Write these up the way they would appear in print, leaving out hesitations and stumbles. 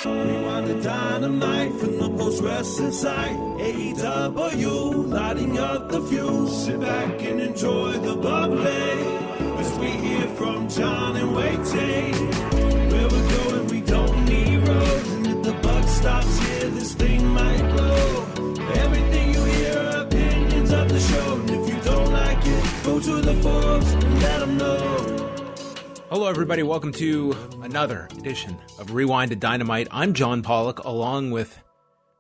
Rewind-A-Dynamite from the post-wrestling site. AEW, lighting up the fuse. Sit back and enjoy the bubbly as we hear from John and Wai Ting. Where we're going, we don't need roads. And if the buck stops here, this thing might blow. Everything you hear are opinions of the show. And if you don't like it, go to the forums and let them know. Hello, everybody. Welcome to another edition of Rewind-A-Dynamite. I'm John Pollock, along with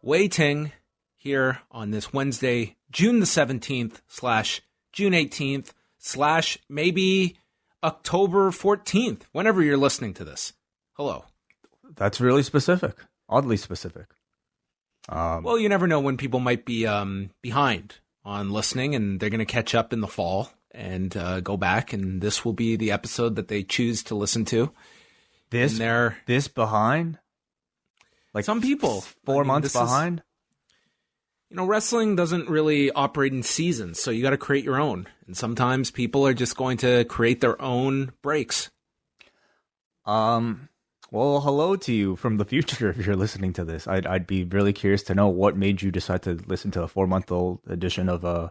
Wai Ting, here on this Wednesday, June the 17th / June 18th / maybe October 14th, whenever you're listening to this. Hello. That's really specific. Oddly specific. Well, you never know when people might be behind on listening, and they're going to catch up in the fall and go back, and this will be the episode that they choose to listen to. This behind? Like some people. 4 months behind? You know, wrestling doesn't really operate in seasons, so you got to create your own. And sometimes people are just going to create their own breaks. Well, hello to you from the future if you're listening to this. I'd be really curious to know what made you decide to listen to a 4-month-old edition of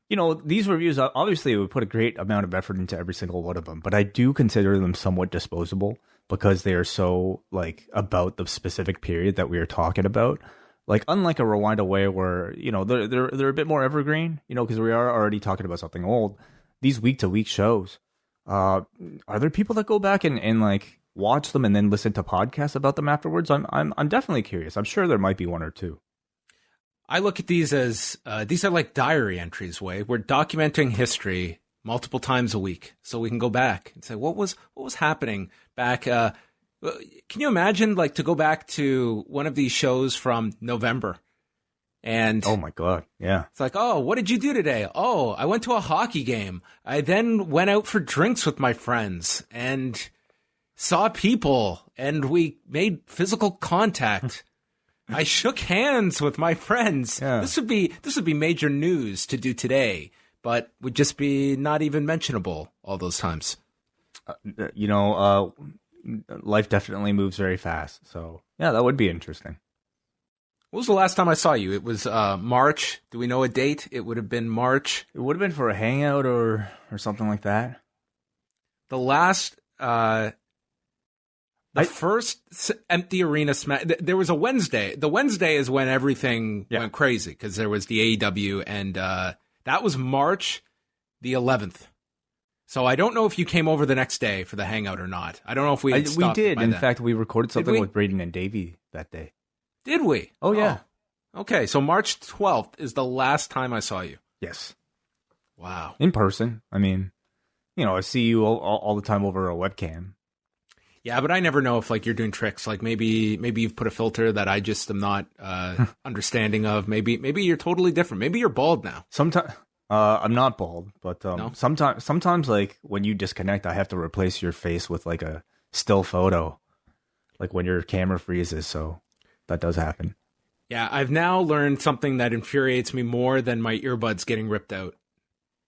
you know, these reviews, obviously, we put a great amount of effort into every single one of them, but I do consider them somewhat disposable because they are so, like, about the specific period that we are talking about. Like, unlike a Rewind-A-Way where, you know, they're a bit more evergreen, you know, because we are already talking about something old. These week-to-week shows, are there people that go back and like, watch them and then listen to podcasts about them afterwards? I'm definitely curious. I'm sure there might be one or two. I look at these as, these are like diary entries, Wai. We're documenting history multiple times a week. So we can go back and say, what was happening back? Can you imagine, like, to go back to one of these shows from November? And oh my God, yeah. It's like, oh, what did you do today? Oh, I went to a hockey game. I then went out for drinks with my friends and saw people, and we made physical contact. I shook hands with my friends. Yeah. This would be major news to do today, but would just be not even mentionable all those times. You know, life definitely moves very fast. So yeah, that would be interesting. What was the last time I saw you? It was March. Do we know a date? It would have been March. It would have been for a hangout or something like that. The last. First empty arena smash. There was a Wednesday. The Wednesday is when everything went crazy because there was the AEW, and that was March the 11th. So I don't know if you came over the next day for the hangout or not. I don't know if we had stopped. We did. By In then. fact, we recorded something with Braden and Davey that day. Did we? Oh yeah. Okay, so March 12th is the last time I saw you. Yes. Wow. In person. I mean, you know, I see you all the time over a webcam. Yeah, but I never know if, like, you're doing tricks. Like, maybe you've put a filter that I just am not understanding of. Maybe you're totally different. Maybe you're bald now. Sometimes I'm not bald, but No? sometimes like when you disconnect, I have to replace your face with like a still photo, like when your camera freezes. So that does happen. Yeah, I've now learned something that infuriates me more than my earbuds getting ripped out.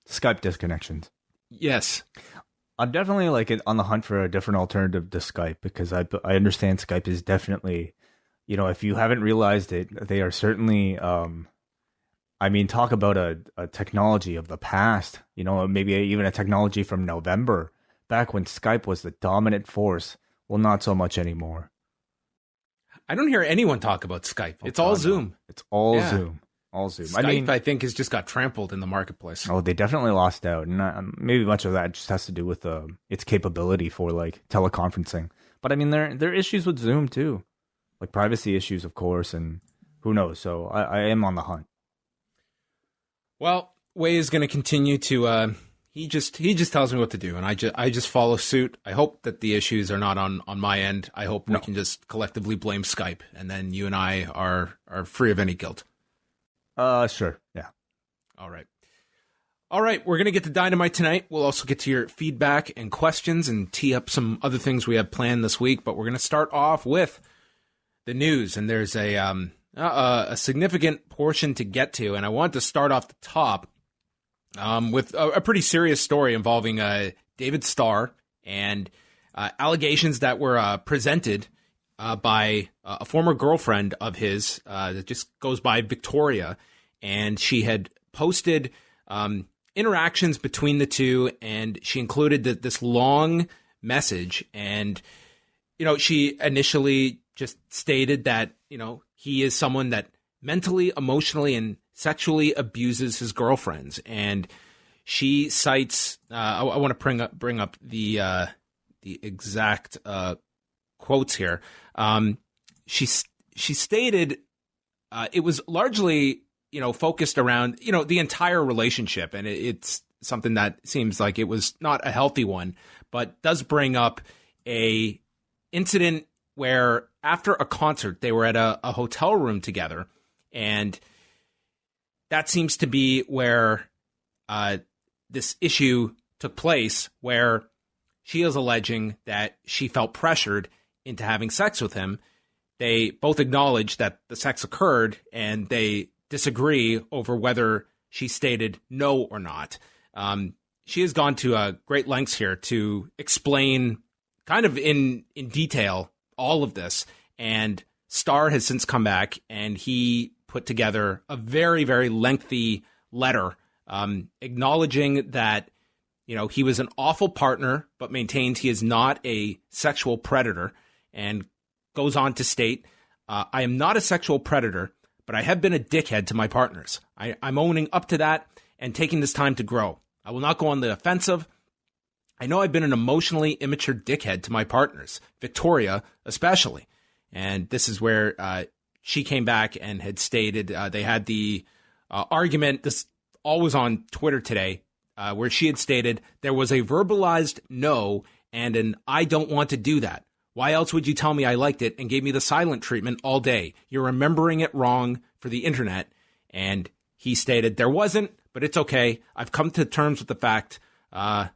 Skype disconnections. Yes. I'm definitely like on the hunt for a different alternative to Skype because I understand Skype is definitely, you know, if you haven't realized it, they are certainly, I mean, talk about a technology of the past, you know, maybe even a technology from November, back when Skype was the dominant force. Well, not so much anymore. I don't hear anyone talk about Skype. It's all Zoom. No. It's all Zoom. All Zoom. Skype, I think, has just got trampled in the marketplace. Oh, they definitely lost out. And maybe much of that just has to do with its capability for, like, teleconferencing. But, I mean, there are issues with Zoom, too. Like, privacy issues, of course, and who knows. So, I am on the hunt. Well, Wai is going to continue to... He just tells me what to do, and I just follow suit. I hope that the issues are not on my end. I hope we can just collectively blame Skype, and then you and I are free of any guilt. Sure. Yeah. All right. We're going to get to Dynamite tonight. We'll also get to your feedback and questions and tee up some other things we have planned this week. But we're going to start off with the news. And there's a significant portion to get to. And I want to start off the top with a pretty serious story involving David Starr and allegations that were presented by a former girlfriend of his that just goes by Victoria, and she had posted interactions between the two, and she included this long message. And, she initially just stated that, he is someone that mentally, emotionally, and sexually abuses his girlfriends. And she cites, I want to bring up the exact quotes here. She stated it was largely, focused around, the entire relationship. And it's something that seems like it was not a healthy one, but does bring up a incident where after a concert, they were at a hotel room together. And that seems to be where this issue took place, where she is alleging that she felt pressured into having sex with him. They both acknowledge that the sex occurred, and they disagree over whether she stated no or not. She has gone to great lengths here to explain kind of in detail all of this. And Starr has since come back, and he put together a very, very lengthy letter acknowledging that, he was an awful partner, but maintains he is not a sexual predator, and goes on to state, I am not a sexual predator, but I have been a dickhead to my partners. I'm owning up to that and taking this time to grow. I will not go on the offensive. I know I've been an emotionally immature dickhead to my partners, Victoria especially. And this is where she came back and had stated they had the argument, this all was on Twitter today, where she had stated there was a verbalized no and an I don't want to do that. Why else would you tell me I liked it and gave me the silent treatment all day? You're remembering it wrong for the internet. And he stated there wasn't, but it's okay. I've come to terms with the fact that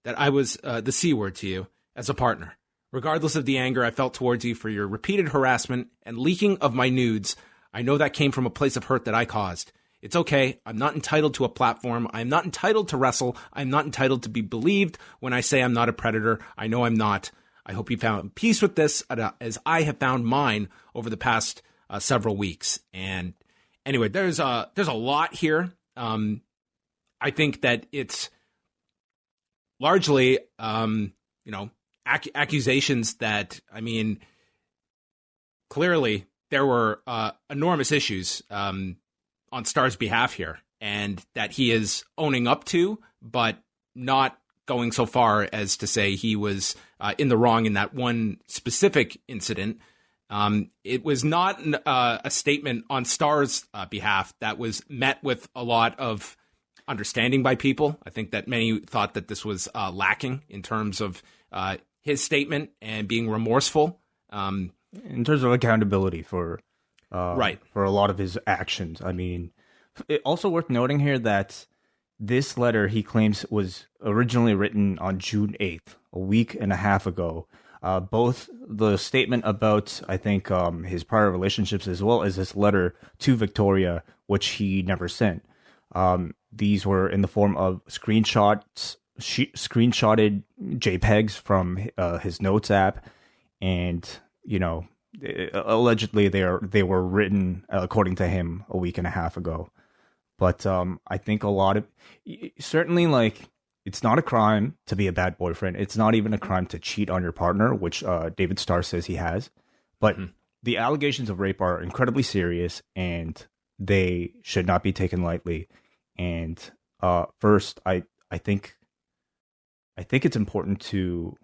I was the C word to you as a partner. Regardless of the anger I felt towards you for your repeated harassment and leaking of my nudes, I know that came from a place of hurt that I caused. It's okay. I'm not entitled to a platform. I'm not entitled to wrestle. I'm not entitled to be believed when I say I'm not a predator. I know I'm not. I hope you found peace with this as I have found mine over the past several weeks. And anyway, there's a lot here. I think that it's largely, accusations that, clearly there were enormous issues on Starr's behalf here, and that he is owning up to, but not going so far as to say he was in the wrong in that one specific incident. It was not a statement on Starr's behalf that was met with a lot of understanding by people. I think that many thought that this was lacking in terms of his statement and being remorseful. In terms of accountability for right, for a lot of his actions. It also worth noting here that this letter, he claims, was originally written on June 8th, a week and a half ago. Both the statement about, I think, his prior relationships, as well as this letter to Victoria, which he never sent. These were in the form of screenshotted JPEGs from his notes app, and allegedly they were written, according to him, a week and a half ago. But I think a lot of, certainly, it's not a crime to be a bad boyfriend. It's not even a crime to cheat on your partner, which David Starr says he has. But the allegations of rape are incredibly serious, and they should not be taken lightly. And first, I think it's important to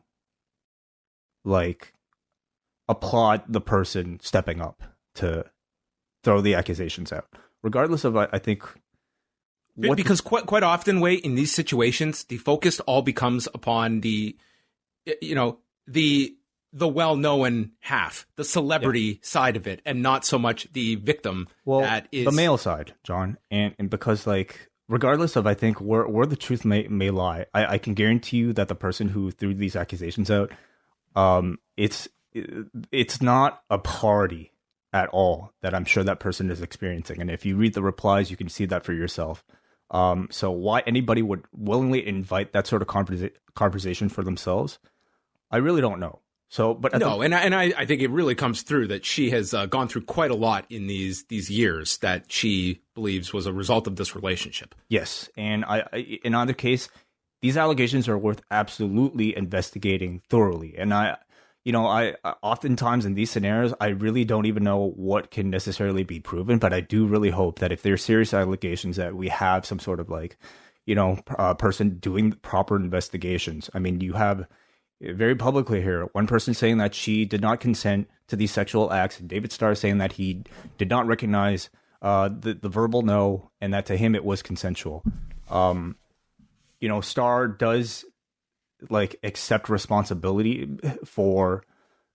applaud the person stepping up to throw the accusations out, regardless of I think. Because quite often, Wai, in these situations, the focus all becomes upon the well-known half, the celebrity side of it, and not so much the victim. Well, that is the male side, John, and because regardless of, I think, where the truth may lie, I can guarantee you that the person who threw these accusations out, it's not a party at all that I'm sure that person is experiencing. And if you read the replies, you can see that for yourself. So why anybody would willingly invite that sort of conversation for themselves, I really don't know. So, but I think it really comes through that she has gone through quite a lot in these years that she believes was a result of this relationship. Yes, and in either case, these allegations are worth absolutely investigating thoroughly. And I oftentimes in these scenarios, I really don't even know what can necessarily be proven, but I do really hope that if there's serious allegations, that we have some sort of person doing proper investigations. I mean, you have very publicly here one person saying that she did not consent to these sexual acts, and David Starr saying that he did not recognize the verbal no, and that to him it was consensual. Starr does accept responsibility for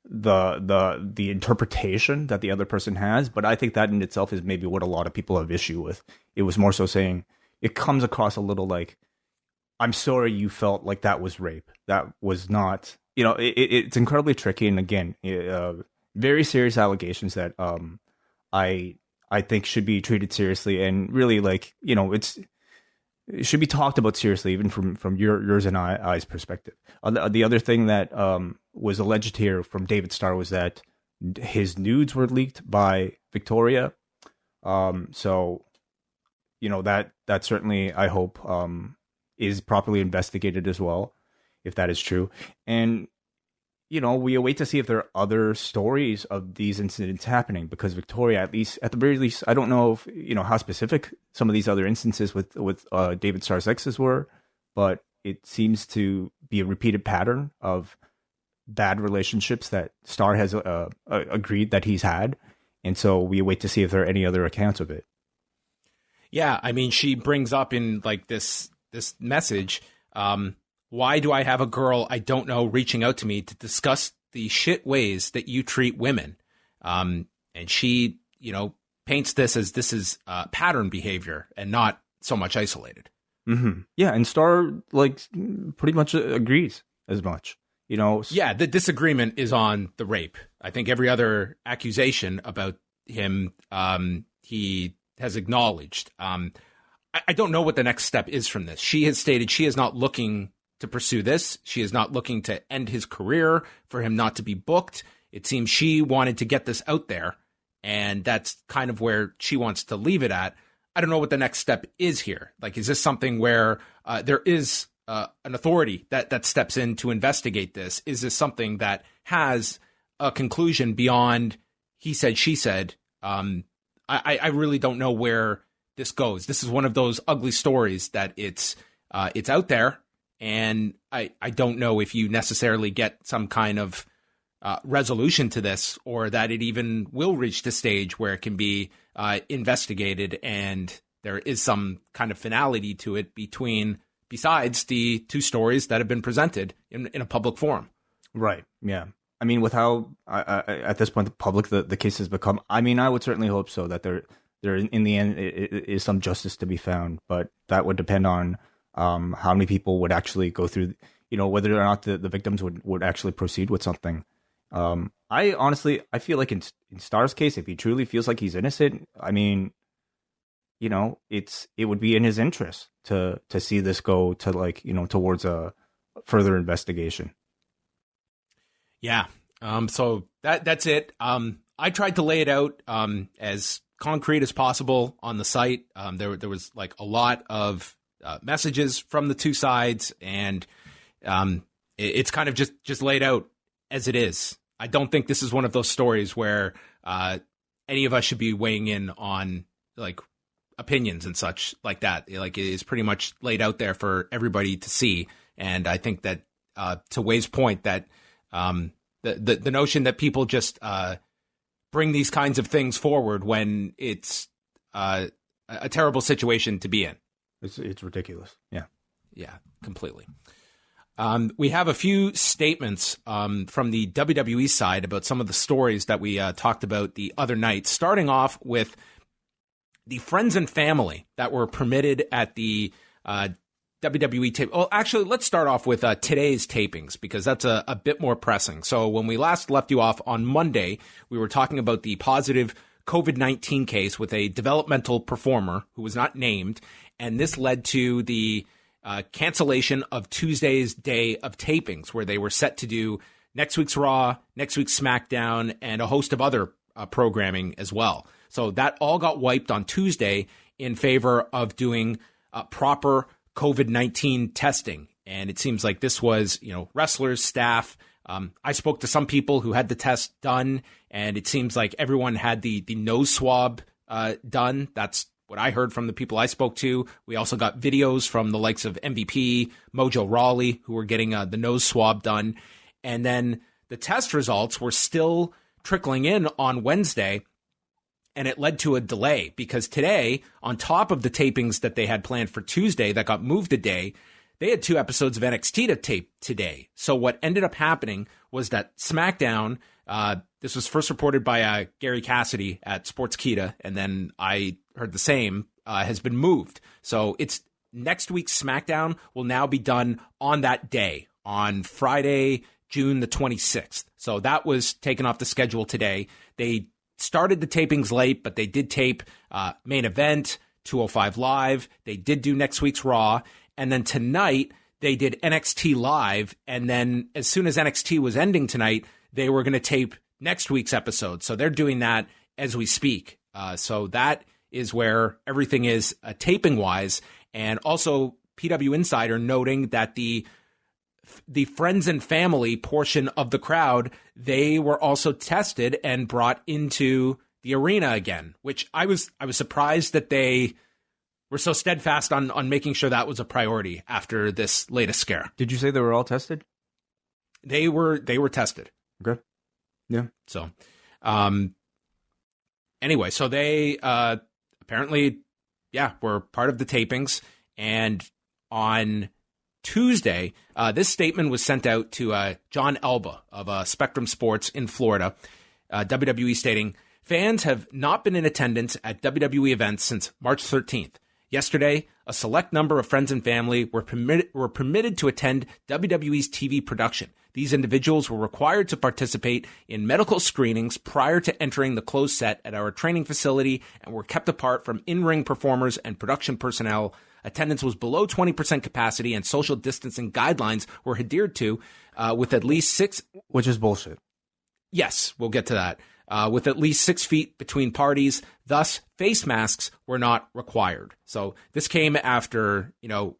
the interpretation that the other person has, but I think that in itself is maybe what a lot of people have issue with. It was more so saying, it comes across a little like, I'm sorry you felt like that was rape. That was not, it's incredibly tricky. And again, very serious allegations that I think should be treated seriously, and really it should be talked about seriously, even from yours and I's perspective. The other thing that was alleged here from David Starr was that his nudes were leaked by Victoria. So, that certainly, I hope, is properly investigated as well, if that is true. And, we await to see if there are other stories of these incidents happening, because Victoria, at the very least, I don't know if, how specific some of these other instances with David Starr's exes were, but it seems to be a repeated pattern of bad relationships that Starr has agreed that he's had. And so we await to see if there are any other accounts of it. Yeah, I mean, she brings up in this message, why do I have a girl I don't know reaching out to me to discuss the shit ways that you treat women? And she, paints this as pattern behavior and not so much isolated. Mm-hmm. Yeah, and Starr pretty much agrees as much. Yeah, the disagreement is on the rape. I think every other accusation about him, he has acknowledged. I don't know what the next step is from this. She has stated she is not looking to pursue this. She is not looking to end his career, for him not to be booked. It seems she wanted to get this out there, and that's kind of where she wants to leave it at. I don't know what the next step is here. Is this something where there is an authority that steps in to investigate this? Is this something that has a conclusion beyond he said, she said? I really don't know where this goes. This is one of those ugly stories that it's out there, and I don't know if you necessarily get some kind of resolution to this, or that it even will reach the stage where it can be investigated and there is some kind of finality to it besides the two stories that have been presented in a public forum. Right. Yeah. I mean, with how at this point the public the case has become, I mean, I would certainly hope so, that there in the end is some justice to be found, but that would depend on how many people would actually go through, whether or not the victims would actually proceed with something. I honestly feel like in Starr's case, if he truly feels like he's innocent, I mean, it would be in his interest to see this go to towards a further investigation. Yeah. So that's it. I tried to lay it out as concrete as possible on the site. There was a lot of messages from the two sides, and it's kind of just laid out as it is. I don't think this is one of those stories where any of us should be weighing in on opinions and such like that. It is pretty much laid out there for everybody to see. And I think that to Wai's point, that the notion that people just bring these kinds of things forward when it's a terrible situation to be in. It's ridiculous. Yeah. Yeah, completely. We have a few statements from the WWE side about some of the stories that we talked about the other night, starting off with the friends and family that were permitted at the WWE tape. Well, actually, let's start off with today's tapings, because that's a bit more pressing. So when we last left you off on Monday, we were talking about the positive COVID-19 case with a developmental performer who was not named, and this led to the cancellation of Tuesday's day of tapings, where they were set to do next week's Raw, next week's SmackDown, and a host of other programming as well. So that all got wiped on Tuesday in favor of doing proper COVID-19 testing. And it seems like this was, wrestlers, staff. I spoke to some people who had the test done, and it seems like everyone had the nose swab done. That's what I heard from the people I spoke to. We also got videos from the likes of MVP, Mojo Rawley, who were getting the nose swab done. And then the test results were still trickling in on Wednesday, and it led to a delay because today, on top of the tapings that they had planned for Tuesday that got moved a day, they had 2 episodes of NXT to tape today. So what ended up happening was that SmackDown, this was first reported by Gary Cassidy at Sportskeeda, and then I heard the same, has been moved. So it's next week's SmackDown will now be done on that day, on Friday, June the 26th. So that was taken off the schedule today. They started the tapings late, but they did tape Main Event, 205 Live. They did do next week's Raw. And then tonight, they did NXT Live. And then as soon as NXT was ending tonight, they were going to tape next week's episode. So they're doing that as we speak. So that is where everything is taping-wise. And also, PW Insider noting that the friends and family portion of the crowd, they were also tested and brought into the arena again, which I was surprised that they were so steadfast on making sure that was a priority after this latest scare. Did you say they were all tested? They were tested. Okay. Yeah. So, anyway, so they apparently, were part of the tapings. And on Tuesday, this statement was sent out to John Elba of Spectrum Sports in Florida, WWE, stating, "Fans have not been in attendance at WWE events since March 13th. Yesterday, a select number of friends and family were permitted to attend WWE's TV production. These individuals were required to participate in medical screenings prior to entering the closed set at our training facility and were kept apart from in-ring performers and production personnel. Attendance was below 20% capacity and social distancing guidelines were adhered to with at least 6..." Which is bullshit. Yes, we'll get to that. With at least 6 feet between parties. Thus, face masks were not required. So this came after,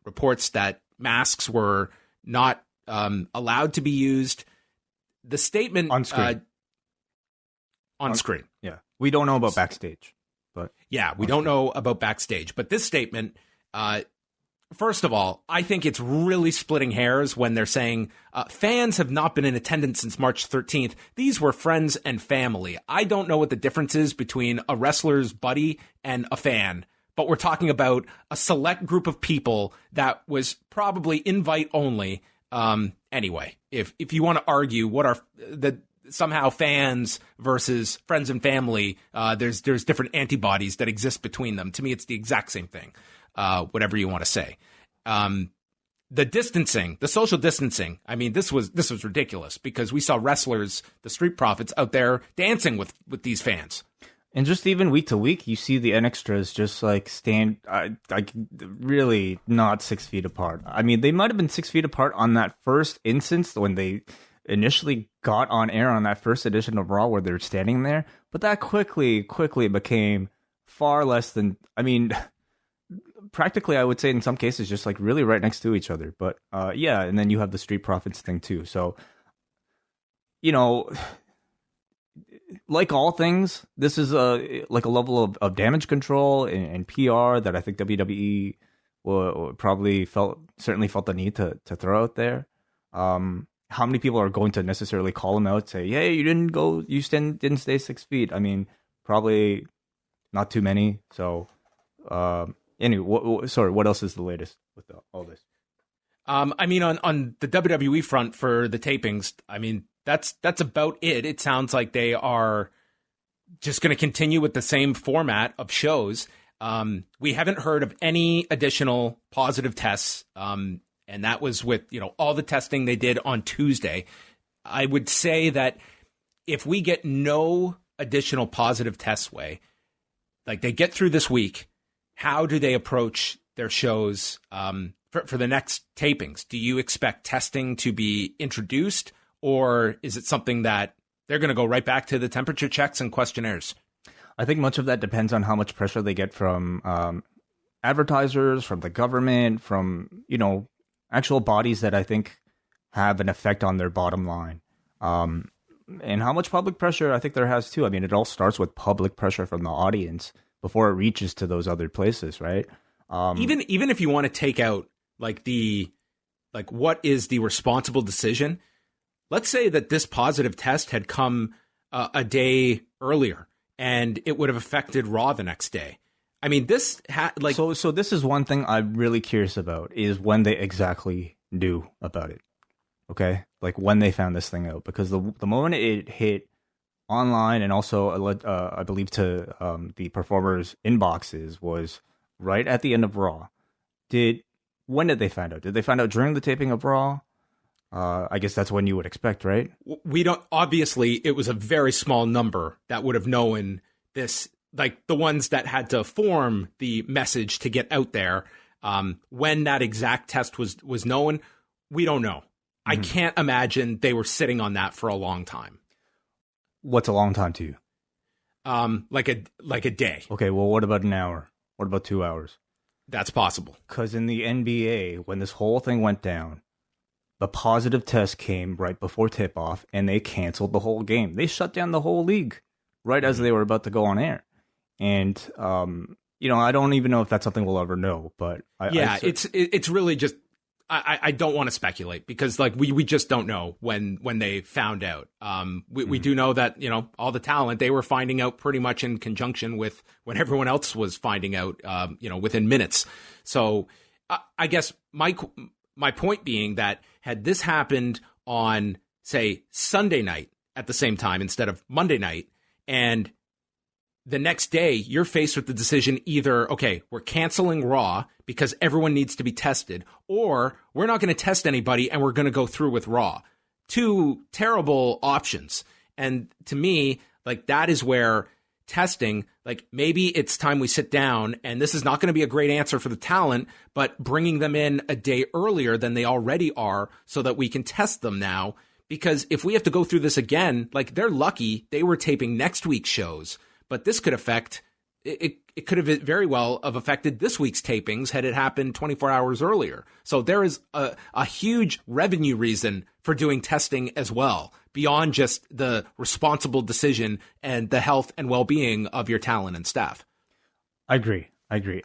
reports that masks were not allowed to be used. The statement on screen. On screen. Yeah. We don't know about backstage, but yeah, we don't know about backstage. But this statement, first of all, I think it's really splitting hairs when they're saying fans have not been in attendance since March 13th. These were friends and family. I don't know what the difference is between a wrestler's buddy and a fan, but we're talking about a select group of people that was probably invite only. Anyway, if you want to argue what are somehow fans versus friends and family, there's different antibodies that exist between them. To me, it's the exact same thing. Whatever you want to say. The distancing, the social distancing, I mean, this was ridiculous because we saw wrestlers, the Street Profits, out there dancing with these fans. And just even week to week, you see the NXtras just stand really not 6 feet apart. I mean, they might have been 6 feet apart on that first instance when they initially got on air on that first edition of Raw where they're standing there, but that quickly became far less than, practically, I would say in some cases, just really right next to each other. But and then you have the Street Profits thing too. So, like all things, this is a level of damage control and PR that I think WWE probably certainly felt the need to throw out there. How many people are going to necessarily call them out, say, "Hey, you didn't stay 6 feet"? I mean, probably not too many. So. Anyway, what else is the latest with all this? On the WWE front for the tapings, that's about it. It sounds like they are just going to continue with the same format of shows. We haven't heard of any additional positive tests, and that was with all the testing they did on Tuesday. I would say that if we get no additional positive tests, they get through this week, how do they approach their shows for the next tapings? Do you expect testing to be introduced, or is it something that they're going to go right back to the temperature checks and questionnaires? I think much of that depends on how much pressure they get from advertisers, from the government, from, actual bodies that I think have an effect on their bottom line. And how much public pressure I think there has too. I mean, it all starts with public pressure from the audience before it reaches to those other places, right? Even if you want to take out what is the responsible decision? Let's say that this positive test had come a day earlier and it would have affected Raw the next day. I mean, this So this is one thing I'm really curious about, is when they exactly knew about it. Okay? Like when they found this thing out, because the moment it hit online and also I believe to the performers' inboxes was right at the end of Raw. When did they find out? Did they find out during the taping of Raw? I guess that's when you would expect, right? We don't. Obviously, it was a very small number that would have known this. Like the ones that had to form the message to get out there. When that exact test was known, we don't know. I can't imagine they were sitting on that for a long time. What's a long time to you? Like a day. Okay, well, what about an hour? What about 2 hours? That's possible. Because in the NBA, when this whole thing went down, the positive test came right before tip-off, and they canceled the whole game. They shut down the whole league right as they were about to go on air. And, I don't even know if that's something we'll ever know. But it's really just, I don't want to speculate because we just don't know when they found out. We do know that, all the talent, they were finding out pretty much in conjunction with when everyone else was finding out, within minutes. So I guess my point being that had this happened on, say, Sunday night at the same time instead of Monday night, and the next day you're faced with the decision either, okay, we're canceling Raw because everyone needs to be tested, or we're not going to test anybody and we're going to go through with Raw. Two terrible options. And to me, that is where testing, maybe it's time we sit down, and this is not going to be a great answer for the talent, but bringing them in a day earlier than they already are so that we can test them now. Because if we have to go through this again, they're lucky they were taping next week's shows, but this could affect, it could have very well have affected this week's tapings had it happened 24 hours earlier. So there is a huge revenue reason for doing testing as well, beyond just the responsible decision and the health and well-being of your talent and staff. I agree.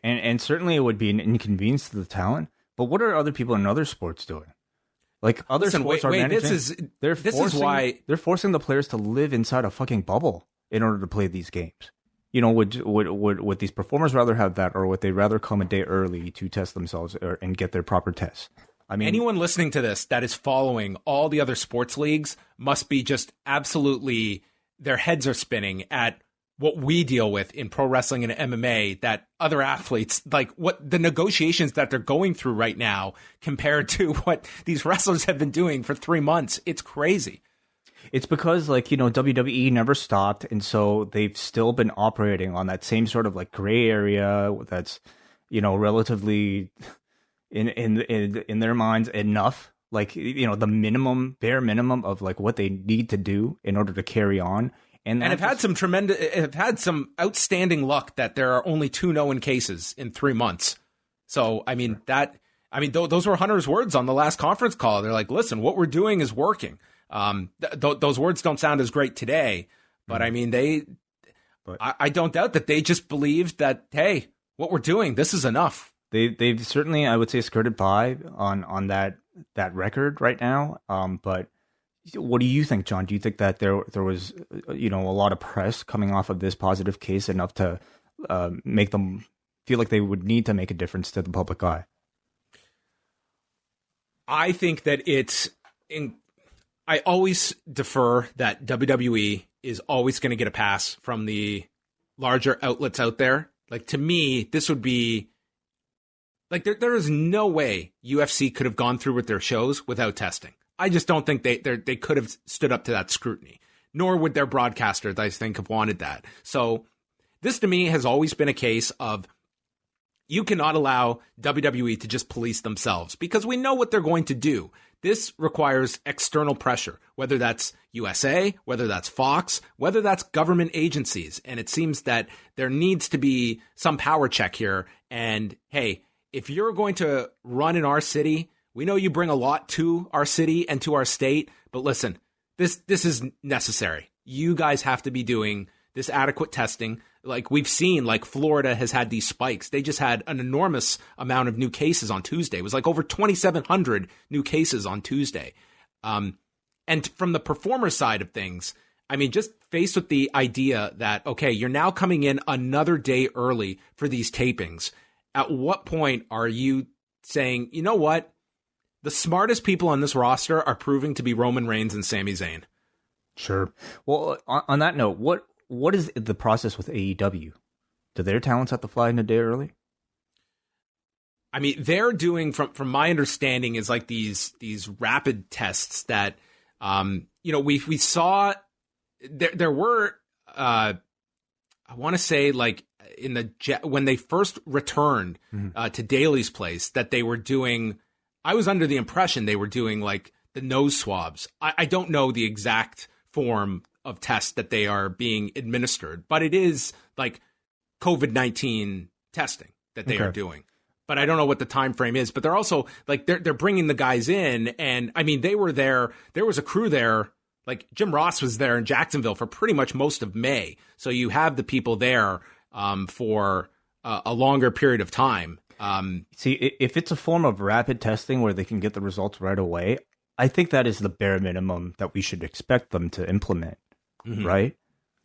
And certainly it would be an inconvenience to the talent, but what are other people in other sports doing? Sports are managing. They're forcing the players to live inside a fucking bubble in order to play these games. Would these performers rather have that, or would they rather come a day early to test themselves and get their proper tests? I mean, anyone listening to this that is following all the other sports leagues must be just absolutely, their heads are spinning at what we deal with in pro wrestling and MMA, that other athletes, what the negotiations that they're going through right now compared to what these wrestlers have been doing for 3 months. It's crazy. It's because, WWE never stopped, and so they've still been operating on that same sort of gray area that's, relatively in their minds enough, the bare minimum of what they need to do in order to carry on. And have had some outstanding luck that there are only 2 known cases in 3 months. So those were Hunter's words on the last conference call. They're like, listen, what we're doing is working. Those words don't sound as great today, but I don't doubt that they just believed that, hey, what we're doing, this is enough. They've certainly, I would say, skirted by on that record right now. But what do you think, John? Do you think that there was a lot of press coming off of this positive case enough to make them feel like they would need to make a difference to the public eye? I think that I always defer that WWE is always going to get a pass from the larger outlets out there. To me, this would be there is no way UFC could have gone through with their shows without testing. I just don't think they could have stood up to that scrutiny, nor would their broadcasters, I think, have wanted that. So this to me has always been a case of you cannot allow WWE to just police themselves, because we know what they're going to do. This requires external pressure, whether that's USA, whether that's Fox, whether that's government agencies. And it seems that there needs to be some power check here. And hey, if you're going to run in our city, we know you bring a lot to our city and to our state, but listen, this is necessary. You guys have to be doing this adequate testing. Like we've seen, like Florida has had these spikes. They just had an enormous amount of new cases on Tuesday. It was like over 2,700 new cases on Tuesday. And from the performer side of things, I mean, just faced with the idea that, okay, you're now coming in another day early for these tapings. At what point are you saying, you know what? The smartest people on this roster are proving to be Roman Reigns and Sami Zayn. Sure. Well, on that note, what is the process with AEW? Do their talents have to fly in a day early? I mean, they're doing, from my understanding, is like these rapid tests that, we saw. There were, I want to say, like when they first returned to Daly's place, that they were doing. I was under the impression they were doing like the nose swabs. I don't know the exact form of tests that they are being administered, but it is like COVID-19 testing that they are doing. But I don't know what the time frame is. But they're also like they're bringing the guys in, and I mean they were there. There was a crew there. Like Jim Ross was there in Jacksonville for pretty much most of May. So you have the people there for a longer period of time. See, if it's a form of rapid testing where they can get the results right away, I think that is the bare minimum that we should expect them to implement, right?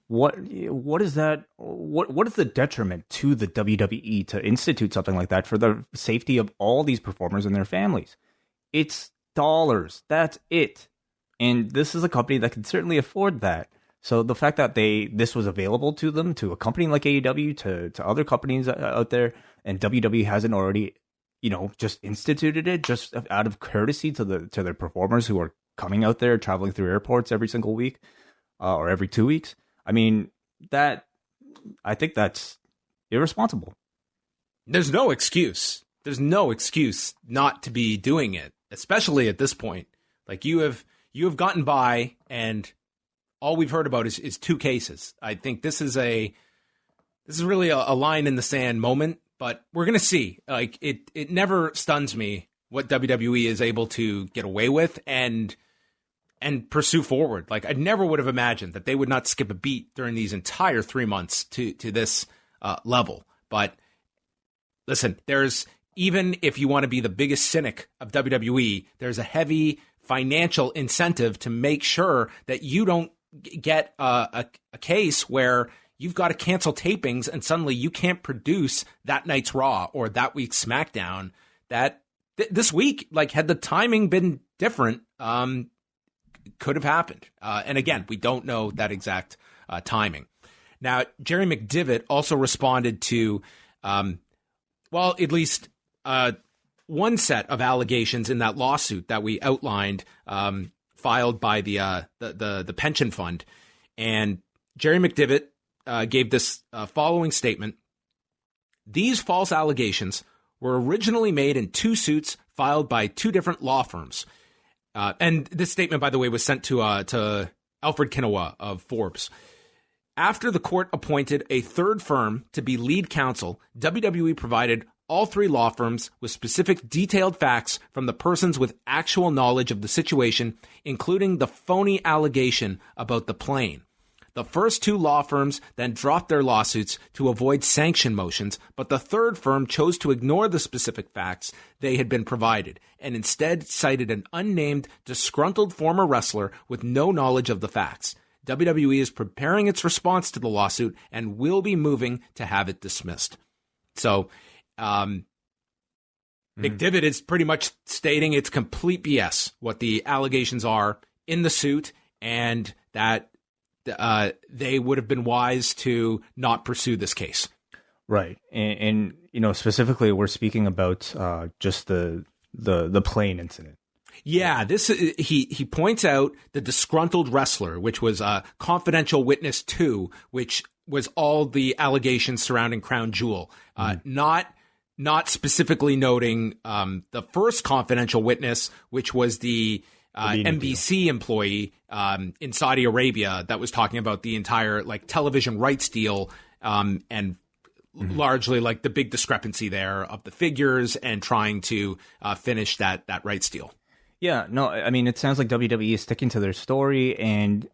What is that? What is the detriment to the WWE to institute something like that for the safety of all these performers and their families? It's dollars. That's it. And this is a company that can certainly afford that. So the fact that this was available to them, to a company like AEW, to other companies out there, and WWE hasn't already, just instituted it just out of courtesy to their performers who are coming out there, traveling through airports every single week or every 2 weeks. I mean, I think that's irresponsible. There's no excuse. There's no excuse not to be doing it, especially at this point. Like you have gotten by, and all we've heard about is 2 cases. I think this is really a line in the sand moment, but we're gonna see. Like it never stuns me what WWE is able to get away with and pursue forward. Like I never would have imagined that they would not skip a beat during these entire 3 months to this level. But listen, even if you want to be the biggest cynic of WWE, there's a heavy financial incentive to make sure that you don't get a case where you've got to cancel tapings and suddenly you can't produce that night's Raw or that week's SmackDown. That this week, like had the timing been different, could have happened. And again, we don't know that exact timing. Now, Jerry McDevitt also responded to, at least one set of allegations in that lawsuit that we outlined, filed by the pension fund. And Jerry McDevitt gave this following statement. These false allegations were originally made in 2 suits filed by 2 different law firms. And this statement, by the way, was sent to Alfred Kinawa of Forbes. After the court appointed a 3rd firm to be lead counsel, WWE provided all 3 law firms with specific detailed facts from the persons with actual knowledge of the situation, including the phony allegation about the plane. The first 2 law firms then dropped their lawsuits to avoid sanction motions, but the 3rd firm chose to ignore the specific facts they had been provided and instead cited an unnamed, disgruntled former wrestler with no knowledge of the facts. WWE is preparing its response to the lawsuit and will be moving to have it dismissed. So, McDevitt is pretty much stating it's complete BS what the allegations are in the suit, and that they would have been wise to not pursue this case. Right. And specifically, we're speaking about just the plane incident. Yeah, he points out the disgruntled wrestler, which was Confidential Witness 2, which was all the allegations surrounding Crown Jewel. Not not specifically noting the first confidential witness, which was the NBC employee in Saudi Arabia that was talking about the entire like television rights deal and largely like the big discrepancy there of the figures and trying to finish that rights deal. Yeah, no, I mean, it sounds like WWE is sticking to their story, and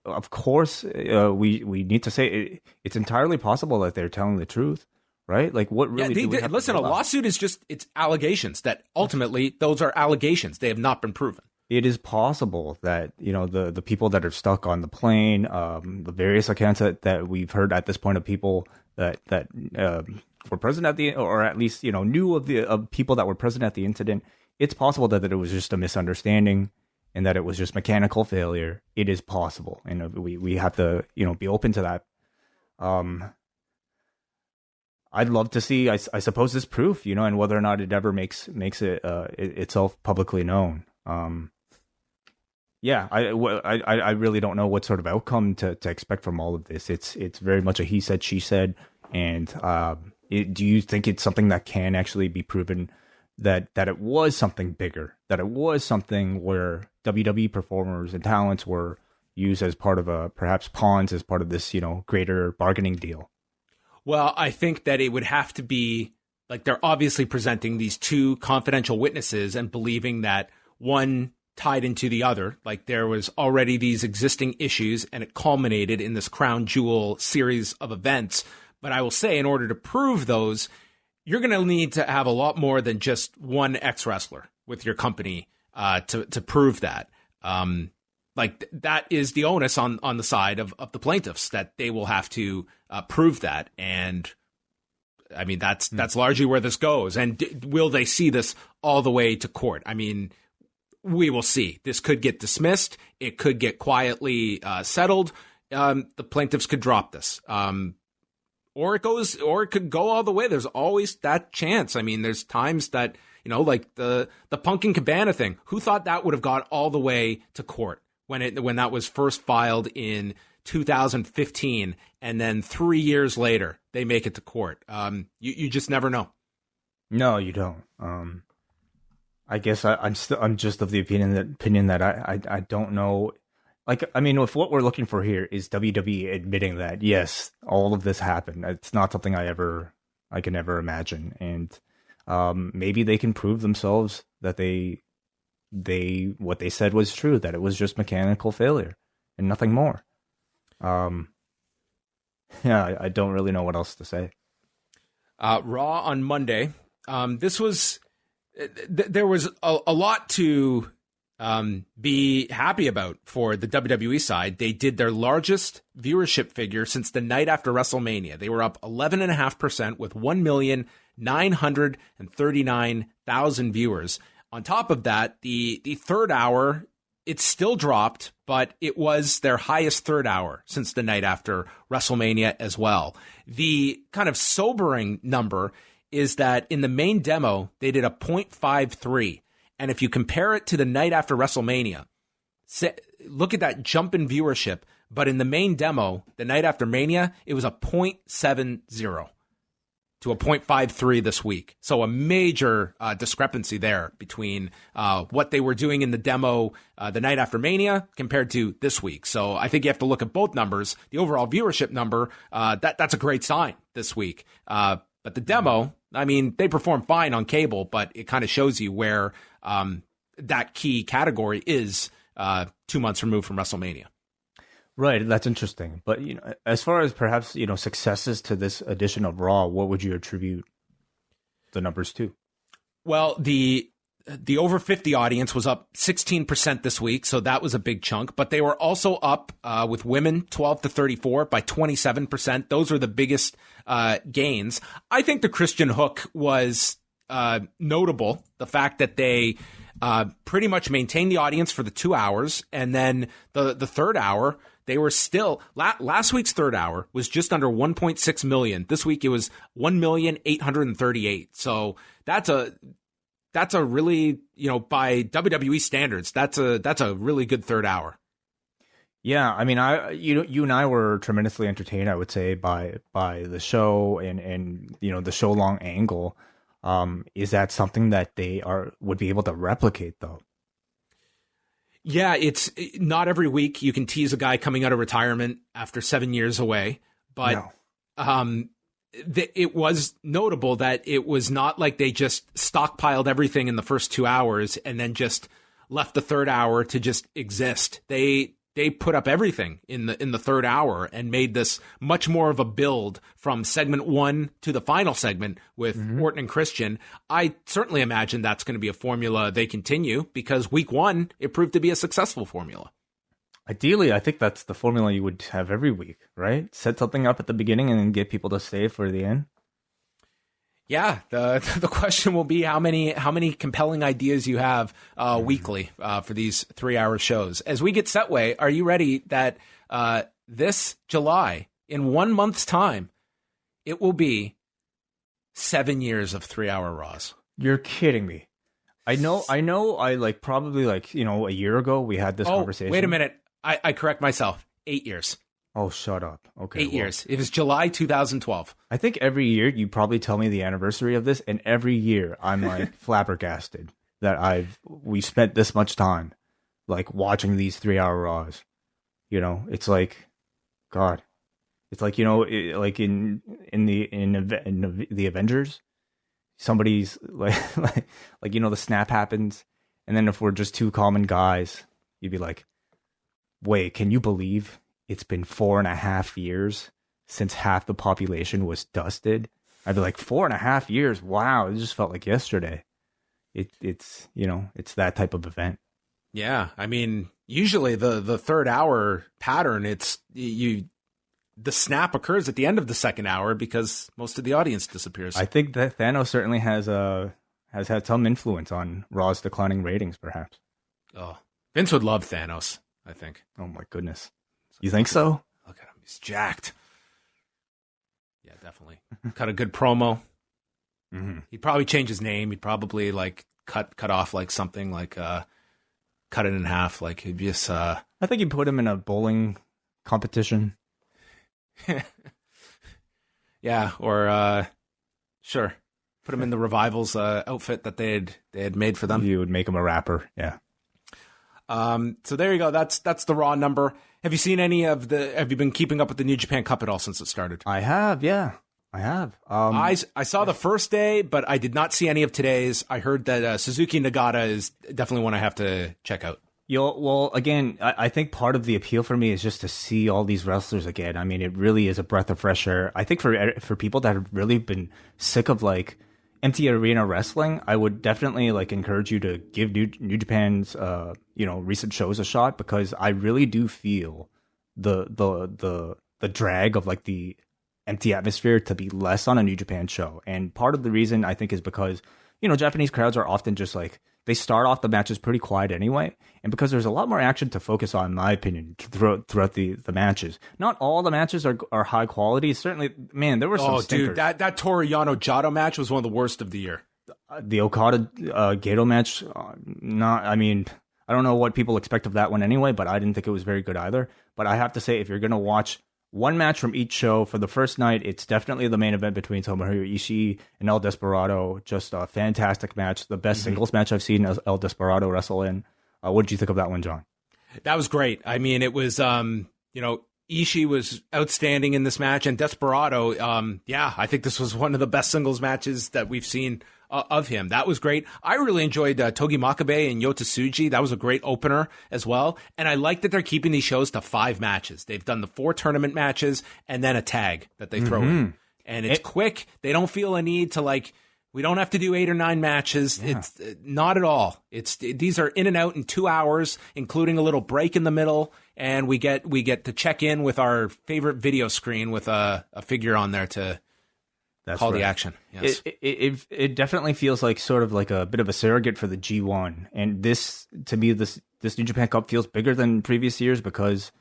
of course, we need to say it's entirely possible that they're telling the truth, right? Like, what really? Listen, a lawsuit is just it's allegations that ultimately those are allegations. They have not been proven. It is possible that the people that are stuck on the plane, the various accounts that we've heard at this point of people that were present at the, or at least knew of people that were present at the incident. It's possible that it was just a misunderstanding and that it was just mechanical failure. It is possible, and we have to be open to that. I'd love to see, I suppose, this proof, and whether or not it ever makes it itself publicly known. Yeah, I really don't know what sort of outcome to expect from all of this. It's very much a he said, she said, and do you think it's something that can actually be proven? That it was something bigger, that it was something where WWE performers and talents were used as part of perhaps pawns as part of this, greater bargaining deal? Well, I think that it would have to be like they're obviously presenting these two confidential witnesses and believing that one tied into the other. Like there was already these existing issues and it culminated in this crown jewel series of events. But I will say, in order to prove those, you're going to need to have a lot more than just one ex-wrestler with your company to prove that. That is the onus on the side of the plaintiffs, that they will have to prove that. And I mean, that's largely where this goes. And will they see this all the way to court? I mean, we will see. This could get dismissed. It could get quietly settled. The plaintiffs could drop this. Or it could go all the way. There's always that chance. I mean, there's times that, like the Punk and Cabana thing. Who thought that would have got all the way to court when that was first filed in 2015, and then 3 years later they make it to court? You just never know. No, you don't. I guess I'm just of the opinion that I don't know. Like, I mean, if what we're looking for here is WWE admitting that, yes, all of this happened, it's not something I can ever imagine. And maybe they can prove themselves that what they said was true, that it was just mechanical failure and nothing more. Yeah, I don't really know what else to say. Raw on Monday. There was a lot to be happy about for the WWE side. They did their largest viewership figure since the night after WrestleMania. They were up 11.5% with 1,939,000 viewers. On top of that, the third hour, it still dropped, but it was their highest third hour since the night after WrestleMania as well. The kind of sobering number is that in the main demo, they did a 0.53. And if you compare it to the night after WrestleMania, look at that jump in viewership. But in the main demo, the night after Mania, it was a 0.70 to a 0.53 this week. So a major discrepancy there between what they were doing in the demo the night after Mania compared to this week. So I think you have to look at both numbers. The overall viewership number, that's a great sign this week. But the demo, I mean, they perform fine on cable, but it kind of shows you where that key category is 2 months removed from WrestleMania. Right, that's interesting. But as far as perhaps successes to this edition of Raw, what would you attribute the numbers to? Well, the over 50 audience was up 16% this week, so that was a big chunk. But they were also up with women 12 to 34 by 27%. Those are the biggest gains. I think the Christian hook was notable. The fact that they pretty much maintained the audience for the 2 hours, and then the third hour, they were still last week's third hour was just under 1.6 million. This week it was 1,838,000. So that's a really, by WWE standards, that's a really good third hour. Yeah, I mean, you and I were tremendously entertained, I would say, by the show and the show long angle. Is that something that they would be able to replicate though? Yeah, it's not every week you can tease a guy coming out of retirement after 7 years away, but No. it was notable that it was not like they just stockpiled everything in the first 2 hours and then just left the third hour to just exist. They put up everything in the third hour and made this much more of a build from segment one to the final segment with Orton and Christian. I certainly imagine that's going to be a formula they continue because week one, it proved to be a successful formula. Ideally, I think that's the formula you would have every week, right? Set something up at the beginning and then get people to stay for the end. Yeah, the question will be how many compelling ideas you have weekly for these 3 hour shows. As we get setway, are you ready that this July, in 1 month's time, it will be 7 years of 3 hour Raws? You're kidding me. I know. I probably a year ago we had this conversation. Wait a minute. I correct myself. 8 years. Oh, shut up. Okay. 8 years. It was July 2012. I think every year you probably tell me the anniversary of this, and every year I'm like flabbergasted that we spent this much time like watching these 3 hour Raws. It's like, God, it's like like in the Avengers, somebody's like the snap happens, and then if we're just two common guys, you'd be like, wait, can you believe it's been 4.5 years since half the population was dusted? I'd be like, 4.5 years? Wow, it just felt like yesterday. It's that type of event. Yeah, I mean, usually the third hour pattern, the snap occurs at the end of the second hour because most of the audience disappears. I think that Thanos certainly has had some influence on Raw's declining ratings, perhaps. Oh, Vince would love Thanos, I think. Oh my goodness. You think so? Look at him. He's jacked. Yeah, definitely. Cut a good promo. Mm-hmm. He'd probably change his name. He'd probably cut off something cut it in half. He'd just. I think you put him in a bowling competition. Yeah, or sure, put him in the Revival's outfit that they had made for them. You would make him a rapper. Yeah. So there you go. That's the Raw number. Have you seen have you been keeping up with the New Japan Cup at all since it started? I have, yeah. I have. I saw the first day, but I did not see any of today's. I heard that Suzuki Nagata is definitely one I have to check out. Well, again, I think part of the appeal for me is just to see all these wrestlers again. I mean, it really is a breath of fresh air. I think for people that have really been sick of empty arena wrestling, I would definitely encourage you to give New Japan's recent shows a shot, because I really do feel the drag of the empty atmosphere to be less on a New Japan show. And part of the reason I think is because Japanese crowds are often just they start off the matches pretty quiet anyway, and because there's a lot more action to focus on, in my opinion, throughout the matches. Not all the matches are high quality. Certainly, man, there were some stinkers. Dude, that Toru Yano Jado match was one of the worst of the year. The Okada Gato match, I don't know what people expect of that one anyway, but I didn't think it was very good either. But I have to say, if you're going to watch one match from each show for the first night, it's definitely the main event between Tomohiro Ishii and El Desperado. Just a fantastic match. The best singles match I've seen El Desperado wrestle in. What did you think of that one, John? That was great. I mean, it was, Ishii was outstanding in this match, and Desperado, I think this was one of the best singles matches that we've seen of him. That was great. I really enjoyed Togi Makabe and Yota Tsuji. That was a great opener as well. And I like that they're keeping these shows to 5 matches. They've done the 4 tournament matches and then a tag that they throw in. And it's quick. They don't feel a need to we don't have to do 8 or 9 matches. Yeah. It's not at all. These are in and out in 2 hours, including a little break in the middle. And we get to check in with our favorite video screen with a figure on there to call the action. Yes. It definitely feels sort of like a bit of a surrogate for the G1. And this, to me, this New Japan Cup feels bigger than previous years because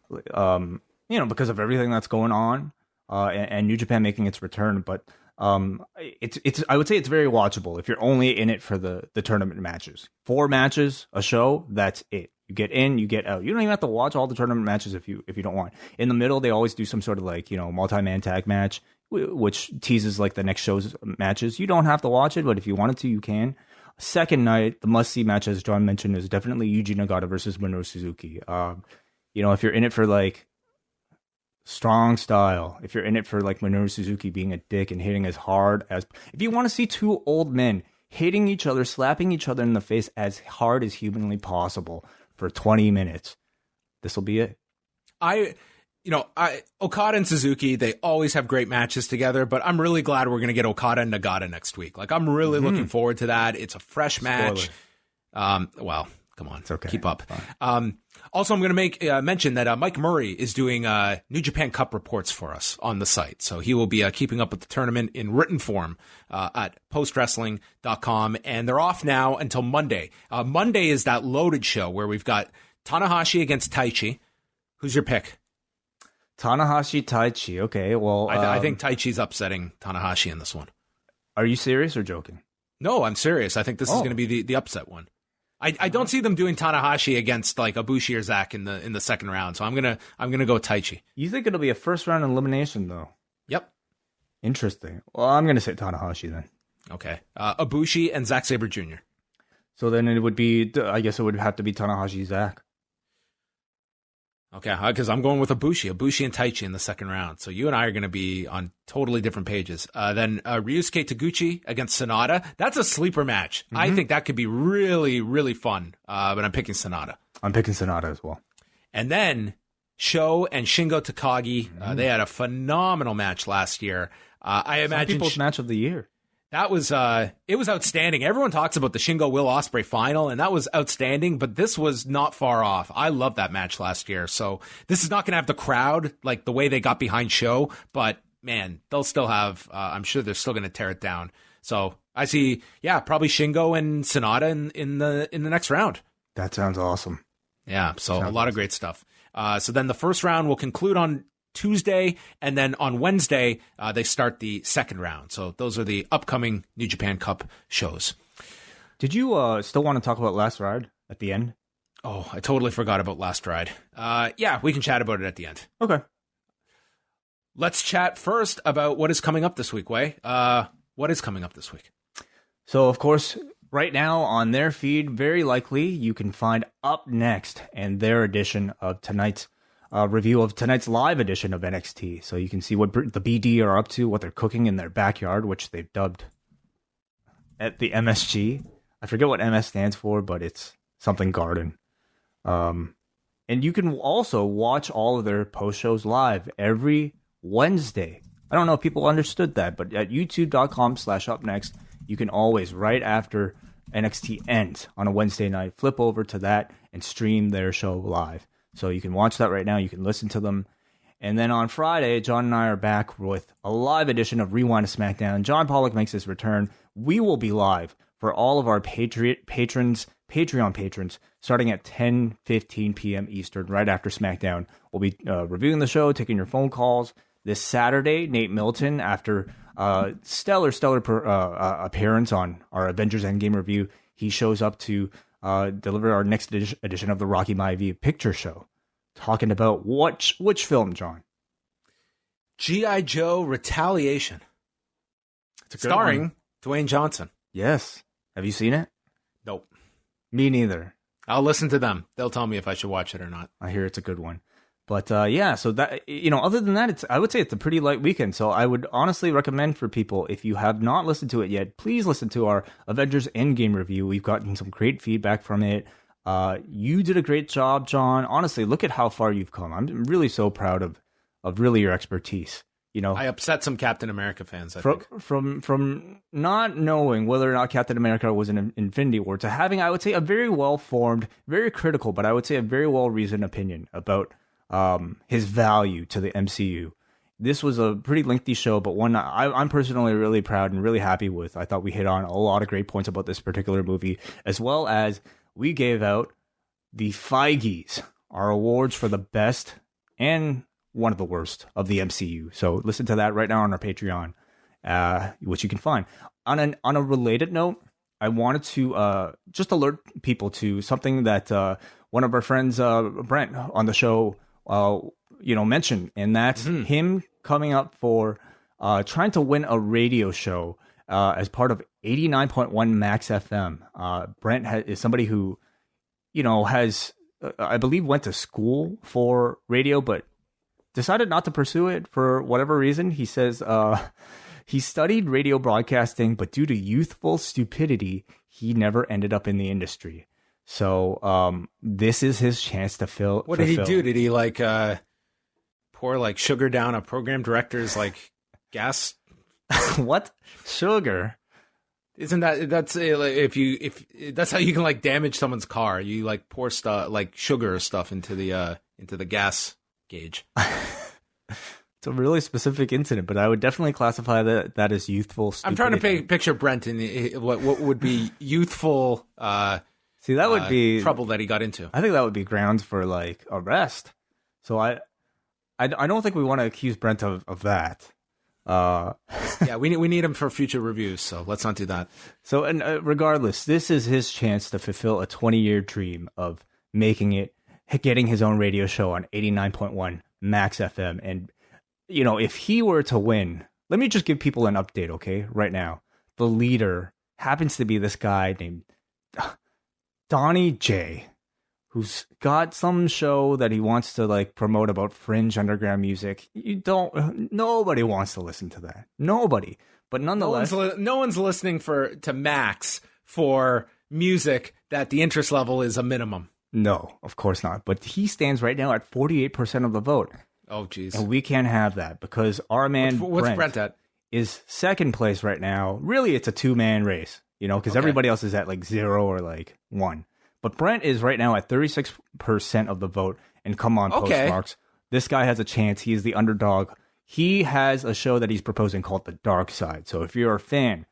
because of everything that's going on, and New Japan making its return. But it's I would say it's very watchable if you're only in it for the tournament matches. 4 matches a show, that's it. You get in, you get out. You don't even have to watch all the tournament matches if you don't want. In the middle, they always do some sort of like, multi-man tag match, which teases like the next show's matches. You don't have to watch it, but if you wanted to, you can. Second night, the must-see match, as John mentioned, is definitely Eugene Ogata versus Minoru Suzuki. If you're in it for like strong style, if you're in it for like Minoru Suzuki being a dick and hitting as hard as, if you want to see two old men hitting each other, slapping each other in the face as hard as humanly possible for 20 minutes, this will be it. Okada and Suzuki, they always have great matches together, but I'm really glad we're going to get Okada and Nagata next week. Like, I'm really looking forward to that. It's a fresh match. Well, come on. It's okay. Keep up. Also, I'm going to make mention that Mike Murray is doing New Japan Cup reports for us on the site. So he will be keeping up with the tournament in written form at postwrestling.com. And they're off now until Monday. Monday is that loaded show where we've got Tanahashi against Taichi. Who's your pick? Tanahashi, Taichi. Okay, well... I think Taichi's upsetting Tanahashi in this one. Are you serious or joking? No, I'm serious. I think this is going to be the upset one. I don't see them doing Tanahashi against like Ibushi or Zack in the second round, so I'm gonna go Taichi. You think it'll be a first round elimination though? Yep. Interesting. Well, I'm gonna say Tanahashi then. Okay. Ibushi and Zack Sabre Jr. So then it would be, I guess it would have to be Tanahashi, Zack. Okay, because I'm going with Ibushi and Taichi in the second round. So you and I are going to be on totally different pages. Then Ryusuke Taguchi against Sonata. That's a sleeper match. I think that could be really, really fun. But I'm picking Sonata. I'm picking Sonata as well. And then Sho and Shingo Takagi. They had a phenomenal match last year. I imagine Some people's match of the year. That was it was outstanding. Everyone talks about the Shingo Will Ospreay final, and that was outstanding, but this was not far off. I loved that match last year. So this is not going to have the crowd like the way they got behind Sho, but man, they'll still have I'm sure they're still going to tear it down. So I see, probably Shingo and Sonata in the next round. That sounds awesome. Yeah, so a lot of great stuff. So then the first round will conclude on Tuesday, and then on Wednesday, they start the second round. So those are the upcoming New Japan Cup shows. Did you still want to talk about Last Ride at the end? Oh, I totally forgot about Last Ride. Yeah, we can chat about it at the end. Okay. Let's chat first about what is coming up this week, Wai. What is coming up this week? So, of course, right now on their feed, very likely you can find Up Next and their edition of tonight's review of tonight's live edition of NXT. So you can see what the BD are up to, what they're cooking in their backyard, which they've dubbed at the MSG. I forget what MS stands for, but it's something garden. And you can also watch all of their post shows live every Wednesday. I don't know if people understood that, but at youtube.com/upnext, you can always, right after NXT ends on a Wednesday night, flip over to that and stream their show live. So you can watch that right now. You can listen to them. And then on Friday, John and I are back with a live edition of Rewind-A-SmackDown. John Pollock makes his return. We will be live for all of our Patreon patrons, starting at 10:15 p.m. Eastern, right after SmackDown. We'll be reviewing the show, taking your phone calls. This Saturday, Nate Milton, after stellar appearance on our Avengers Endgame review, he shows up to deliver our next edition of the Rocky Maivia Picture Show. Talking about which film, John? G.I. Joe Retaliation. Starring Dwayne Johnson. Yes. Have you seen it? Nope. Me neither. I'll listen to them. They'll tell me if I should watch it or not. I hear it's a good one. But so that, other than that, I would say it's a pretty light weekend. So I would honestly recommend for people, if you have not listened to it yet, please listen to our Avengers Endgame review. We've gotten some great feedback from it. You did a great job, John. Honestly, look at how far you've come. I'm really so proud of really your expertise. I upset some Captain America fans, I think. From not knowing whether or not Captain America was an Infinity War to having, I would say, a very well-formed, very critical, but I would say a very well-reasoned opinion about his value to the MCU. This was a pretty lengthy show, but one I'm personally really proud and really happy with. I thought we hit on a lot of great points about this particular movie, as well as we gave out the Feige's, our awards for the best and one of the worst of the MCU. So listen to that right now on our Patreon, which you can find. On a related note, I wanted to just alert people to something that one of our friends, Brent, on the show, mentioned, and that's him coming up for trying to win a radio show as part of 89.1 Max FM. Brent is somebody who, has, I believe, went to school for radio, but decided not to pursue it for whatever reason. He says he studied radio broadcasting, but due to youthful stupidity, he never ended up in the industry. So this is his chance to fill. What did he do? Did he pour sugar down a program director's gas? What? Sugar? Isn't that's if that's how you can damage someone's car? You pour stuff sugar or stuff into the gas gauge. It's a really specific incident, but I would definitely classify that as youthful stupidity. I'm trying to picture Brent in what would be youthful. See, that would be trouble that he got into. I think that would be grounds for arrest. So I don't think we want to accuse Brent of that. Yeah, we need him for future reviews, so let's not do that. So, and regardless, this is his chance to fulfill a 20-year dream of getting his own radio show on 89.1 Max FM. And, if he were to win, let me just give people an update, okay, right now. The leader happens to be this guy named Donnie J, who's got some show that he wants to promote about fringe underground music. Nobody wants to listen to that. Nobody. But nonetheless, no one's listening to Max for music that the interest level is a minimum. No, of course not. But he stands right now at 48% of the vote. Oh, geez. And we can't have that because our man what's Brent at? Is second place right now. Really, it's a two-man race, because everybody else is at 0 or 1. But Brent is right now at 36% of the vote. And come on, Postmarks. This guy has a chance. He is the underdog. He has a show that he's proposing called The Dark Side. So if you're a fan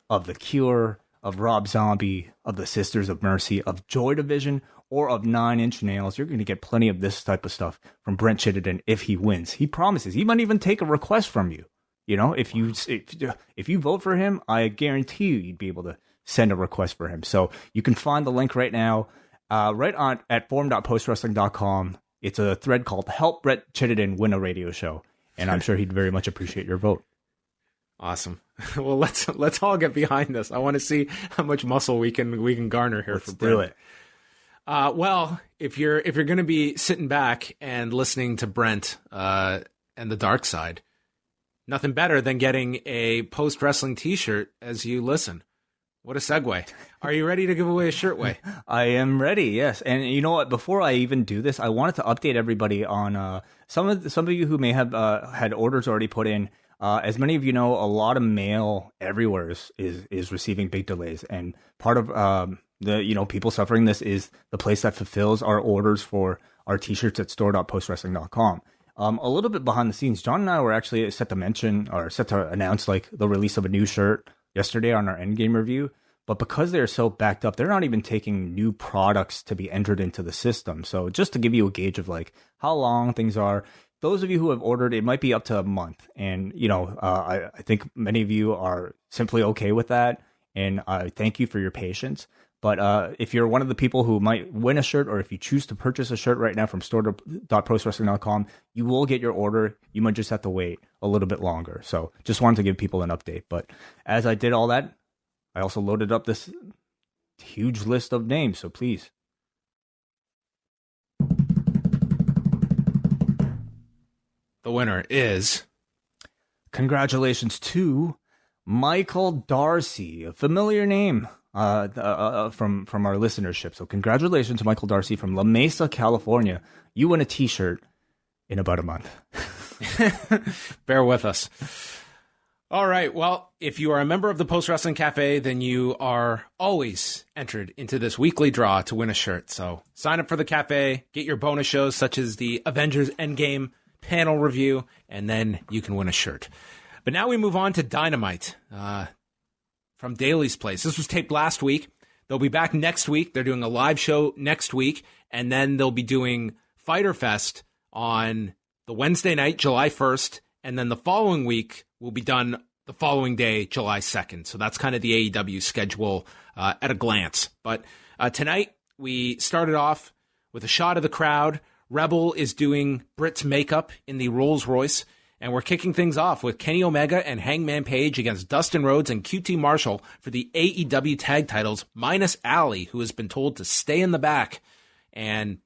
of The Cure, of Rob Zombie, of the Sisters of Mercy, of Joy Division, or of 9 Inch Nails, you're going to get plenty of this type of stuff from Brent Chittenden if he wins. He promises. He might even take a request from you. If you vote for him, I guarantee you'd be able to send a request for him. So you can find the link right now, at forum.postwrestling.com. It's a thread called "Help Brett Chittenden Win a Radio Show," and I'm sure he'd very much appreciate your vote. Awesome. Well, let's all get behind this. I want to see how much muscle we can garner here. Let's do it. Well, if you're going to be sitting back and listening to Brent and the Dark Side, nothing better than getting a Post Wrestling T-shirt as you listen. What a segue. Are you ready to give away a shirt, Way? I am ready, yes. And you know what? Before I even do this, I wanted to update everybody on some of you who may have had orders already put in. As many of you know, a lot of mail everywhere is receiving big delays. And part of the people suffering this is the place that fulfills our orders for our T-shirts at store.postwrestling.com. A little bit behind the scenes, John and I were actually set to announce the release of a new shirt yesterday on our Endgame review, but because they're so backed up, they're not even taking new products to be entered into the system. So just to give you a gauge of how long things are, those of you who have ordered, it might be up to a month. And, I think many of you are simply okay with that. And I thank you for your patience. But if you're one of the people who might win a shirt, or if you choose to purchase a shirt right now from store.postwrestling.com, you will get your order. You might just have to wait a little bit longer. So just wanted to give people an update. But as I did all that, I also loaded up this huge list of names. So please. The winner is... Congratulations to Michael Darcy, a familiar name from our listenership. So congratulations to Michael Darcy from La Mesa, California. You win a T-shirt in about a month. Bear with us. All right. Well, if you are a member of the Post Wrestling Cafe, then you are always entered into this weekly draw to win a shirt. So sign up for the cafe, get your bonus shows such as the Avengers Endgame panel review, and then you can win a shirt. But now we move on to Dynamite from Daly's Place. This was taped last week. They'll be back next week. They're doing a live show next week, and then they'll be doing Fyter Fest on the Wednesday night, July 1st, and then the following week will be done the following day, July 2nd. So that's kind of the AEW schedule at a glance. But tonight we started off with a shot of the crowd. Rebel is doing Britt's makeup in the Rolls Royce. And we're kicking things off with Kenny Omega and Hangman Page against Dustin Rhodes and QT Marshall for the AEW tag titles, minus Allie, who has been told to stay in the back. And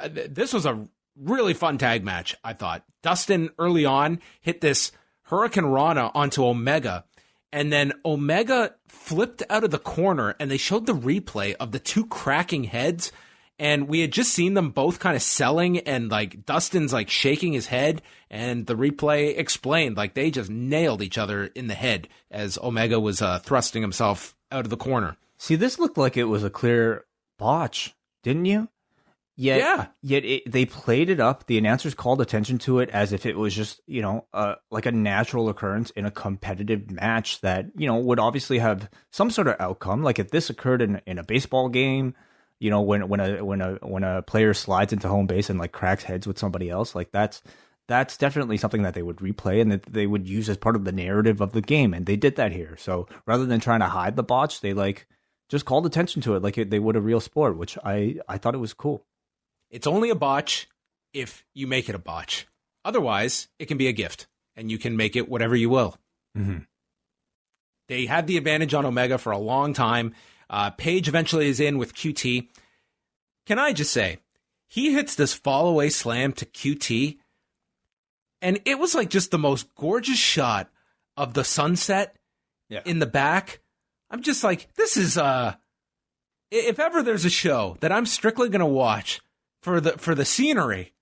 this was a really fun tag match, I thought. Dustin early on hit this Hurricane Rana onto Omega, and then Omega flipped out of the corner, and they showed the replay of the two cracking heads. And we had just seen them both kind of selling, and like Dustin's like shaking his head, and the replay explained like they just nailed each other in the head as Omega was thrusting himself out of the corner. See, this looked like it was a clear botch, didn't you? Yet they played it up. The announcers called attention to it as if it was just, like a natural occurrence in a competitive match that, would obviously have some sort of outcome. Like if this occurred in a baseball game, when a player slides into home base and like cracks heads with somebody else, like that's definitely something that they would replay and that they would use as part of the narrative of the game. And they did that here. So rather than trying to hide the botch, they like just called attention to it like they would a real sport, which I thought it was cool. It's only a botch if you make it a botch. Otherwise, it can be a gift and you can make it whatever you will. Mm-hmm. They had the advantage on Omega for a long time. Page eventually is in with QT. Can I just say, he hits this fall away slam to QT, and it was like just the most gorgeous shot of the sunset in the back. I'm just like, this is if ever there's a show that I'm strictly going to watch for the scenery,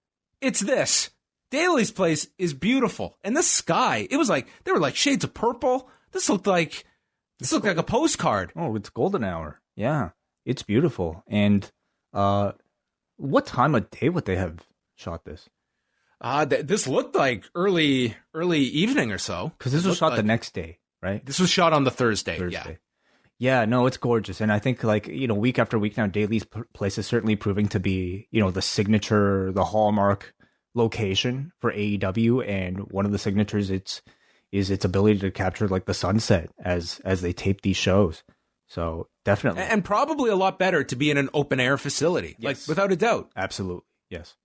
it's this. Daly's place is beautiful, and the sky, it was like there were like shades of purple. This looked like a postcard. Oh, it's golden hour. Yeah, it's beautiful. And what time of day would they have shot this? This looked like early evening or so. Because this was shot the next day, right? This was shot on the Thursday. Yeah, no, it's gorgeous. And I think week after week now, Daly's place is certainly proving to be, the signature, the hallmark location for AEW. And one of the signatures is its ability to capture like the sunset as they tape these shows. So definitely. And probably a lot better to be in an open air facility, yes. Like without a doubt. Absolutely. Yes.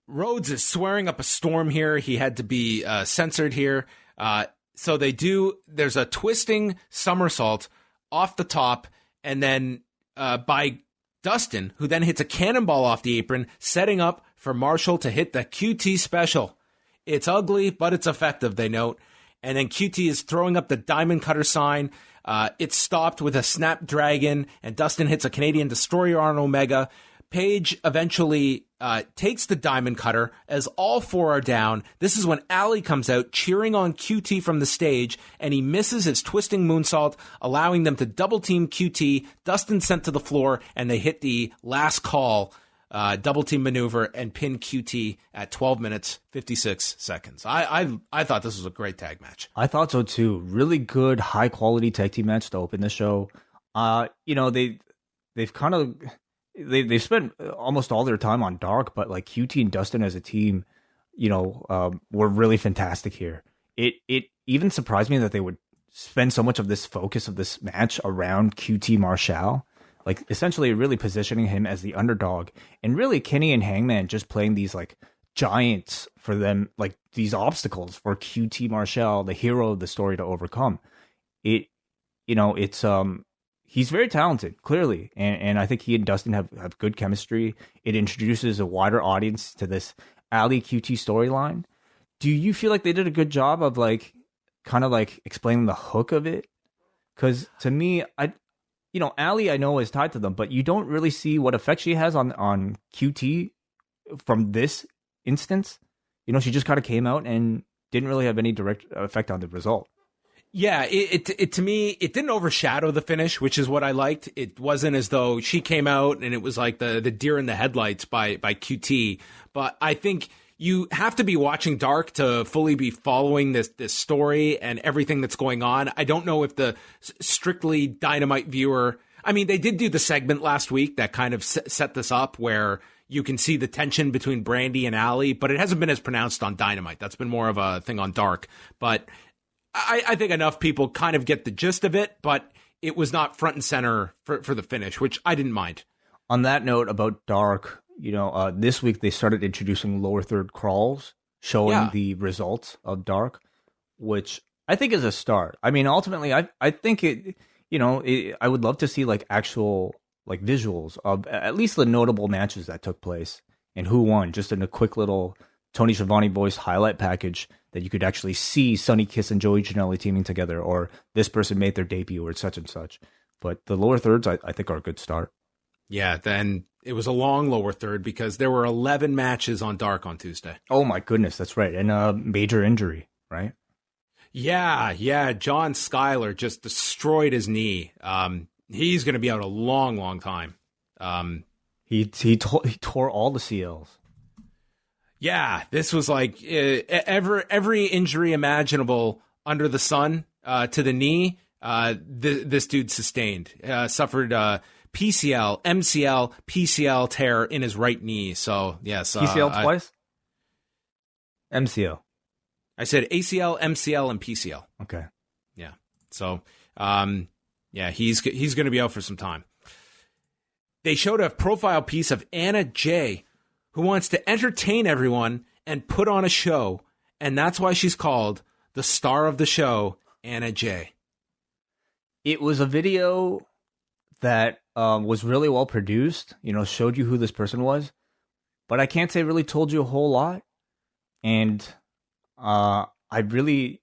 Rhodes is swearing up a storm here. He had to be censored here. So there's a twisting somersault off the top and then by Dustin, who then hits a cannonball off the apron, setting up for Marshall to hit the QT special. It's ugly, but it's effective, they note. And then QT is throwing up the diamond cutter sign. It's stopped with a snapdragon, and Dustin hits a Canadian destroyer on Omega. Page eventually takes the diamond cutter as all four are down. This is when Allie comes out cheering on QT from the stage, and he misses his twisting moonsault, allowing them to double team QT. Dustin sent to the floor, and they hit the last call double team maneuver and pin QT at 12 minutes, 56 seconds. I thought this was a great tag match. I thought so too. Really good, high quality tag team match to open the show. They've spent almost all their time on Dark, but like QT and Dustin as a team, were really fantastic here. It even surprised me that they would spend so much of this focus of this match around QT Marshall. Like essentially really positioning him as the underdog, and really Kenny and Hangman just playing these like giants for them, like these obstacles for QT Marshall, the hero of the story, to overcome. He's very talented, clearly, and I think he and Dustin have good chemistry. It introduces a wider audience to this Allie QT storyline. Do you feel like they did a good job of like kind of like explaining the hook of it? Because to me, Allie I know is tied to them, but you don't really see what effect she has on QT from this instance. She just kind of came out and didn't really have any direct effect on the result. Yeah, it to me, it didn't overshadow the finish, which is what I liked. It wasn't as though she came out and it was like the deer in the headlights by QT. But I think you have to be watching Dark to fully be following this story and everything that's going on. I don't know if the strictly Dynamite viewer, I mean, they did do the segment last week that kind of set this up where you can see the tension between Brandy and Allie, but it hasn't been as pronounced on Dynamite. That's been more of a thing on Dark. But I think enough people kind of get the gist of it, but it was not front and center for the finish, which I didn't mind. On that note about Dark, this week they started introducing lower third crawls showing the results of Dark, which I think is a start. I mean, ultimately, I think I would love to see like actual like visuals of at least the notable matches that took place and who won, just in a quick little Tony Schiavone voice highlight package that you could actually see Sonny Kiss and Joey Janela teaming together, or this person made their debut, or such and such. But the lower thirds, I think, are a good start. Yeah, then it was a long lower third because there were 11 matches on Dark on Tuesday. Oh my goodness, that's right. And a major injury, right? Yeah. John Schuyler just destroyed his knee. He's going to be out a long, long time. He tore all the CLs. Yeah, this was like every injury imaginable under the sun to the knee. This dude sustained, suffered PCL, MCL, PCL tear in his right knee. So yes, PCL twice. MCL. I said ACL, MCL, and PCL. Okay. Yeah. So, he's going to be out for some time. They showed a profile piece of Anna Jay, who wants to entertain everyone and put on a show, and that's why she's called the star of the show, Anna Jay. It was a video that was really well produced, showed you who this person was, but I can't say really told you a whole lot. And I really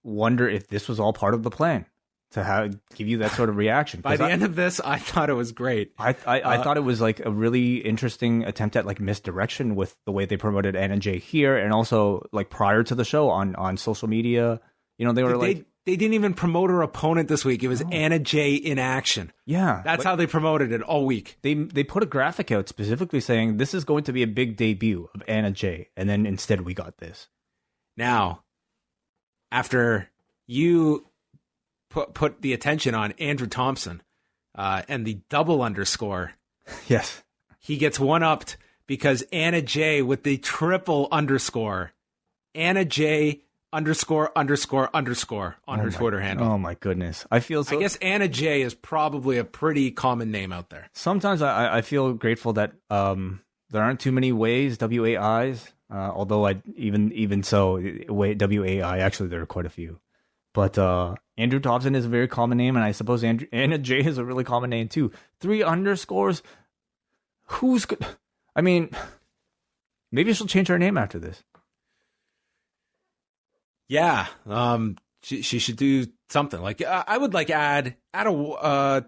wonder if this was all part of the plan to give you that sort of reaction. By the end of this, I thought it was great. I thought it was like a really interesting attempt at like misdirection with the way they promoted Anna Jay here, and also like prior to the show on social media. They were They didn't even promote her opponent this week. It was Anna Jay in action. Yeah. That's how they promoted it all week. They put a graphic out specifically saying this is going to be a big debut of Anna Jay, and then instead we got this. Now, after you put the attention on Andrew Thompson and the double underscore, yes, he gets one-upped because Anna Jay with the triple underscore, Anna Jay ___ on her Twitter handle. Oh my goodness. I guess Anna Jay is probably a pretty common name out there. Sometimes I feel grateful that there aren't too many ways, WAIs, although even so, WAI, actually there are quite a few. But Andrew Thompson is a very common name, and I suppose Anna Jay is a really common name too. 3 underscores? Who's good? I mean, maybe she'll change her name after this. Yeah, she should do something. Like I would like add a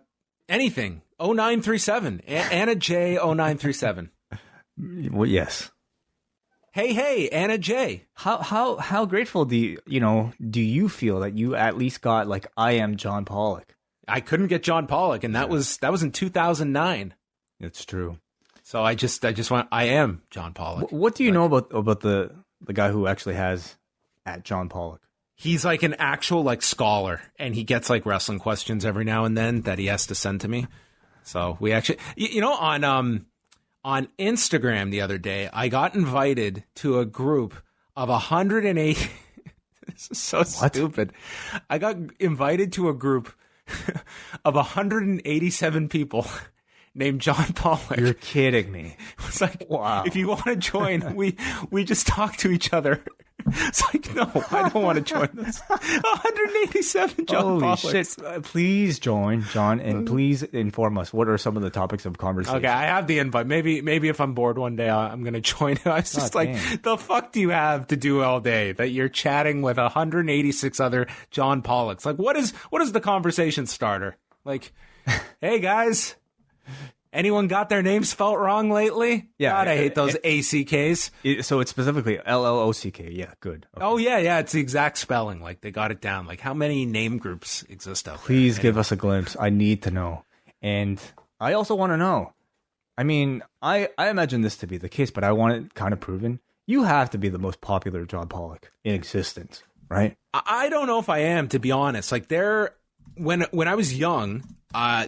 anything 0937 Anna J 0937. Well, yes. Hey, Anna J. How grateful do you feel that you at least got like I am John Pollock? I couldn't get John Pollock, and that was in 2009. It's true. So I just went I am John Pollock. What do you know about the guy who actually has at John Pollock? He's like an actual like scholar, and he gets like wrestling questions every now and then that he has to send to me. So we actually, on Instagram the other day, I got invited to a group of 180. This is so stupid. I got invited to a group of 187 people named John Pollock. You're kidding me. It's like, wow. If you want to join, we just talk to each other. It's like, no, I don't want to join this. 187 John Pollocks. Holy shit. Please join, John, and please inform us. What are some of the topics of conversation? Okay, I have the invite. Maybe if I'm bored one day, I'm going to join. I was just the fuck do you have to do all day that you're chatting with 186 other John Pollocks? Like, what is the conversation starter? Like, hey, guys. Anyone got their name spelt wrong lately? Yeah. God, I hate those ACKs. So it's specifically LLOCK. Yeah, good. Okay. Oh, yeah. It's the exact spelling. Like, they got it down. Like, how many name groups exist out there? Please give us a glimpse. I need to know. And I also want to know. I mean, I imagine this to be the case, but I want it kind of proven. You have to be the most popular John Pollock in existence, right? I don't know if I am, to be honest. Like, when I was young,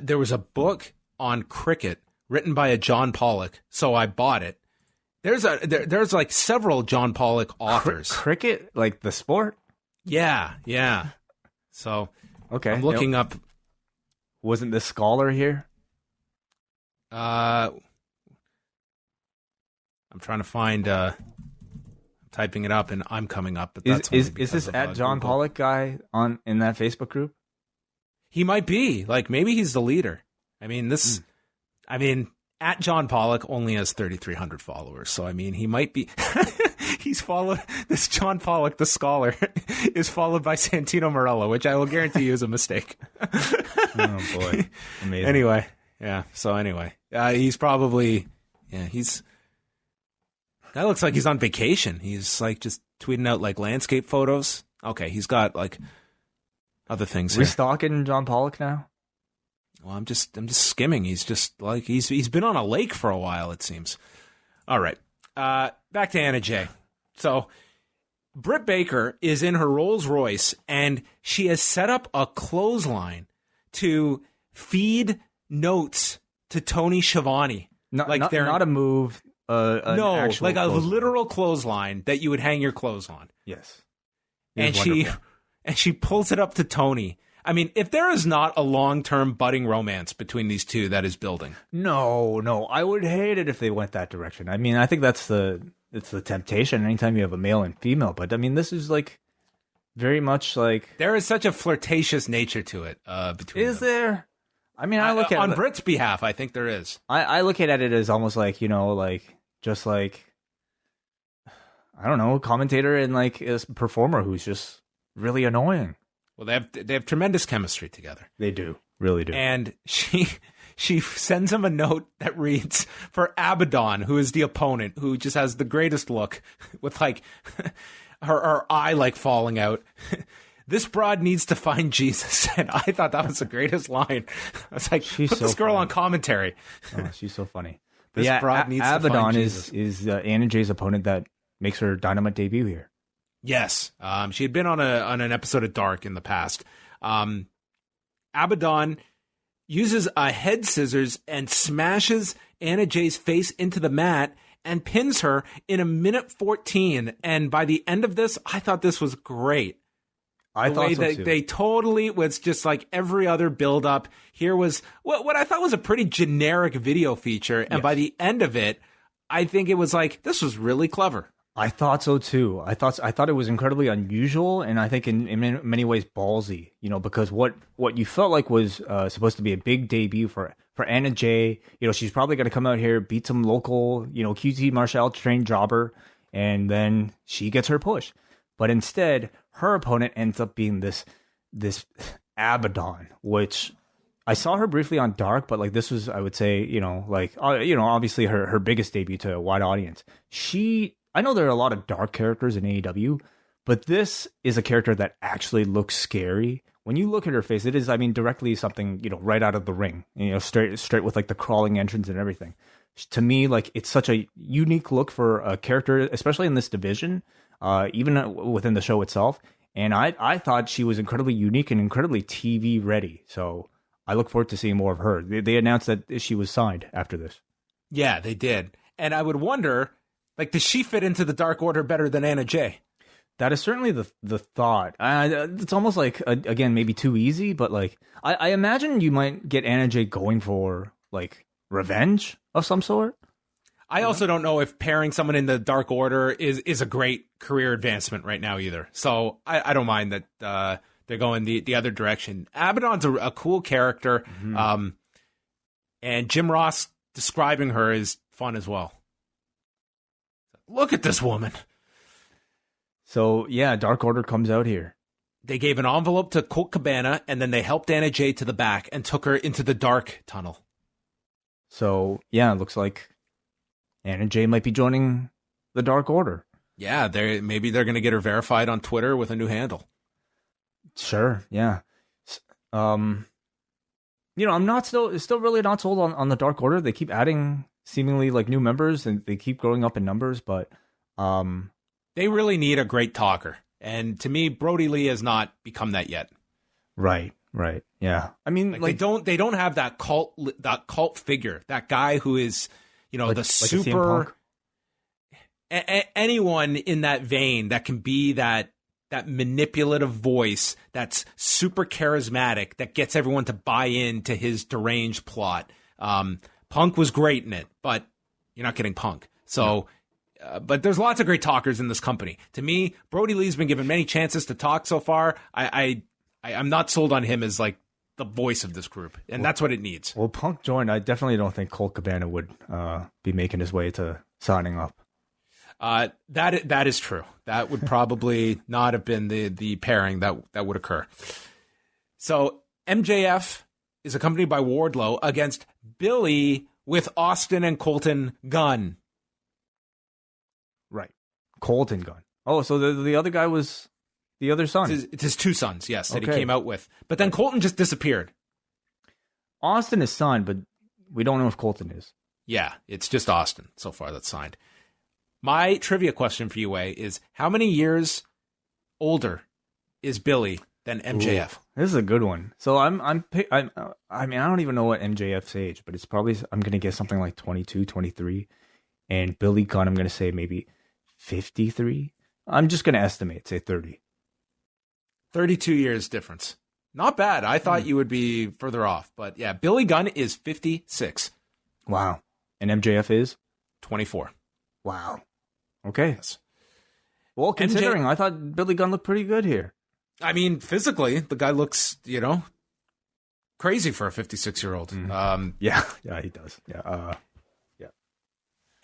there was a book on cricket written by a John Pollock, so I bought it. There's like several John Pollock authors. Cricket, like the sport? Yeah. So okay, I'm looking up. Wasn't the scholar here? I'm trying to find. Typing it up, and I'm coming up. But that's is this at John Google. Pollock guy in that Facebook group? He might be. Like, maybe he's the leader. I mean, at John Pollock only has 3,300 followers. So, I mean, he might be. He's followed. This John Pollock, the scholar, is followed by Santino Marella, which I will guarantee you is a mistake. Oh, boy. Amazing. Anyway. Yeah. So, anyway. He's probably. Yeah, he's. Guy looks like he's on vacation. He's like just tweeting out like landscape photos. Okay, he's got like other things here. Restocking John Pollock now? Well, I'm just skimming. He's just like he's been on a lake for a while, it seems. All right. Back to Anna Jay. So Britt Baker is in her Rolls Royce and she has set up a clothesline to feed notes to Tony Schiavone. Not a move. No, like a clothesline. literal clothesline that you would hang your clothes on. Yes. And she pulls it up to Tony. I mean, if there is not a long-term budding romance between these two that is building. No, I would hate it if they went that direction. I mean, I think it's the temptation anytime you have a male and female, but I mean, this is like very much like there is such a flirtatious nature to it between Is them. there? I mean, I look at on Britt's behalf, I think there is. I look at it as almost like, just like, I don't know, a commentator and like a performer who's just really annoying. Well, they have tremendous chemistry together. They do, really do. And she sends him a note that reads, for Abaddon, who is the opponent, who just has the greatest look with like her eye like falling out. This broad needs to find Jesus. And I thought that was the greatest line. I was like, put this girl on commentary. Oh, she's so funny. But this broad needs to find Jesus. is Anna Jay's opponent that makes her Dynamite debut here. Yes. She had been on an episode of Dark in the past. Abaddon uses a head scissors and smashes Anna Jay's face into the mat and pins her in 1:14. And by the end of this, I thought this was great. I thought so too. They totally was just like every other build-up. Here was what I thought was a pretty generic video feature. And by the end of it, I think it was like, this was really clever. I thought so too. I thought it was incredibly unusual, and I think in many ways ballsy. Because what you felt like was supposed to be a big debut for Anna Jay. She's probably going to come out here, beat some local QT Marshall trained jobber, and then she gets her push. But instead, her opponent ends up being this Abaddon, which I saw her briefly on Dark, but like this was, I would say, obviously her biggest debut to a wide audience. I know there are a lot of dark characters in AEW, but this is a character that actually looks scary. When you look at her face, it is, directly something, right out of the ring, straight with like the crawling entrance and everything. To me, like, it's such a unique look for a character, especially in this division, even within the show itself. And I thought she was incredibly unique and incredibly TV ready. So I look forward to seeing more of her. They announced that she was signed after this. Yeah, they did. And I would wonder, like, does she fit into the Dark Order better than Anna Jay? That is certainly the thought. It's almost like, again, maybe too easy, but like, I imagine you might get Anna Jay going for like revenge of some sort. I also don't know if pairing someone in the Dark Order is a great career advancement right now either. So I don't mind that they're going the other direction. Abaddon's a cool character, and Jim Ross describing her is fun as well. Look at this woman. So, yeah, Dark Order comes out here. They gave an envelope to Colt Cabana, and then they helped Anna Jay to the back and took her into the dark tunnel. So, yeah, it looks like Anna Jay might be joining the Dark Order. Yeah, maybe they're going to get her verified on Twitter with a new handle. Sure, yeah. I'm still really not sold on the Dark Order. They keep adding seemingly like new members, and they keep growing up in numbers, but they really need a great talker. And to me, Brody Lee has not become that yet. Right. Yeah. I mean, like they don't have that cult figure, that guy who is, the super anyone in that vein that can be that manipulative voice that's super charismatic that gets everyone to buy into his deranged plot. Punk was great in it, but you're not getting Punk. So, but there's lots of great talkers in this company. To me, Brody Lee's been given many chances to talk so far. I'm not sold on him as like the voice of this group, and that's what it needs. Well, Punk joined. I definitely don't think Colt Cabana would be making his way to signing up. That is true. That would probably not have been the pairing that would occur. So MJF is accompanied by Wardlow against Billy with Austin and Colton Gunn. Right. Colton Gunn. Oh, so the other guy was the other son. It's his two sons, yes, that he came out with. But then Colton just disappeared. Austin is signed, but we don't know if Colton is. Yeah, it's just Austin so far that's signed. My trivia question for you, Wai, is how many years older is Billy than MJF? Ooh, this is a good one. So I mean, I don't even know what MJF's age, but it's probably, I'm going to guess something like 22, 23. And Billy Gunn, I'm going to say maybe 53. I'm just going to estimate, say 30. 32 years difference. Not bad. I thought you would be further off. But yeah, Billy Gunn is 56. Wow. And MJF is? 24. Wow. Okay. Yes. Well, considering, I thought Billy Gunn looked pretty good here. I mean, physically, the guy looks, crazy for a 56-year-old. Yeah, he does. Yeah.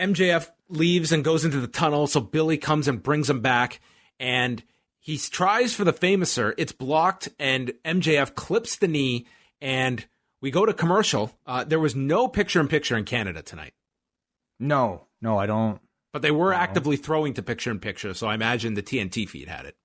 MJF leaves and goes into the tunnel, so Billy comes and brings him back, and he tries for the Famouser. It's blocked, and MJF clips the knee, and we go to commercial. There was no picture-in-picture in Canada tonight. No, I don't. But they were actively throwing to picture-in-picture, so I imagine the TNT feed had it.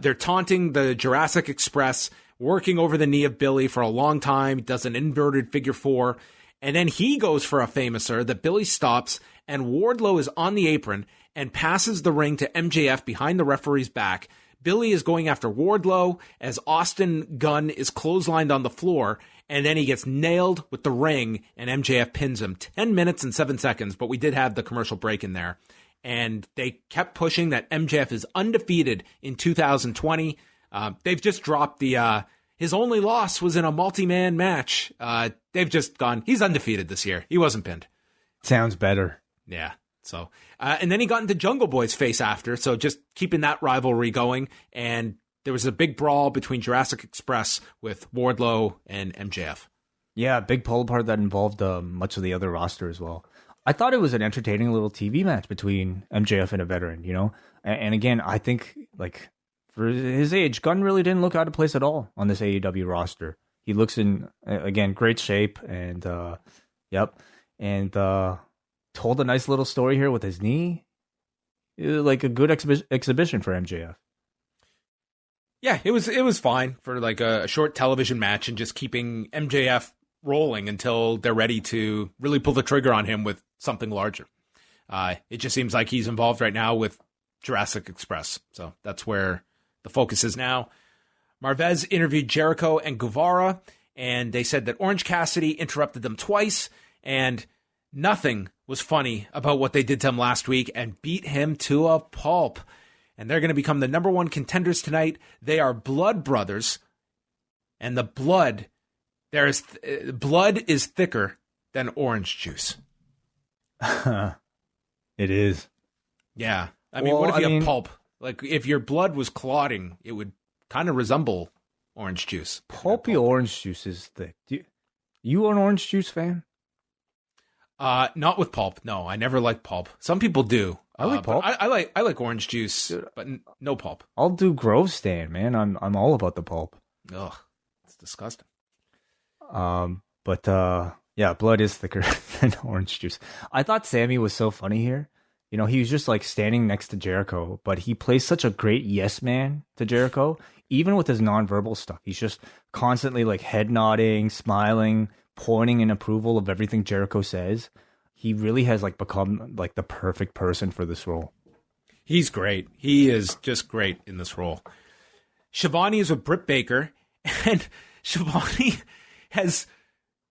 They're taunting the Jurassic Express, working over the knee of Billy for a long time, does an inverted figure four, and then he goes for a Famouser that Billy stops, and Wardlow is on the apron and passes the ring to MJF behind the referee's back. Billy is going after Wardlow as Austin Gunn is clotheslined on the floor, and then he gets nailed with the ring, and MJF pins him. 10 minutes and 7 seconds, but we did have the commercial break in there. And they kept pushing that MJF is undefeated in 2020. They've just dropped his only loss was in a multi-man match. They've just gone, he's undefeated this year. He wasn't pinned. Sounds better. Yeah. So, and then he got into Jungle Boy's face after. So just keeping that rivalry going. And there was a big brawl between Jurassic Express with Wardlow and MJF. Yeah, big pull apart that involved much of the other roster as well. I thought it was an entertaining little TV match between MJF and a veteran, And again, I think, like, for his age, Gunn really didn't look out of place at all on this AEW roster. He looks in, again, great shape, and, told a nice little story here with his knee. It was like a good exhibition for MJF. Yeah, it was fine for like a short television match and just keeping MJF rolling until they're ready to really pull the trigger on him with something larger. It just seems like he's involved right now with Jurassic Express. So that's where the focus is now. Marvez interviewed Jericho and Guevara, and they said that Orange Cassidy interrupted them twice, and nothing was funny about what they did to him last week and beat him to a pulp. And they're going to become the number one contenders tonight. They are blood brothers, and the blood... blood is thicker than orange juice. It is. Yeah. I mean, what if you have pulp? Like, if your blood was clotting, it would kind of resemble orange juice. Pulpy orange juice is thick. You an orange juice fan? Not with pulp. No, I never liked pulp. Some people do. I like pulp. I like orange juice, but no pulp. I'll do Grove Stand, man. I'm all about the pulp. Ugh, it's disgusting. Yeah, blood is thicker than orange juice. I thought Sammy was so funny here. He was just like standing next to Jericho, but he plays such a great yes man to Jericho, even with his nonverbal stuff. He's just constantly like head nodding, smiling, pointing in approval of everything Jericho says. He really has like become like the perfect person for this role. He's great. He is just great in this role. Shivani is with Britt Baker, and Shivani has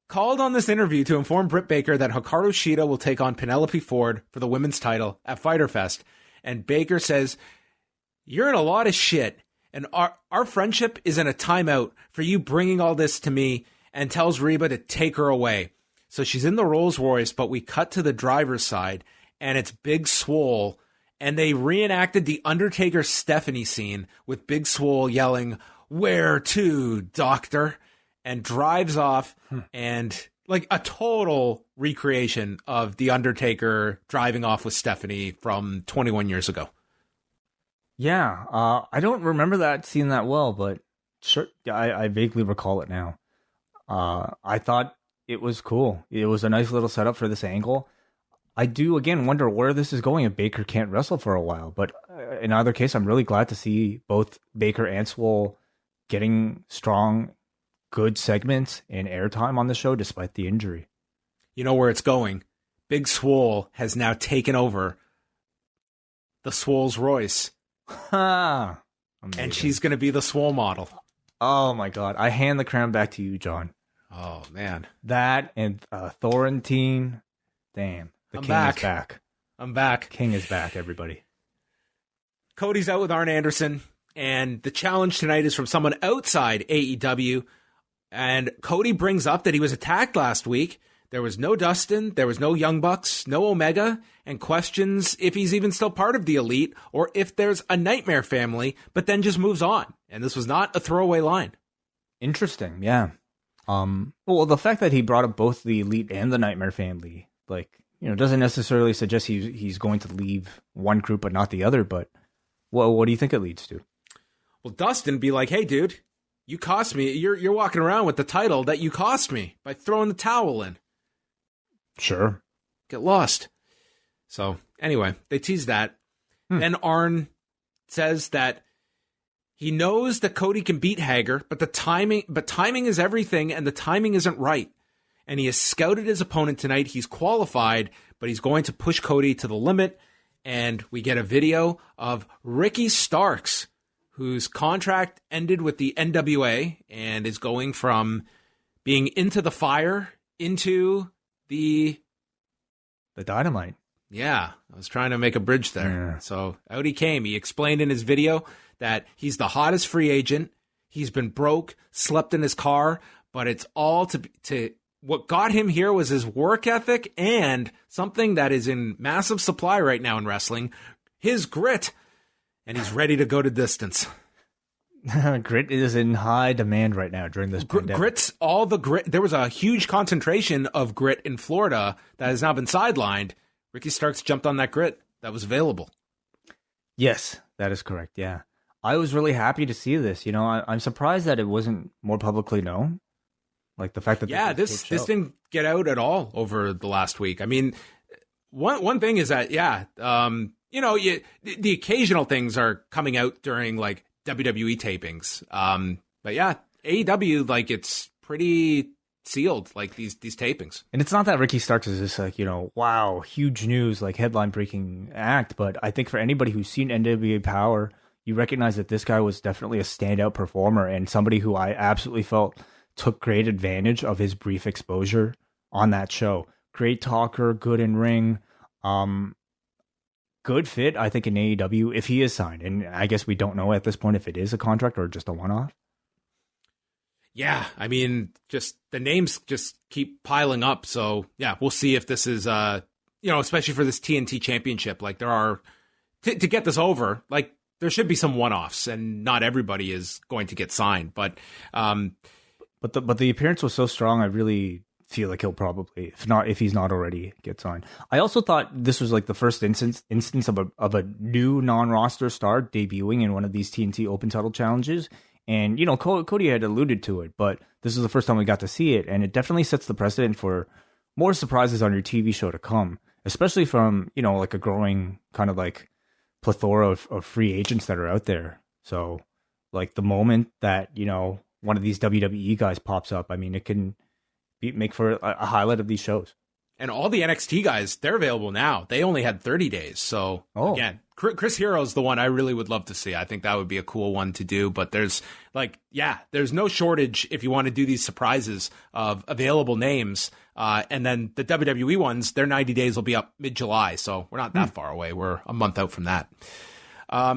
called on this interview to inform Britt Baker that Hikaru Shida will take on Penelope Ford for the women's title at Fyter Fest. And Baker says, "You're in a lot of shit, and our friendship is in a timeout for you bringing all this to me and tells Reba to take her away. So she's in the Rolls Royce, but we cut to the driver's side, and it's Big Swole, and they reenacted the Undertaker Stephanie scene with Big Swole yelling, "Where to, doctor?" and drives off, and like a total recreation of the Undertaker driving off with Stephanie from 21 years ago. Yeah, I don't remember that scene that well, but sure, I vaguely recall it now. I thought it was cool. It was a nice little setup for this angle. I do, again, wonder where this is going if Baker can't wrestle for a while. But in either case, I'm really glad to see both Baker and Swole getting strong, good segments and airtime on the show despite the injury. You know where it's going. Big Swole has now taken over the Swole's Royce. And And she's going to be the Swole model. Oh my God. I hand the crown back to you, John. Oh, man. That and Thorentine. Damn. The king is back. I'm back. King is back, everybody. Cody's out with Arn Anderson, and the challenge tonight is from someone outside AEW. And Cody brings up that he was attacked last week. There was no Dustin, there was no Young Bucks, no Omega, and questions if he's even still part of the Elite or if there's a Nightmare family, but then just moves on. And this was not a throwaway line. Interesting, yeah. Well, the fact that he brought up both the Elite and the Nightmare family, like, you know, doesn't necessarily suggest he's going to leave one group but not the other. But what do you think it leads to? Well, Dustin be like, "Hey, dude, you cost me. You're walking around with the title that you cost me by throwing the towel in. Sure. Get lost." So anyway, they tease that. Then Arn says that he knows that Cody can beat Hager, but timing is everything, and the timing isn't right. And he has scouted his opponent tonight. He's qualified, but he's going to push Cody to the limit. And we get a video of Ricky Starks, whose contract ended with the NWA and is going from being into the fire into the Dynamite. Yeah, I was trying to make a bridge there. Yeah. So out he came. He explained in his video that he's the hottest free agent. He's been broke, slept in his car, but it's all to what got him here was his work ethic and something that is in massive supply right now in wrestling, his grit. And he's ready to go to distance. Grit is in high demand right now during this pandemic. Grit's all the grit. There was a huge concentration of grit in Florida that has now been sidelined. Ricky Starks jumped on that grit that was available. Yes, that is correct. Yeah. I was really happy to see this. You know, I'm surprised that it wasn't more publicly known. Like the fact that this didn't get out at all over the last week. I mean, one thing is that you know, the occasional things are coming out during like WWE tapings. But yeah, AEW, like, it's pretty sealed, like these tapings. And it's not that Ricky Starks is this, like, you know, wow, huge news, like headline breaking act. But I think for anybody who's seen NWA Power, you recognize that this guy was definitely a standout performer and somebody who I absolutely felt took great advantage of his brief exposure on that show. Great talker, good in ring, good fit, I think, in AEW if he is signed. And I guess we don't know at this point if it is a contract or just a one-off. Yeah, I mean, just the names just keep piling up. So yeah, we'll see if this is, you know, especially for this TNT championship, like there are, to get this over, like there should be some one-offs and not everybody is going to get signed. But the appearance was so strong, I really feel like he'll probably, if he's not already, get signed. I also thought this was like the first instance of a new non-roster star debuting in one of these TNT Open Title challenges. And, you know, Cody had alluded to it, but this is the first time we got to see it. And it definitely sets the precedent for more surprises on your TV show to come, especially from, you know, like a growing kind of like plethora of free agents that are out there. So like the moment that, you know, one of these WWE guys pops up, I mean, it can make for a highlight of these shows. And all the NXT guys, they're available now. They only had 30 days. So again, Chris Hero's the one I really would love to see. I think that would be a cool one to do. But there's like, yeah, there's no shortage if you want to do these surprises of available names. And then the WWE ones, their 90 days will be up mid-July. So we're not that far away. We're a month out from that.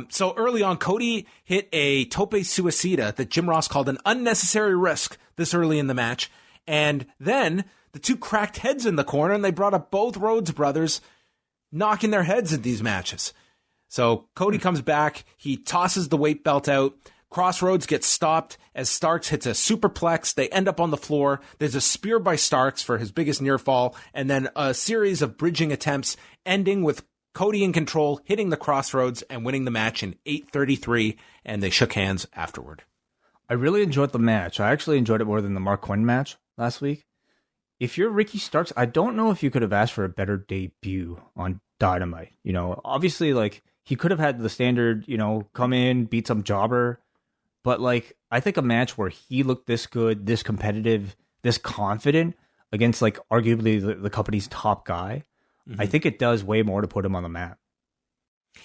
So early on, Cody hit a tope suicida that Jim Ross called an unnecessary risk this early in the match. And then the two cracked heads in the corner, and they brought up both Rhodes brothers knocking their heads at these matches. So Cody comes back. He tosses the weight belt out. Crossroads gets stopped as Starks hits a superplex. They end up on the floor. There's a spear by Starks for his biggest near fall, and then a series of bridging attempts ending with Cody in control, hitting the Crossroads and winning the match in 8:33, and they shook hands afterward. I really enjoyed the match. I actually enjoyed it more than the Mark Quinn match last week. If you're Ricky Starks, I don't know if you could have asked for a better debut on Dynamite. You know, obviously, like, he could have had the standard, you know, come in, beat some jobber. But, like, I think a match where he looked this good, this competitive, this confident against, like, arguably the company's top guy, I think it does way more to put him on the map.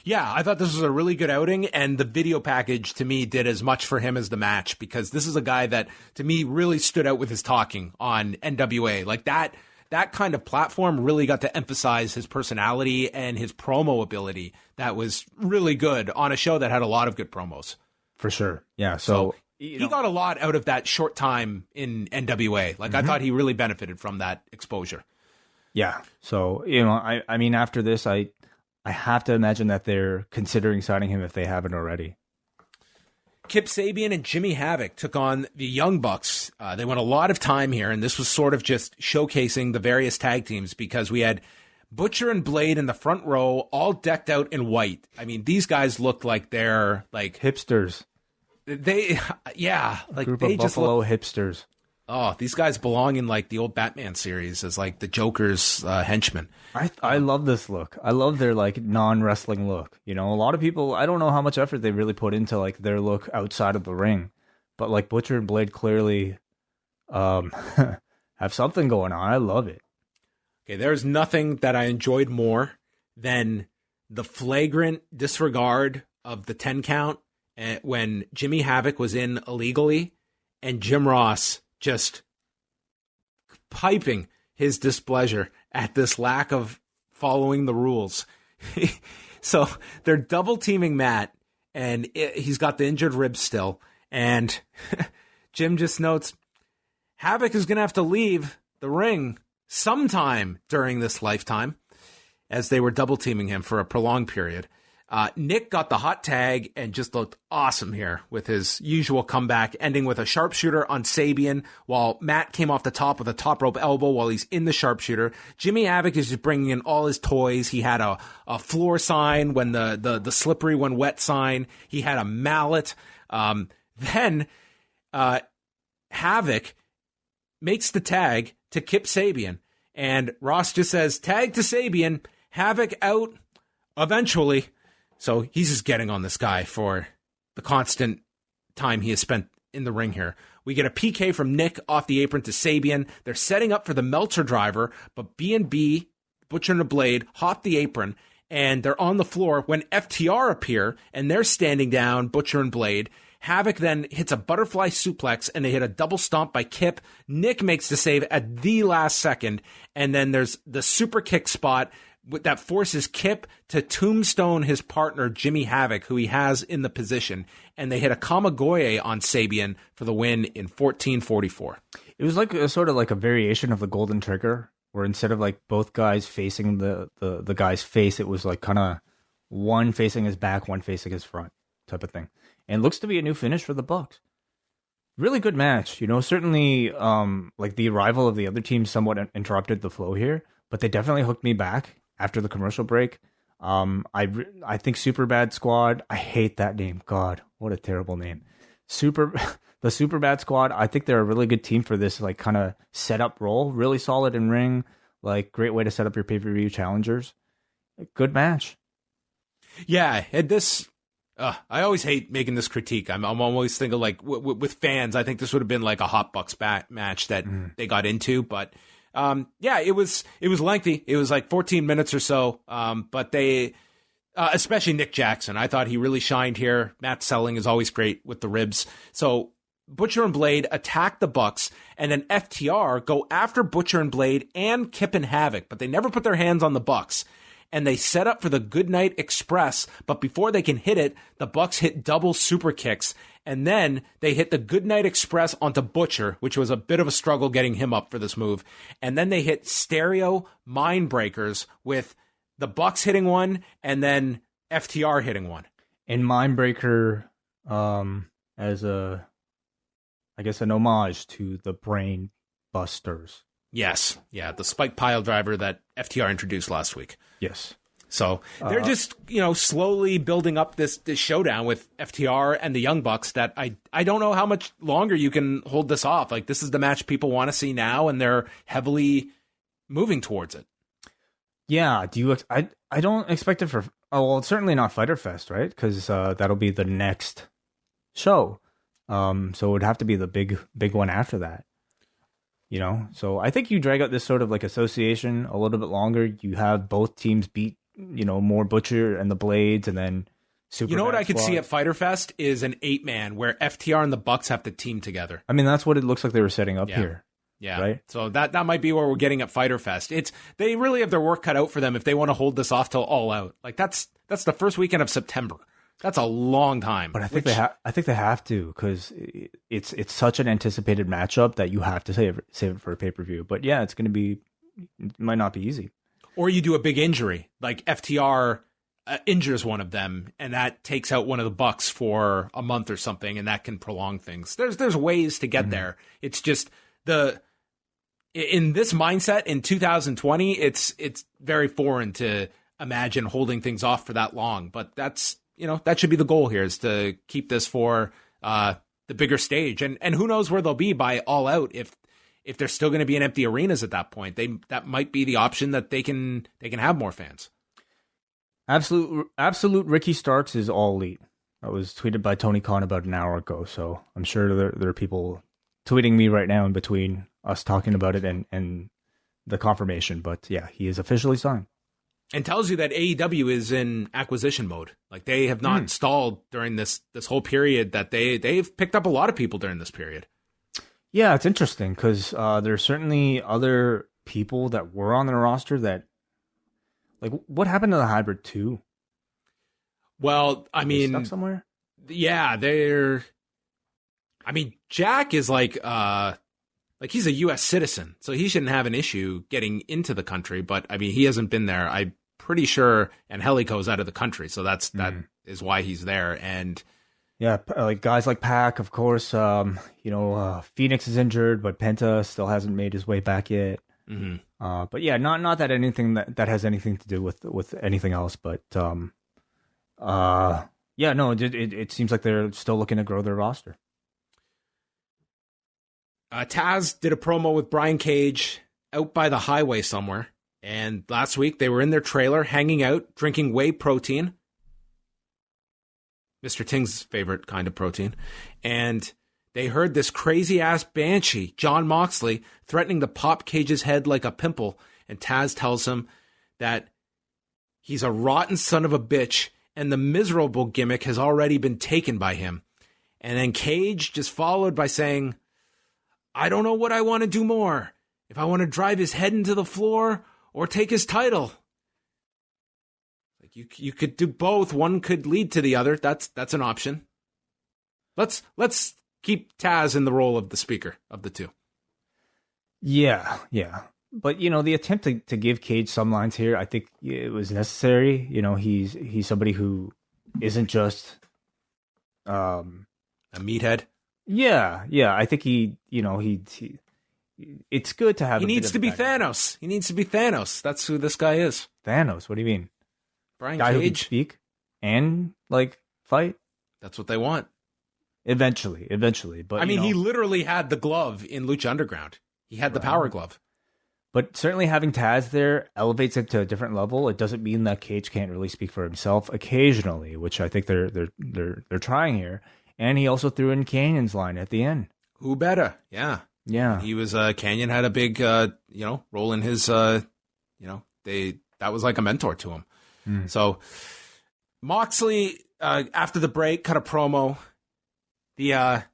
Yeah, I thought this was a really good outing, and the video package, to me, did as much for him as the match, because this is a guy that, to me, really stood out with his talking on NWA. Like, that kind of platform really got to emphasize his personality and his promo ability. That was really good on a show that had a lot of good promos. For sure. Yeah. So he got a lot out of that short time in NWA. Like, I thought he really benefited from that exposure. Yeah. So, you know, I mean, after this, I have to imagine that they're considering signing him if they haven't already. Kip Sabian and Jimmy Havoc took on the Young Bucks. They went a lot of time here, and this was sort of just showcasing the various tag teams, because we had Butcher and Blade in the front row, all decked out in white. I mean, these guys looked like they're like hipsters. Like group they of just Buffalo look, hipsters. Oh, these guys belong in like the old Batman series as like the Joker's henchmen. I love this look. I love their like non-wrestling look. You know, a lot of people, I don't know how much effort they really put into like their look outside of the ring, but like Butcher and Blade clearly have something going on. I love it. Okay, there's nothing that I enjoyed more than the flagrant disregard of the 10 count when Jimmy Havoc was in illegally and Jim Ross just piping his displeasure at this lack of following the rules. So they're double teaming Matt, and he's got the injured ribs still. And Jim just notes, Havoc is going to have to leave the ring sometime during this lifetime, as they were double teaming him for a prolonged period. Nick got the hot tag and just looked awesome here with his usual comeback, ending with a sharpshooter on Sabian, while Matt came off the top with a top rope elbow while he's in the sharpshooter. Jimmy Havoc is just bringing in all his toys. He had a floor sign when the slippery when wet sign. He had a mallet. Then Havoc makes the tag to Kip Sabian, and Ross just says, tag to Sabian, Havoc out eventually. So he's just getting on this guy for the constant time he has spent in the ring here. We get a PK from Nick off the apron to Sabian. They're setting up for the Meltzer driver, but B&B, Butcher and the Blade, hop the apron, and they're on the floor when FTR appear, and they're standing down, Butcher and Blade. Havoc then hits a butterfly suplex, and they hit a double stomp by Kip. Nick makes the save at the last second, and then there's the super kick spot that forces Kip to tombstone his partner, Jimmy Havoc, who he has in the position, and they hit a Kamagoye on Sabian for the win in 14:44. It was like a sort of like a variation of the Golden Trigger, where instead of like both guys facing the guy's face, it was like kind of one facing his back, one facing his front type of thing. And looks to be a new finish for the Bucks. Really good match. You know, certainly like the arrival of the other team somewhat interrupted the flow here, but they definitely hooked me back after the commercial break. I think Super Bad Squad, I hate that name. God, what a terrible name. The Super Bad Squad, I think they're a really good team for this like kind of setup role. Really solid in ring, like great way to set up your pay-per-view challengers. Good match. Yeah, and this I always hate making this critique. I'm always thinking like with fans, I think this would have been like a Hot Bucks match that they got into, but yeah, it was lengthy. It was like 14 minutes or so. But they, especially Nick Jackson, I thought he really shined here. Matt Selling is always great with the ribs. So Butcher and Blade attack the Bucks, and then FTR go after Butcher and Blade and Kip and Havoc, but they never put their hands on the Bucks. And they set up for the Goodnight Express, but before they can hit it, the Bucks hit double super kicks, And then they hit the Goodnight Express onto Butcher, which was a bit of a struggle getting him up for this move. And then they hit stereo Mindbreakers with the Bucks hitting one and then FTR hitting one. And Mindbreaker as I guess an homage to the Brain Busters. Yes. Yeah, the spike pile driver that FTR introduced last week. Yes. So they're just, slowly building up this showdown with FTR and the Young Bucks that I don't know how much longer you can hold this off. Like, this is the match people want to see now, and they're heavily moving towards it. Yeah. I don't expect it for, it's certainly not Fyter Fest, right? Because that'll be the next show. So it would have to be the big one after that. So I think you drag out this sort of like association a little bit longer. You have both teams beat, more Butcher and the Blades, and then Super. You know what I could Squad. see at Fyter Fest is an 8-man where FTR and the Bucks have to team together. I mean, that's what it looks like they were setting up here. Yeah. Right. So that might be where we're getting at Fyter Fest. They really have their work cut out for them if they want to hold this off till All Out. Like that's the first weekend of September. That's a long time. But I think they have to, because it's such an anticipated matchup that you have to save it for a pay-per-view. But yeah, it might not be easy. Or you do a big injury, like FTR injures one of them, and that takes out one of the Bucks for a month or something, and that can prolong things. There's ways to get there. It's just in this mindset in 2020, it's very foreign to imagine holding things off for that long. But that's that should be the goal here, is to keep this for the bigger stage, and who knows where they'll be by All Out if they're still going to be in empty arenas at that point. That might be the option that they can have more fans. Absolute Ricky Starks is All Elite. That was tweeted by Tony Khan about an hour ago. So I'm sure there are people tweeting me right now in between us talking about it and the confirmation. But yeah, he is officially signed. And tells you that AEW is in acquisition mode. Like, they have not stalled during this whole period, that they've picked up a lot of people during this period. Yeah, it's interesting because there's certainly other people that were on their roster that, like, what happened to the Hybrid 2? Well, I mean, stuck somewhere? Yeah, Jack is like he's a U.S. citizen, so he shouldn't have an issue getting into the country. But I mean, he hasn't been there, I'm pretty sure, and Helico's out of the country, so that is why he's there. And yeah, like guys like Pac, of course. Phoenix is injured, but Penta still hasn't made his way back yet. Mm-hmm. But yeah, not that anything that has anything to do with anything else. But it seems like they're still looking to grow their roster. Taz did a promo with Brian Cage out by the highway somewhere. And last week they were in their trailer hanging out, drinking whey protein. Mr. Ting's favorite kind of protein. And they heard this crazy-ass banshee, Jon Moxley, threatening to pop Cage's head like a pimple. And Taz tells him that he's a rotten son of a bitch and the miserable gimmick has already been taken by him. And then Cage just followed by saying, I don't know what I want to do more. If I want to drive his head into the floor or take his title. Like you could do both. One could lead to the other. That's an option. Let's keep Taz in the role of the speaker of the two. Yeah. But the attempt to give Cage some lines here, I think it was necessary. He's somebody who isn't just a meathead. Yeah. I think he it's good to have. He needs to be Thanos. He needs to be Thanos. That's who this guy is. Thanos. What do you mean? Brian guy Cage. Who can speak and fight. That's what they want. Eventually, but I mean, he literally had the glove in Lucha Underground. He had the power glove. But certainly having Taz there elevates it to a different level. It doesn't mean that Cage can't really speak for himself occasionally, which I think they're trying here. And he also threw in Canyon's line at the end. Who better? Yeah. He was Canyon had a big role in his that was like a mentor to him. So Moxley after the break cut a promo. The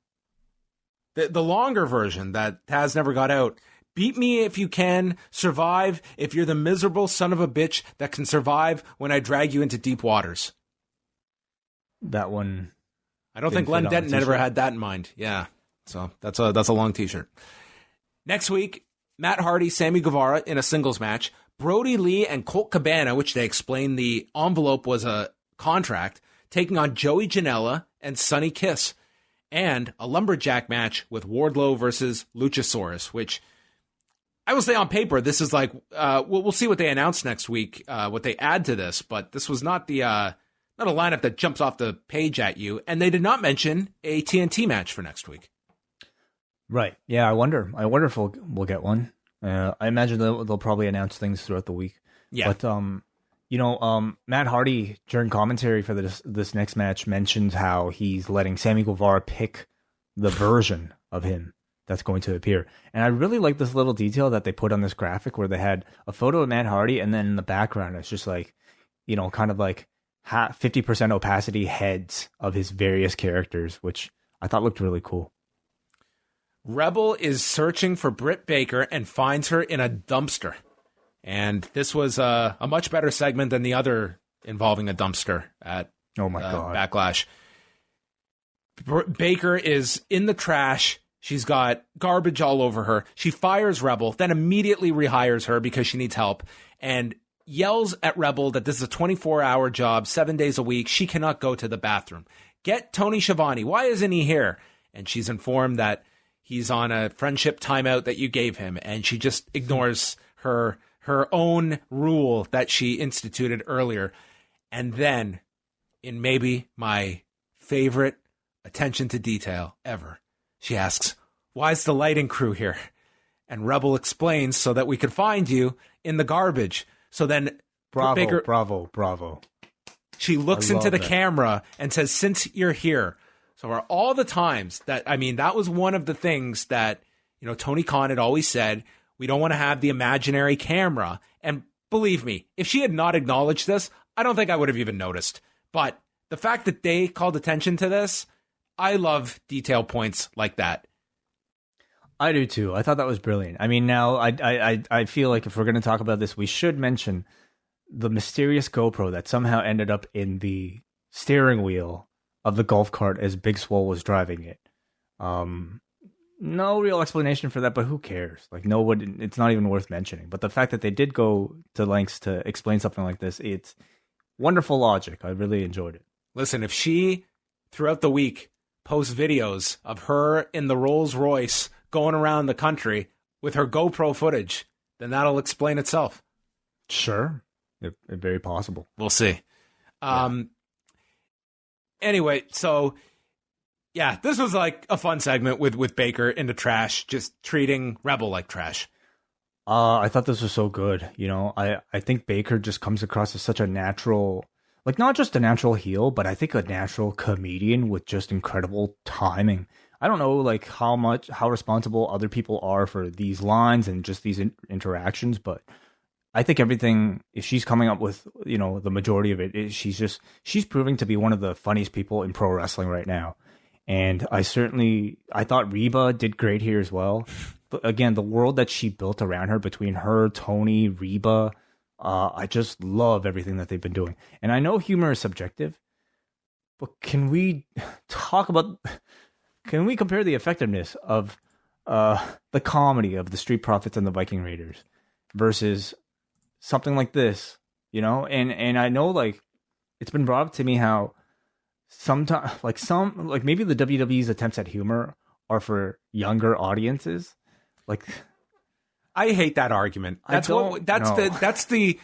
longer version that Taz never got out. Beat me if you can, survive if you're the miserable son of a bitch that can survive when I drag you into deep waters. That one I don't think Len Denton ever had that in mind. Yeah. So that's a long t-shirt. Next week, Matt Hardy, Sammy Guevara in a singles match. Brody Lee and Colt Cabana, which they explained the envelope was a contract, taking on Joey Janela and Sonny Kiss. And a lumberjack match with Wardlow versus Luchasaurus, which I will say on paper, this is like, we'll see what they announce next week, what they add to this, but this was not not a lineup that jumps off the page at you. And they did not mention a TNT match for next week. Right. Yeah, I wonder if we'll get one. I imagine they'll probably announce things throughout the week. Yeah. But, Matt Hardy, during commentary for this next match, mentioned how he's letting Sammy Guevara pick the version of him that's going to appear. And I really like this little detail that they put on this graphic where they had a photo of Matt Hardy, and then in the background, it's just like, kind of like 50% opacity heads of his various characters, which I thought looked really cool. Rebel is searching for Britt Baker and finds her in a dumpster. And this was a much better segment than the other involving a dumpster at God. Backlash. Baker is in the trash. She's got garbage all over her. She fires Rebel, then immediately rehires her because she needs help, and yells at Rebel that this is a 24-hour job, 7 days a week. She cannot go to the bathroom. Get Tony Schiavone. Why isn't he here? And she's informed that he's on a friendship timeout that you gave him, and she just ignores her own rule that she instituted earlier. And then, in maybe my favorite attention to detail ever, she asks, "Why's the lighting crew here?" And Rebel explains, "So that we could find you in the garbage." So then Bravo. She looks into the camera and says, "Since you're here." So are all the times that was one of the things that, Tony Khan had always said, we don't want to have the imaginary camera. And believe me, if she had not acknowledged this, I don't think I would have even noticed. But the fact that they called attention to this, I love detail points like that. I do too. I thought that was brilliant. I mean, now I feel like if we're going to talk about this, we should mention the mysterious GoPro that somehow ended up in the steering wheel of the golf cart as Big Swole was driving it. No real explanation for that, but who cares? Like, it's not even worth mentioning. But the fact that they did go to lengths to explain something like this, it's wonderful logic. I really enjoyed it. Listen, if she, throughout the week, posts videos of her in the Rolls Royce going around the country with her GoPro footage, then that'll explain itself. Sure. Very possible. We'll see. Anyway, so... yeah, this was like a fun segment with Baker in the trash, just treating Rebel like trash. I thought this was so good. I think Baker just comes across as such a natural, like not just a natural heel, but I think a natural comedian with just incredible timing. I don't know like how responsible other people are for these lines and just these interactions, but I think everything, if she's coming up with, the majority of it, she's proving to be one of the funniest people in pro wrestling right now. And I thought Reba did great here as well. But again, the world that she built around her, between her, Tony, Reba, I just love everything that they've been doing. And I know humor is subjective, but can we compare the effectiveness of the comedy of the Street Profits and the Viking Raiders versus something like this, And I know, like, it's been brought up to me how sometimes, maybe the WWE's attempts at humor are for younger audiences. Like, I hate that argument. That's the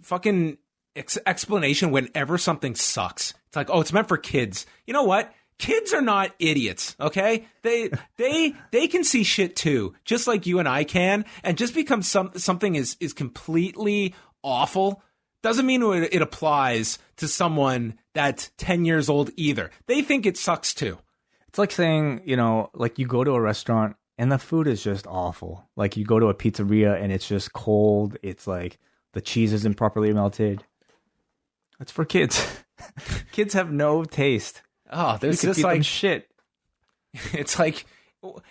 fucking explanation whenever something sucks. It's like, oh, it's meant for kids. You know what? Kids are not idiots, okay? They can see shit too, just like you and I can. And just because something is completely awful doesn't mean it applies to someone that's 10 years old either. They think it sucks too. It's like saying, like you go to a restaurant and the food is just awful. Like you go to a pizzeria and it's just cold. It's like the cheese isn't properly melted. That's for kids. Kids have no taste. Oh, there's just like shit. It's like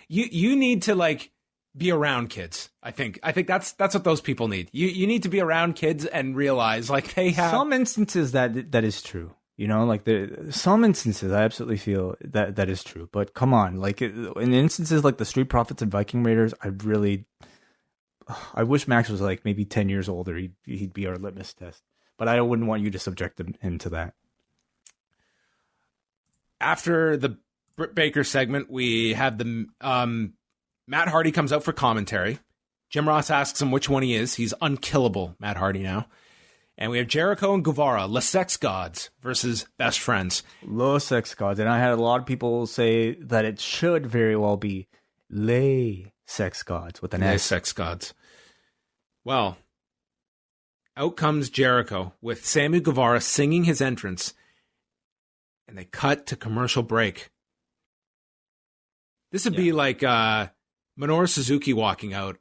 you need to like be around kids. I think that's what those people need. You need to be around kids and realize like they have some instances that is true. You know, like some instances, I absolutely feel that is true. But come on, like in instances like the Street Profits and Viking Raiders, I wish Max was like maybe 10 years older. He'd be our litmus test. But I wouldn't want you to subject him to that. After the Britt Baker segment, we have the Matt Hardy comes out for commentary. Jim Ross asks him which one he is. He's unkillable, Matt Hardy now. And we have Jericho and Guevara, Les Sex Gods versus Best Friends. Les Sex Gods. And I had a lot of people say that it should very well be Les Sex Gods with an S. Les Sex Gods. Well, out comes Jericho with Sammy Guevara singing his entrance. And they cut to commercial break. This would be like Minoru Suzuki walking out.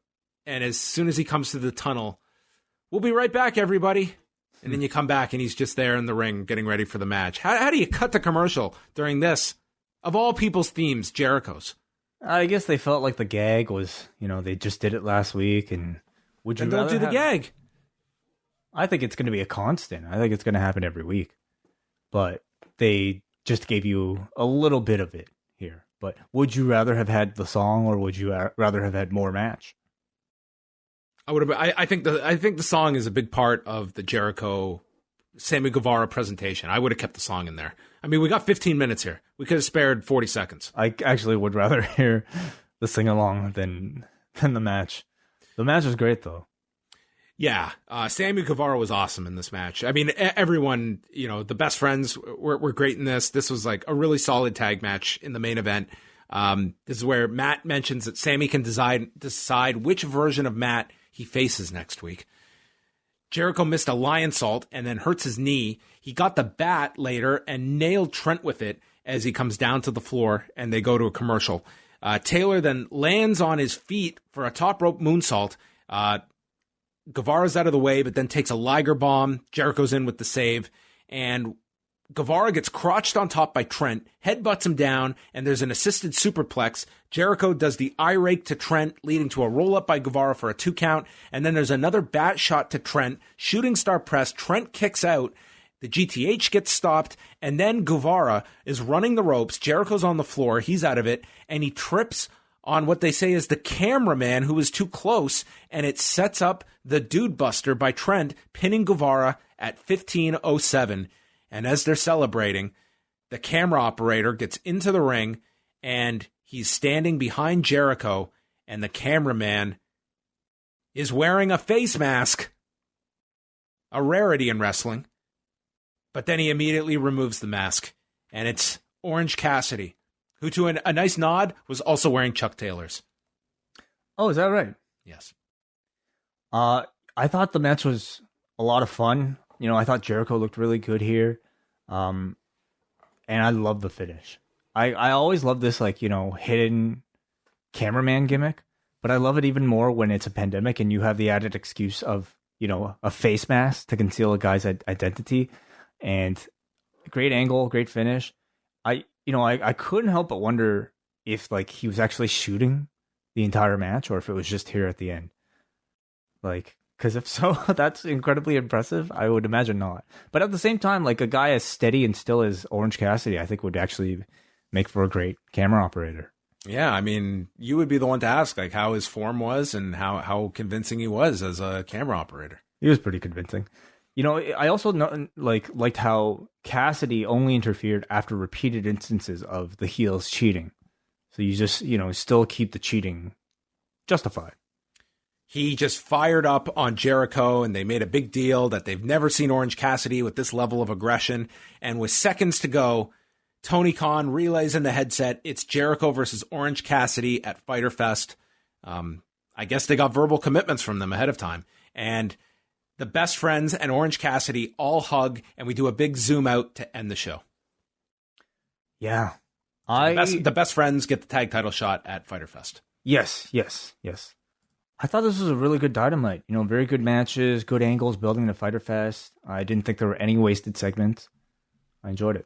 And as soon as he comes to the tunnel, we'll be right back, everybody. And then you come back and he's just there in the ring getting ready for the match. How do you cut the commercial during this? Of all people's themes, Jericho's. I guess they felt like the gag was, they just did it last week. And would you and don't do the gag. I think it's going to be a constant. I think it's going to happen every week. But they just gave you a little bit of it here. But would you rather have had the song or would you rather have had more match? I think the song is a big part of the Jericho Sammy Guevara presentation. I would have kept the song in there. I mean, we got 15 minutes here. We could have spared 40 seconds. I actually would rather hear the sing along than the match. The match was great though. Yeah, Sammy Guevara was awesome in this match. I mean, everyone, the Best Friends were great in this. This was like a really solid tag match in the main event. This is where Matt mentions that Sammy can decide which version of Matt he faces next week. Jericho missed a lion salt and then hurts his knee. He got the bat later and nailed Trent with it as he comes down to the floor and they go to a commercial. Taylor then lands on his feet for a top rope moonsault. Guevara's out of the way, but then takes a Liger bomb. Jericho's in with the save. And Guevara gets crotched on top by Trent, headbutts him down, and there's an assisted superplex. Jericho does the eye rake to Trent, leading to a roll-up by Guevara for a 2 count. And then there's another bat shot to Trent, shooting star press. Trent kicks out. The GTH gets stopped, and then Guevara is running the ropes. Jericho's on the floor. He's out of it, and he trips on what they say is the cameraman who was too close, and it sets up the Dude Buster by Trent, pinning Guevara at 15:07. And as they're celebrating, the camera operator gets into the ring, and he's standing behind Jericho, and the cameraman is wearing a face mask, a rarity in wrestling. But then he immediately removes the mask, and it's Orange Cassidy, who, to a nice nod, was also wearing Chuck Taylors. Oh, is that right? Yes. I thought the match was a lot of fun. I thought Jericho looked really good here. And I love the finish. I always love this, hidden cameraman gimmick, but I love it even more when it's a pandemic and you have the added excuse of, a face mask to conceal a guy's identity. And great angle, great finish. I couldn't help but wonder if he was actually shooting the entire match or if it was just here at the end. Because if so, that's incredibly impressive. I would imagine not. But at the same time, a guy as steady and still as Orange Cassidy, I think would actually make for a great camera operator. Yeah, I mean, you would be the one to ask how his form was and how convincing he was as a camera operator. He was pretty convincing. I also liked how Cassidy only interfered after repeated instances of the heels cheating. So you just, still keep the cheating justified. He just fired up on Jericho, and they made a big deal that they've never seen Orange Cassidy with this level of aggression. And with seconds to go, Tony Khan relays in the headset, it's Jericho versus Orange Cassidy at Fyter Fest. I guess they got verbal commitments from them ahead of time. And the Best Friends and Orange Cassidy all hug, and we do a big zoom out to end the show. Yeah. The Best Friends get the tag title shot at Fyter Fest. Yes. I thought this was a really good Dynamite. Very good matches, good angles, building the Fyter Fest. I didn't think there were any wasted segments. I enjoyed it.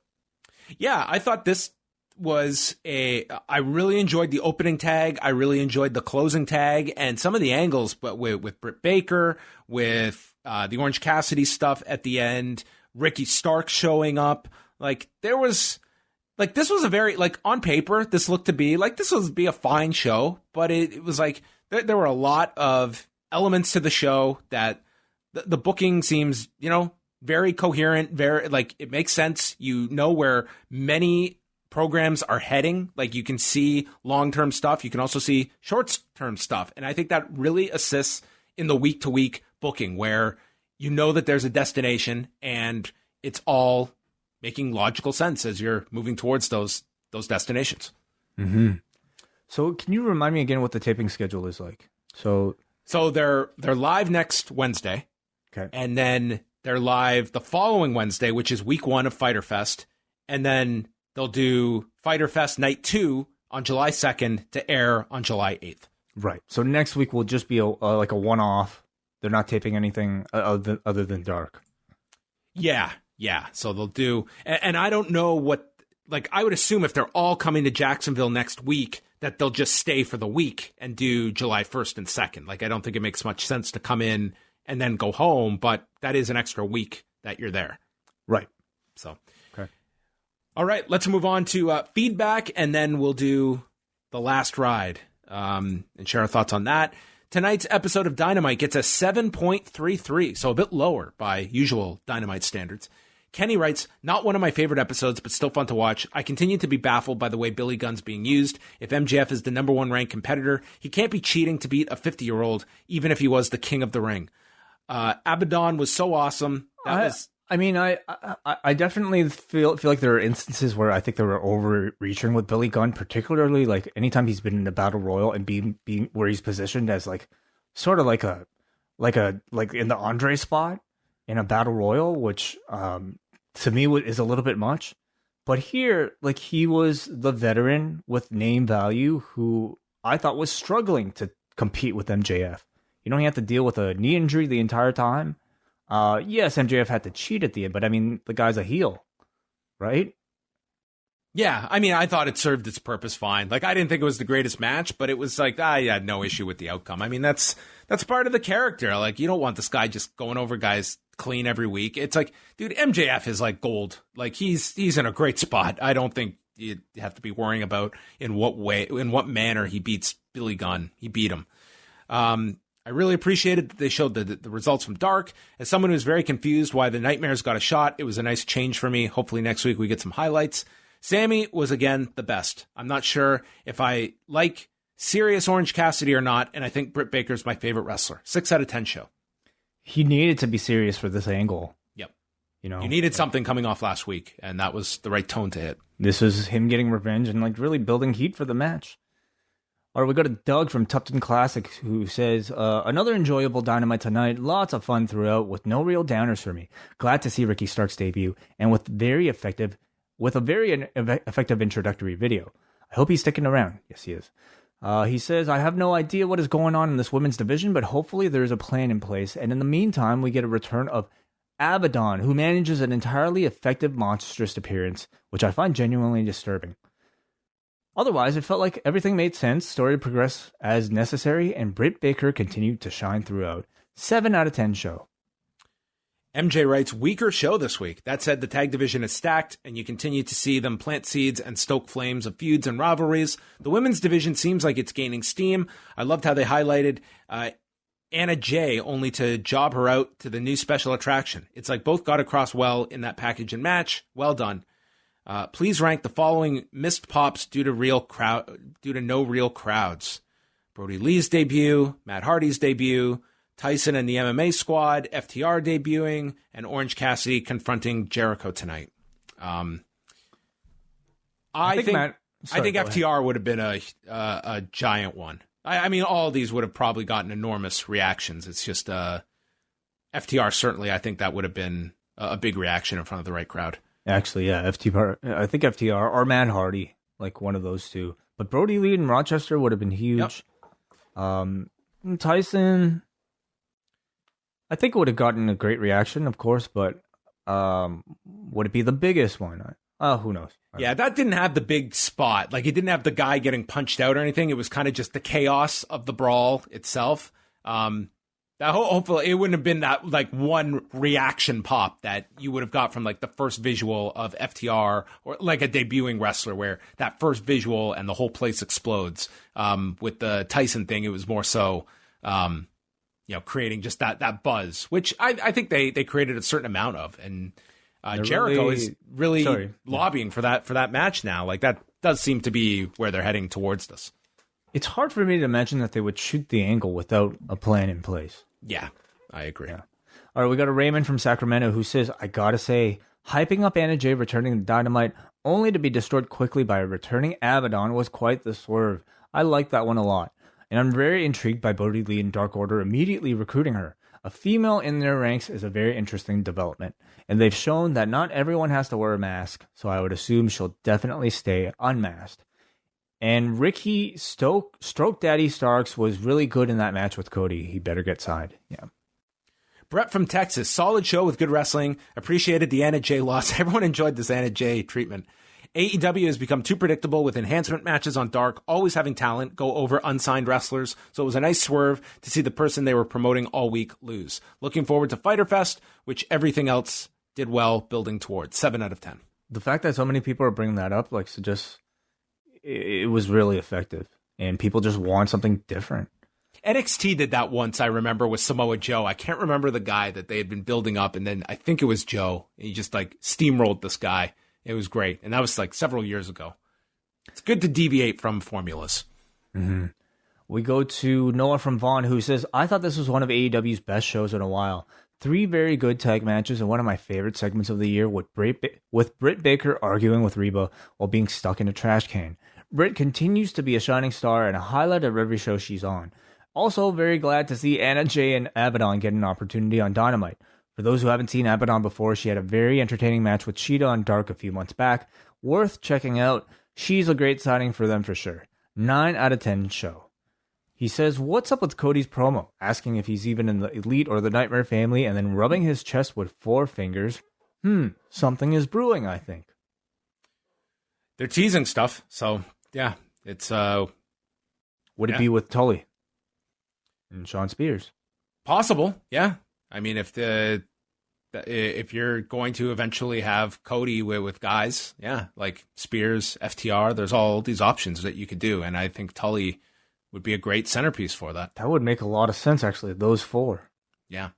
Yeah, I thought this was I really enjoyed the opening tag. I really enjoyed the closing tag and some of the angles, but with Britt Baker, with the Orange Cassidy stuff at the end, Ricky Stark showing up. Like, there was, like, this was a very, like, on paper, this looked to be, like, this would be a fine show, but it was like, there were a lot of elements to the show that the booking seems, very coherent, very, like, it makes sense. You know where many programs are heading. Like, you can see long-term stuff. You can also see short-term stuff. And I think that really assists in the week-to-week booking, where you know that there's a destination and it's all making logical sense as you're moving towards those destinations. Mm-hmm. So can you remind me again what the taping schedule is like? So they're live next Wednesday. Okay. And then they're live the following Wednesday, which is week 1 of Fyter Fest. And then they'll do Fyter Fest Night 2 on July 2nd to air on July 8th. Right. So next week will just be like a one-off. They're not taping anything other than Dark. Yeah. So they'll do, and I don't know what, like, I would assume if they're all coming to Jacksonville next week, that they'll just stay for the week and do July 1st and 2nd. Like, I don't think it makes much sense to come in and then go home, but that is an extra week that you're there. Right. So, okay. All right, let's move on to feedback, and then we'll do the last ride and share our thoughts on that. Tonight's episode of Dynamite gets a 7.33, so a bit lower by usual Dynamite standards. Kenny writes, not one of my favorite episodes, but still fun to watch. I continue to be baffled by the way Billy Gunn's being used. If MJF is the number 1 ranked competitor, he can't be cheating to beat a 50-year-old, even if he was the king of the ring. Abaddon was so awesome. I definitely feel like there are instances where I think they were overreaching with Billy Gunn, particularly like anytime he's been in a battle royal and being where he's positioned as like sort of like in the Andre spot in a battle royal, which to me is a little bit much. But here, like, he was the veteran with name value who I thought was struggling to compete with MJF. You don't have to deal with a knee injury the entire time. Yes, MJF had to cheat at the end, but I mean, the guy's a heel, right? Yeah, I mean, I thought it served its purpose fine. Like, I didn't think it was the greatest match, but it was like, I had no issue with the outcome. I mean, that's part of the character. Like, you don't want this guy just going over guys clean every week. It's like, dude, MJF is like gold. Like, he's in a great spot. I don't think you have to be worrying about in what manner he beats Billy Gunn. He beat him. I really appreciated that they showed the results from Dark. As someone who's very confused why the Nightmares got a shot, it was a nice change for me. Hopefully next week we get some highlights. Sammy was, again, the best. I'm not sure if I like serious Orange Cassidy or not, and I think Britt Baker's my favorite wrestler. 6 out of 10 show. He needed to be serious for this angle. Yep. You needed something coming off last week, and that was the right tone to hit. This was him getting revenge and like really building heat for the match. All right, we got a Doug from Tupton Classic who says, another enjoyable Dynamite tonight. Lots of fun throughout with no real downers for me. Glad to see Ricky Stark's debut and with a very effective introductory video. I hope he's sticking around. Yes, he is. He says, I have no idea what is going on in this women's division, but hopefully there is a plan in place. And in the meantime, we get a return of Abaddon, who manages an entirely effective monstrous appearance, which I find genuinely disturbing. Otherwise, it felt like everything made sense, story progressed as necessary, and Britt Baker continued to shine throughout. 7 out of 10 show. MJ writes, weaker show this week. That said, the tag division is stacked, and you continue to see them plant seeds and stoke flames of feuds and rivalries. The women's division seems like it's gaining steam. I loved how they highlighted Anna Jay, only to job her out to the new special attraction. It's like both got across well in that package and match. Well done. Please rank the following missed pops due to no real crowds. Brody Lee's debut, Matt Hardy's debut, Tyson and the MMA squad, FTR debuting, and Orange Cassidy confronting Jericho tonight. I think FTR would have been a giant one. I mean, all of these would have probably gotten enormous reactions. It's just FTR, certainly, I think that would have been a big reaction in front of the right crowd. Actually, yeah, FTR. I think FTR or Matt Hardy, like one of those two. But Brody Lee and Rochester would have been huge. Yep. Tyson, I think would have gotten a great reaction, of course, but would it be the biggest one? Who knows? Yeah, that didn't have the big spot. Like, it didn't have the guy getting punched out or anything. It was kind of just the chaos of the brawl itself. Hopefully it wouldn't have been that like one reaction pop that you would have got from like the first visual of FTR or like a debuting wrestler where that first visual and the whole place explodes. With the Tyson thing, it was more so, creating just that buzz, which I think they created a certain amount of. And Jericho is really lobbying for that match now. Like that does seem to be where they're heading towards this. It's hard for me to imagine that they would shoot the angle without a plan in place. Yeah, I agree. Yeah. All right, we got a Raymond from Sacramento who says, I gotta say, hyping up Anna Jay returning to Dynamite only to be destroyed quickly by a returning Abaddon was quite the swerve. I like that one a lot. And I'm very intrigued by Bodhi Lee and Dark Order immediately recruiting her. A female in their ranks is a very interesting development. And they've shown that not everyone has to wear a mask, so I would assume she'll definitely stay unmasked. And Ricky Stroke Daddy Starks was really good in that match with Cody. He better get signed. Yeah. Brett from Texas. Solid show with good wrestling. Appreciated the Anna Jay loss. Everyone enjoyed this Anna Jay treatment. AEW has become too predictable with enhancement matches on Dark, always having talent go over unsigned wrestlers. So it was a nice swerve to see the person they were promoting all week lose. Looking forward to Fyter Fest, which everything else did well, building towards 7 out of 10. The fact that so many people are bringing that up, suggests it was really effective, and people just want something different. NXT did that once, I remember, with Samoa Joe. I can't remember the guy that they had been building up, and then I think it was Joe. And he just steamrolled this guy. It was great, and that was several years ago. It's good to deviate from formulas. Mm-hmm. We go to Noah from Vaughn, who says, I thought this was one of AEW's best shows in a while. 3 very good tag matches and one of my favorite segments of the year with Britt Baker arguing with Reba while being stuck in a trash can. Britt continues to be a shining star and a highlight of every show she's on. Also, very glad to see Anna Jay and Abaddon get an opportunity on Dynamite. For those who haven't seen Abaddon before, she had a very entertaining match with Cheetah on Dark a few months back. Worth checking out. She's a great signing for them for sure. 9 out of 10 show. He says, what's up with Cody's promo? Asking if he's even in the Elite or the Nightmare family and then rubbing his chest with 4 fingers. Something is brewing, I think. They're teasing stuff, so yeah, it's Would it be with Tully and Sean Spears? Possible, yeah. I mean, if you're going to eventually have Cody with guys, yeah, like Spears, FTR, there's all these options that you could do, and I think Tully would be a great centerpiece for that. That would make a lot of sense, actually, those 4. Yeah.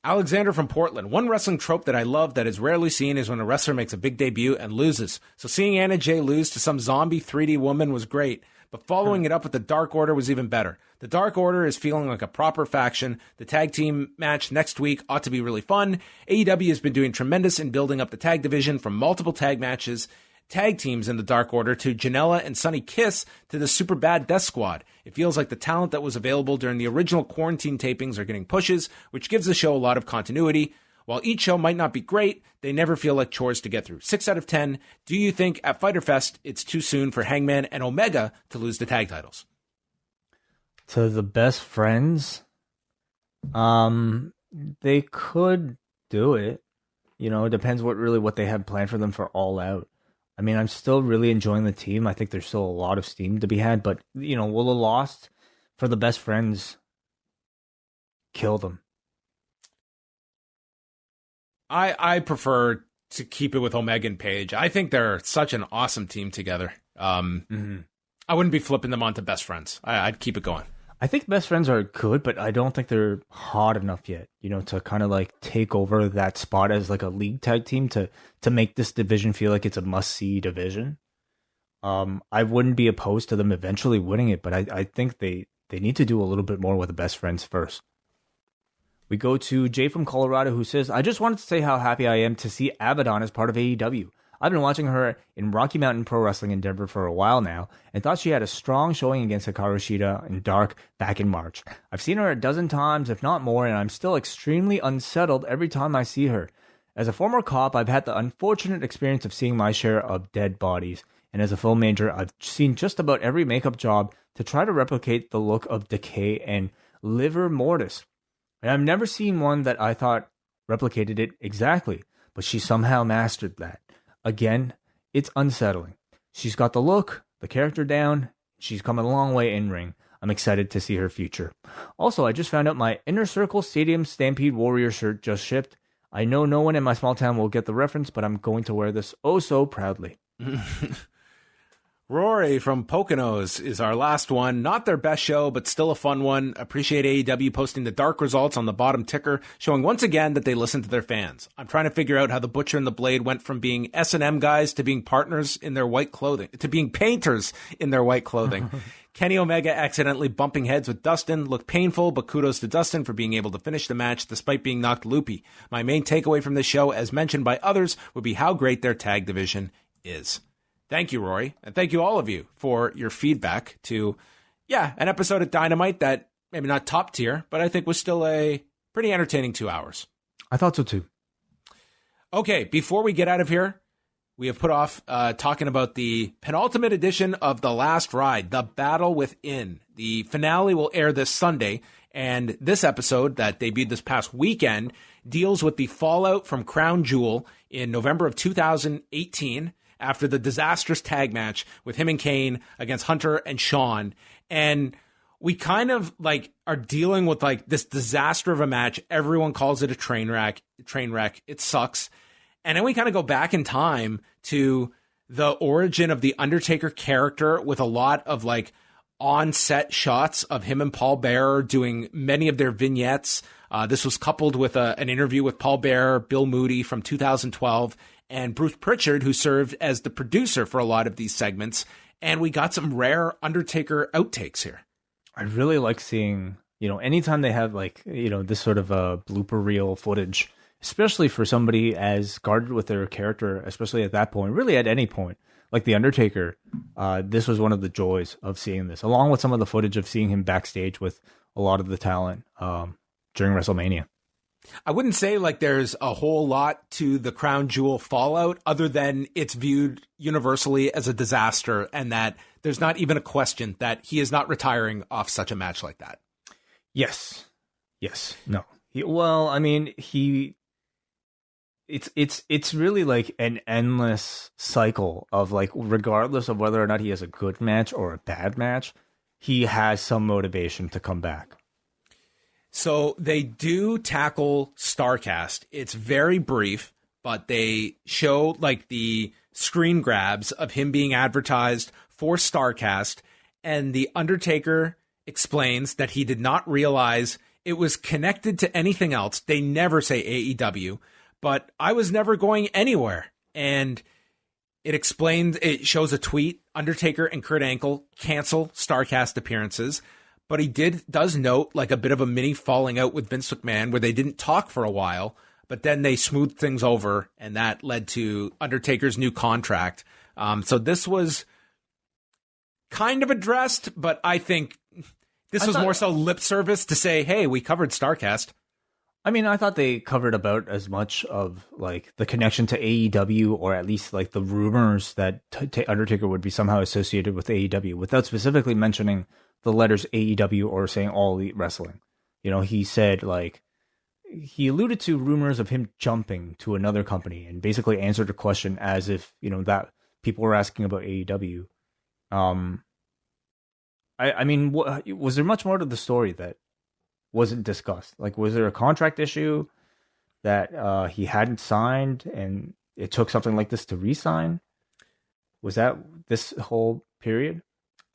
Alexander from Portland. One wrestling trope that I love that is rarely seen is when a wrestler makes a big debut and loses. So seeing Anna Jay lose to some zombie 3D woman was great, but following it up with the Dark Order was even better. The Dark Order is feeling like a proper faction. The tag team match next week ought to be really fun. AEW has been doing tremendous in building up the tag division from multiple tag matches, tag teams in the Dark Order to Janela and Sonny Kiss to the Super Bad Death Squad. It feels like the talent that was available during the original quarantine tapings are getting pushes, which gives the show a lot of continuity. While each show might not be great, they never feel like chores to get through. 6 out of 10. Do you think at Fyter Fest it's too soon for Hangman and Omega to lose the tag titles? To the best friends, they could do it. It depends what they have planned for them for All Out. I mean, I'm still really enjoying the team. I think there's still a lot of steam to be had, but, will the loss for the best friends kill them? I prefer to keep it with Omega and Page. I think they're such an awesome team together. I wouldn't be flipping them onto best friends. I'd keep it going. I think best friends are good, but I don't think they're hot enough yet, to kind of take over that spot as a league tag team to make this division feel like it's a must-see division. I wouldn't be opposed to them eventually winning it, but I think they need to do a little bit more with the best friends first. We go to Jay from Colorado who says, I just wanted to say how happy I am to see Abaddon as part of AEW. I've been watching her in Rocky Mountain Pro Wrestling in Denver for a while now, and thought she had a strong showing against Hikaru Shida in Dark back in March. I've seen her a dozen times, if not more, and I'm still extremely unsettled every time I see her. As a former cop, I've had the unfortunate experience of seeing my share of dead bodies, and as a film major, I've seen just about every makeup job to try to replicate the look of decay and livor mortis. And I've never seen one that I thought replicated it exactly, but she somehow mastered that. Again, it's unsettling. She's got the look, the character down. She's come a long way in ring. I'm excited to see her future. Also, I just found out my Inner Circle Stadium Stampede Warrior shirt just shipped. I know no one in my small town will get the reference, but I'm going to wear this oh so proudly. Rory from Poconos is our last one. Not their best show, but still a fun one. Appreciate AEW posting the dark results on the bottom ticker, showing once again that they listen to their fans. I'm trying to figure out how the Butcher and the Blade went from being S&M guys to being partners in their white clothing, to being painters in their white clothing. Kenny Omega accidentally bumping heads with Dustin looked painful, but kudos to Dustin for being able to finish the match despite being knocked loopy. My main takeaway from this show, as mentioned by others, would be how great their tag division is. Thank you, Rory, and thank you all of you for your feedback to, an episode of Dynamite that maybe not top tier, but I think was still a pretty entertaining 2 hours. I thought so too. Okay, before we get out of here, we have put off talking about the penultimate edition of The Last Ride, The Battle Within. The finale will air this Sunday, and this episode that debuted this past weekend deals with the fallout from Crown Jewel in November of 2018, after the disastrous tag match with him and Kane against Hunter and Sean. And we kind of are dealing with this disaster of a match. Everyone calls it a train wreck. It sucks. And then we kind of go back in time to the origin of the Undertaker character with a lot of on-set shots of him and Paul Bearer doing many of their vignettes. This was coupled with an interview with Paul Bearer, Bill Moody from 2012, and Bruce Pritchard, who served as the producer for a lot of these segments. And we got some rare Undertaker outtakes here. I really like seeing, anytime they have this sort of a blooper reel footage, especially for somebody as guarded with their character, especially at that point, really at any point, like The Undertaker. This was one of the joys of seeing this, along with some of the footage of seeing him backstage with a lot of the talent during WrestleMania. I wouldn't say there's a whole lot to the Crown Jewel fallout other than it's viewed universally as a disaster and that there's not even a question that he is not retiring off such a match like that. Yes. No. It's really an endless cycle of regardless of whether or not he has a good match or a bad match, he has some motivation to come back. So they do tackle Starrcast. It's very brief, but they show the screen grabs of him being advertised for Starrcast. And the Undertaker explains that he did not realize it was connected to anything else. They never say AEW, but I was never going anywhere. And it shows a tweet, Undertaker and Kurt Angle cancel Starrcast appearances. But he does note a bit of a mini falling out with Vince McMahon where they didn't talk for a while, but then they smoothed things over and that led to Undertaker's new contract. So this was kind of addressed, but I think this was more so lip service to say, hey, we covered Starrcast. I thought they covered about as much of the connection to AEW, or at least the rumors that Undertaker would be somehow associated with AEW, without specifically mentioning the letters AEW or saying All Elite Wrestling. He said he alluded to rumors of him jumping to another company and basically answered a question as if that people were asking about AEW. Was there much more to the story that wasn't discussed? Was there a contract issue that he hadn't signed and it took something like this to re-sign? Was that this whole period?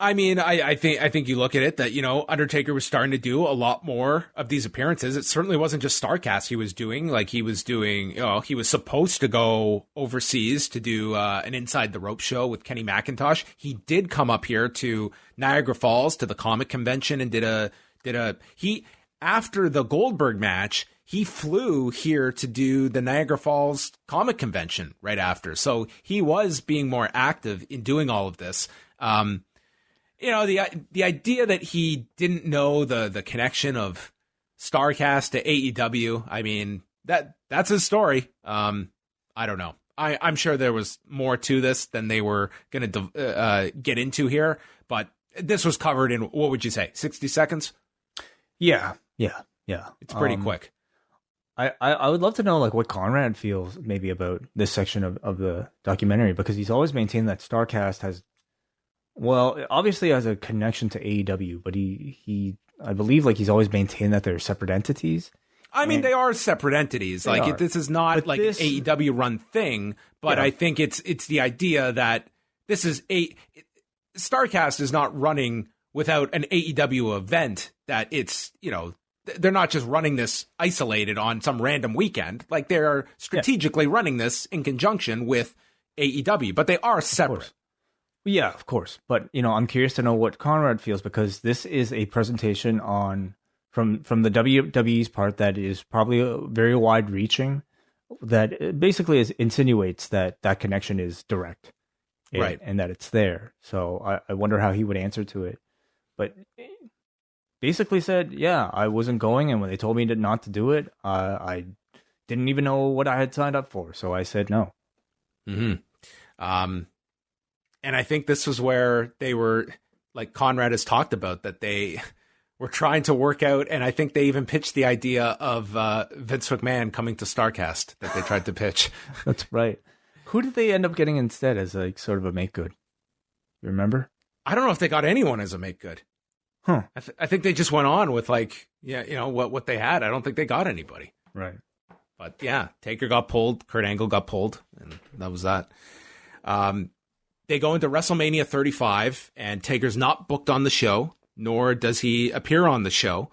I think you look at it that, Undertaker was starting to do a lot more of these appearances. It certainly wasn't just Starrcast he was doing. He was supposed to go overseas to do an Inside the Rope show with Kenny McIntosh. He did come up here to Niagara Falls to the comic convention and after the Goldberg match, he flew here to do the Niagara Falls comic convention right after. So he was being more active in doing all of this. The idea that he didn't know the connection of Starrcast to AEW, that's his story. I don't know. I'm sure there was more to this than they were going to get into here, but this was covered in, what would you say, 60 seconds? Yeah. It's pretty quick. I would love to know what Conrad feels maybe about this section of the documentary, because he's always maintained that Starrcast has Well, obviously he has a connection to AEW, but he I believe like he's always maintained that they're separate entities. I mean, they are separate entities. Like this is not But like this- an AEW run thing, but Yeah. I think it's the idea that this is Starrcast is not running without an AEW event. That it's they're not just running this isolated on some random weekend. Like they're strategically running this in conjunction with AEW, but they are separate. Yeah, of course. But I'm curious to know what Conrad feels, because this is a presentation on from the WWE's part that is probably very wide reaching, that basically insinuates that connection is direct, right, and that it's there. So I wonder how he would answer to it. But basically said, yeah, I wasn't going, and when they told me not to do it, I didn't even know what I had signed up for, so I said no. Mm-hmm. And I think this was where they were, like Conrad has talked about, that they were trying to work out, and I think they even pitched the idea of Vince McMahon coming to Starrcast that they tried to pitch. That's right. Who did they end up getting instead as like sort of a make good? You remember? I don't know if they got anyone as a make good. Huh. I think they just went on with what they had. I don't think they got anybody. Right. But yeah, Taker got pulled, Kurt Angle got pulled, and that was that. They go into WrestleMania 35, and Taker's not booked on the show, nor does he appear on the show.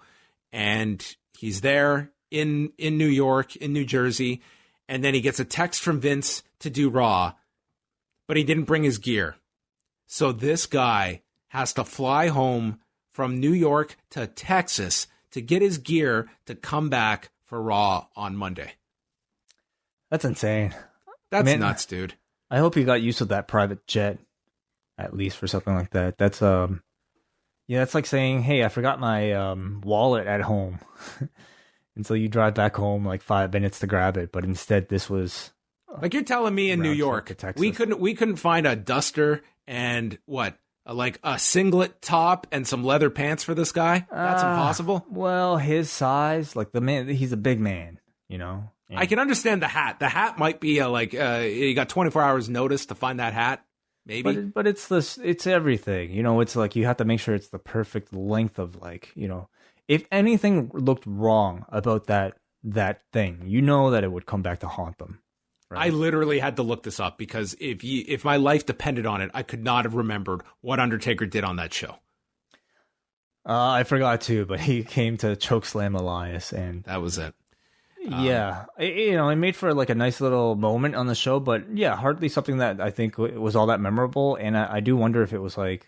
And he's there in New York, in New Jersey, and then he gets a text from Vince to do Raw, but he didn't bring his gear. So this guy has to fly home from New York to Texas to get his gear to come back for Raw on Monday. That's insane. That's nuts, dude. I hope he got used to that private jet, at least for something like that. That's it's like saying, hey, I forgot my wallet at home. And so you drive back home like 5 minutes to grab it, but instead this was like, you're telling me in New York we couldn't find a duster and like a singlet top and some leather pants for this guy? That's impossible. Well, his size, like the man, he's a big man, Yeah. I can understand the hat. The hat might be you got 24 hours notice to find that hat, maybe. But it's everything. It's like you have to make sure it's the perfect length of if anything looked wrong about that thing, that it would come back to haunt them. Right? I literally had to look this up because if my life depended on it, I could not have remembered what Undertaker did on that show. I forgot too, but he came to chokeslam Elias, and that was it. Yeah, it made for like a nice little moment on the show, but yeah, hardly something that I think was all that memorable. And I do wonder if it was like,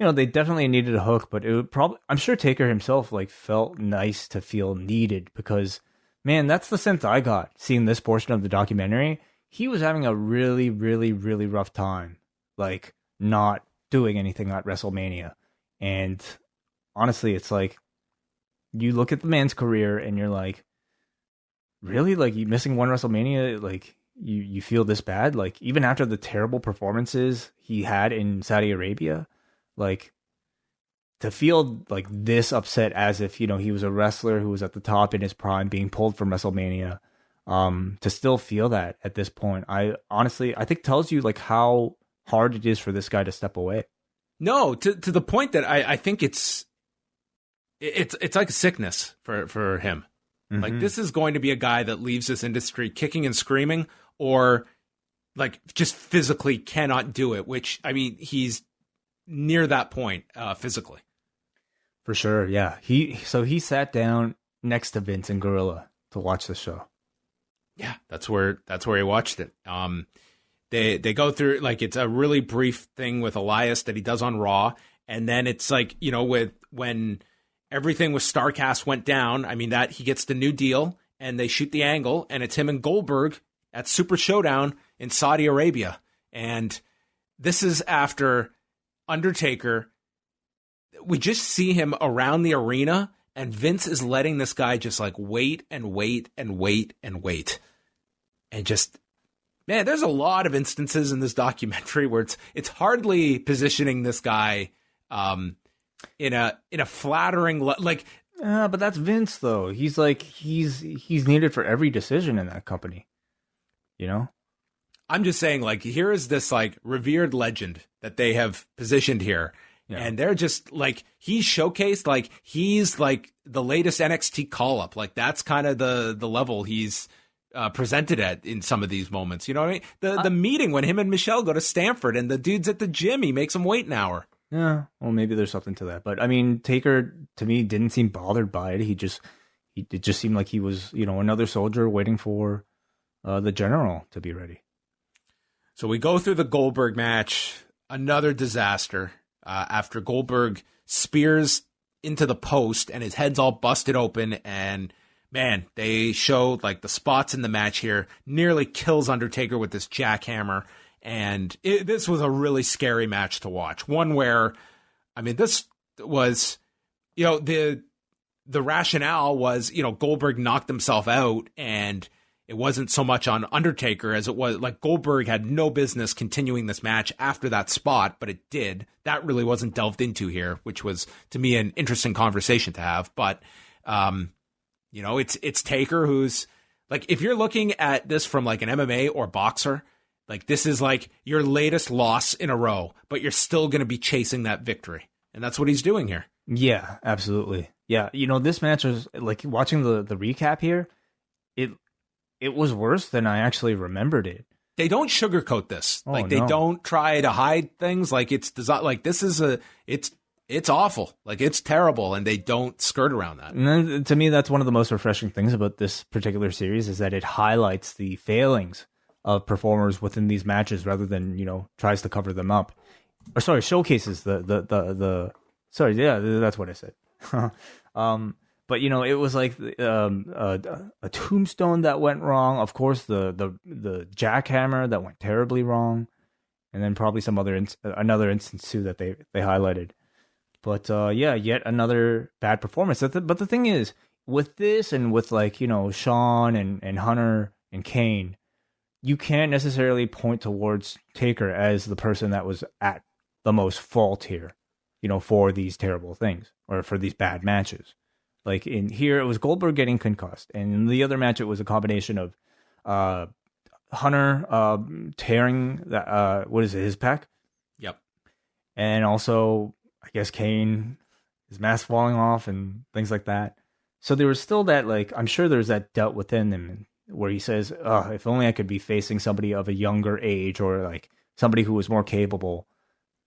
they definitely needed a hook, but it would probably, I'm sure Taker himself like felt nice to feel needed, because man, that's the sense I got seeing this portion of the documentary. He was having a really, really, really rough time, like not doing anything at WrestleMania. And honestly, it's like, you look at the man's career and you're like, really? Like, you missing one WrestleMania, like you feel this bad? Like, even after the terrible performances he had in Saudi Arabia, like, to feel like this upset as if, he was a wrestler who was at the top in his prime being pulled from WrestleMania, to still feel that at this point, I think tells you like how hard it is for this guy to step away. No, to the point that I think it's like a sickness for him. Mm-hmm. Like, this is going to be a guy that leaves this industry kicking and screaming, or like just physically cannot do it, which, I mean, he's near that point physically. For sure, yeah. He sat down next to Vince and Gorilla to watch the show. Yeah, that's where he watched it. They go through, like, it's a really brief thing with Elias that he does on Raw, and then it's like, when everything with Starrcast went down, I mean, that he gets the new deal and they shoot the angle, and it's him and Goldberg at Super Showdown in Saudi Arabia. And this is after Undertaker. We just see him around the arena, and Vince is letting this guy just like wait and wait and wait and wait. And just, man, there's a lot of instances in this documentary where it's hardly positioning this guy in a flattering like. But that's Vince though. He's like he's needed for every decision in that company. I'm just saying, like, here is this like revered legend that they have positioned here. Yeah. And they're just like, he's showcased, like he's like the latest NXT call up. Like that's kind of the level he's presented at in some of these moments. You know what I mean? The meeting when him and Michelle go to Stanford and the dude's at the gym, he makes him wait an hour. Yeah. Well, maybe there's something to that. But I mean, Taker to me didn't seem bothered by it. It just seemed like he was, another soldier waiting for the general to be ready. So we go through the Goldberg match, another disaster. After Goldberg spears into the post and his head's all busted open, and man, they showed like the spots in the match here, nearly kills Undertaker with this jackhammer, and this was a really scary match to watch. One where, I mean, this was, the rationale was, Goldberg knocked himself out, and it wasn't so much on Undertaker as it was like Goldberg had no business continuing this match after that spot, but it did. That really wasn't delved into here, which was to me an interesting conversation to have. But, it's Taker who's like, if you're looking at this from like an MMA or boxer, like this is like your latest loss in a row, but you're still going to be chasing that victory. And that's what he's doing here. Yeah, absolutely. Yeah. This match was like watching the recap here. It was worse than I actually remembered it. They don't sugarcoat this. They don't try to hide things. Like it's designed. Like this is it's awful. Like it's terrible, and they don't skirt around that. And then, to me, that's one of the most refreshing things about this particular series is that it highlights the failings of performers within these matches rather than tries to cover them up. Or sorry, showcases the. Sorry, yeah, that's what I said. But it was like a tombstone that went wrong. Of course, the jackhammer that went terribly wrong, and then probably some another instance too that they highlighted. But yet another bad performance. But the thing is, with this and with like Shawn and Hunter and Kane, you can't necessarily point towards Taker as the person that was at the most fault here, for these terrible things or for these bad matches. Like in here, it was Goldberg getting concussed, and in the other match, it was a combination of Hunter tearing his pec. Yep, and also I guess Kane, his mask falling off and things like that. So there was still that, like, I'm sure there's that doubt within him where he says, if only I could be facing somebody of a younger age or like somebody who was more capable,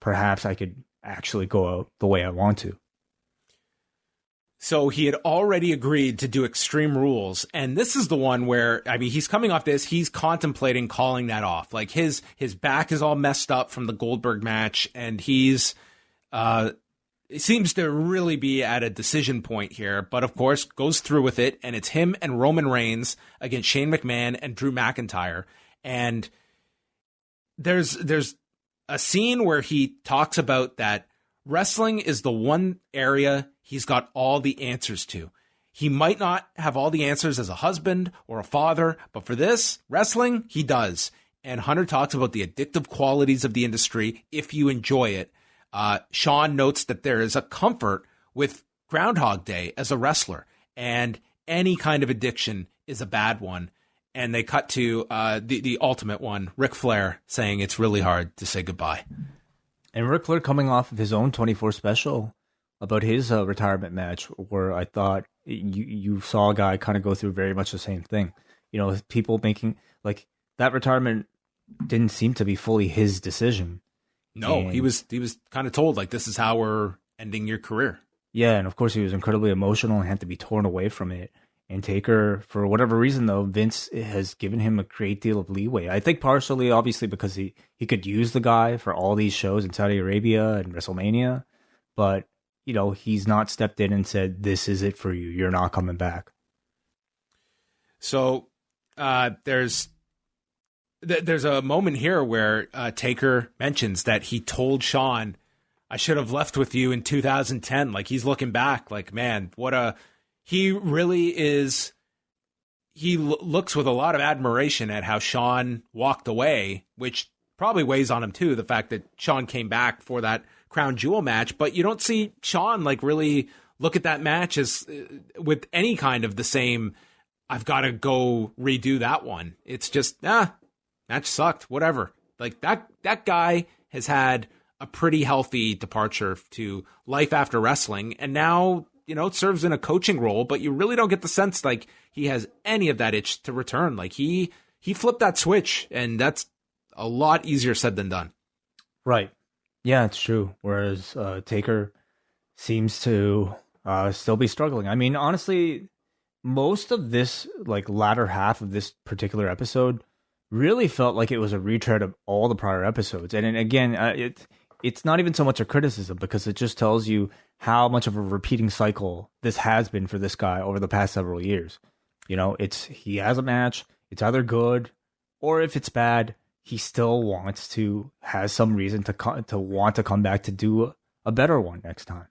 perhaps I could actually go out the way I want to. So he had already agreed to do Extreme Rules, and this is the one where, I mean, he's coming off this, he's contemplating calling that off. Like, his back is all messed up from the Goldberg match, and he's, it seems to really be at a decision point here, but of course, goes through with it, and it's him and Roman Reigns against Shane McMahon and Drew McIntyre, and there's a scene where he talks about that wrestling is the one area he's got all the answers to. He might not have all the answers as a husband or a father, but for this, wrestling, he does. And Hunter talks about the addictive qualities of the industry if you enjoy it. Shawn notes that there is a comfort with Groundhog Day as a wrestler, and any kind of addiction is a bad one. And they cut to the ultimate one, Ric Flair, saying it's really hard to say goodbye. And Ric Flair coming off of his own 24 special about his retirement match, where I thought you saw a guy kind of go through very much the same thing. You know, people making, like, that retirement didn't seem to be fully his decision. No, and he was kind of told, like, this is how we're ending your career. Yeah, and of course he was incredibly emotional and had to be torn away from it. And Taker, for whatever reason, though, Vince has given him a great deal of leeway. I think partially, obviously, because he could use the guy for all these shows in Saudi Arabia and WrestleMania. But, you know, he's not stepped in and said, this is it for you. You're not coming back. So there's a moment here where Taker mentions that he told Shawn, I should have left with you in 2010. Like, he's looking back like, man, he really is. He looks with a lot of admiration at how Shawn walked away, which probably weighs on him too. The fact that Shawn came back for that crown jewel match, but you don't see Shawn like really look at that match as with any kind of the same, I've got to go redo that one. It's just, I match sucked, whatever. Like that guy has had a pretty healthy departure to life after wrestling, and now, it serves in a coaching role, but you really don't get the sense like he has any of that itch to return. Like he flipped that switch, and that's a lot easier said than done. Right. Yeah, it's true. Whereas Taker seems to still be struggling. I mean, honestly, most of this latter half of this particular episode really felt like it was a retread of all the prior episodes. And again, it's not even so much a criticism, because it just tells you how much of a repeating cycle this has been for this guy over the past several years. He has a match, it's either good, or if it's bad, he still has some reason to want to come back to do a better one next time.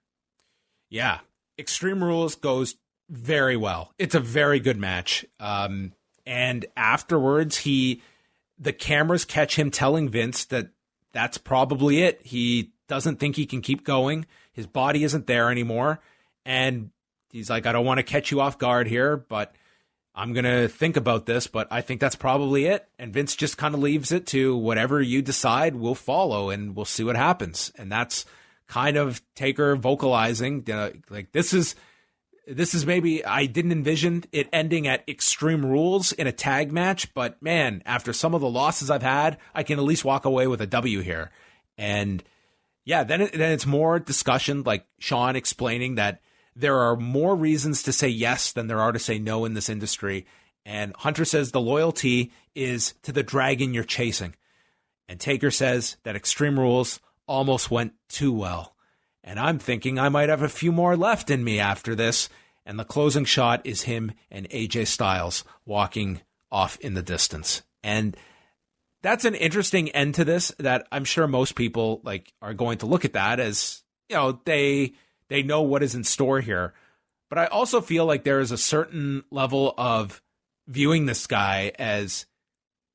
Yeah. Extreme Rules goes very well. It's a very good match. And afterwards, the cameras catch him telling Vince that that's probably it. He doesn't think he can keep going. His body isn't there anymore. And he's like, I don't want to catch you off guard here, but I'm going to think about this, but I think that's probably it. And Vince just kind of leaves it to whatever you decide, we'll follow, and we'll see what happens. And that's kind of Taker vocalizing, this is maybe, I didn't envision it ending at Extreme Rules in a tag match, but man, after some of the losses I've had, I can at least walk away with a W here. And yeah, then it's more discussion, like Sean explaining that there are more reasons to say yes than there are to say no in this industry. And Hunter says the loyalty is to the dragon you're chasing. And Taker says that Extreme Rules almost went too well. And I'm thinking I might have a few more left in me after this. And the closing shot is him and AJ Styles walking off in the distance. And that's an interesting end to this that I'm sure most people are going to look at that as, they know what is in store here. But I also feel like there is a certain level of viewing this guy as,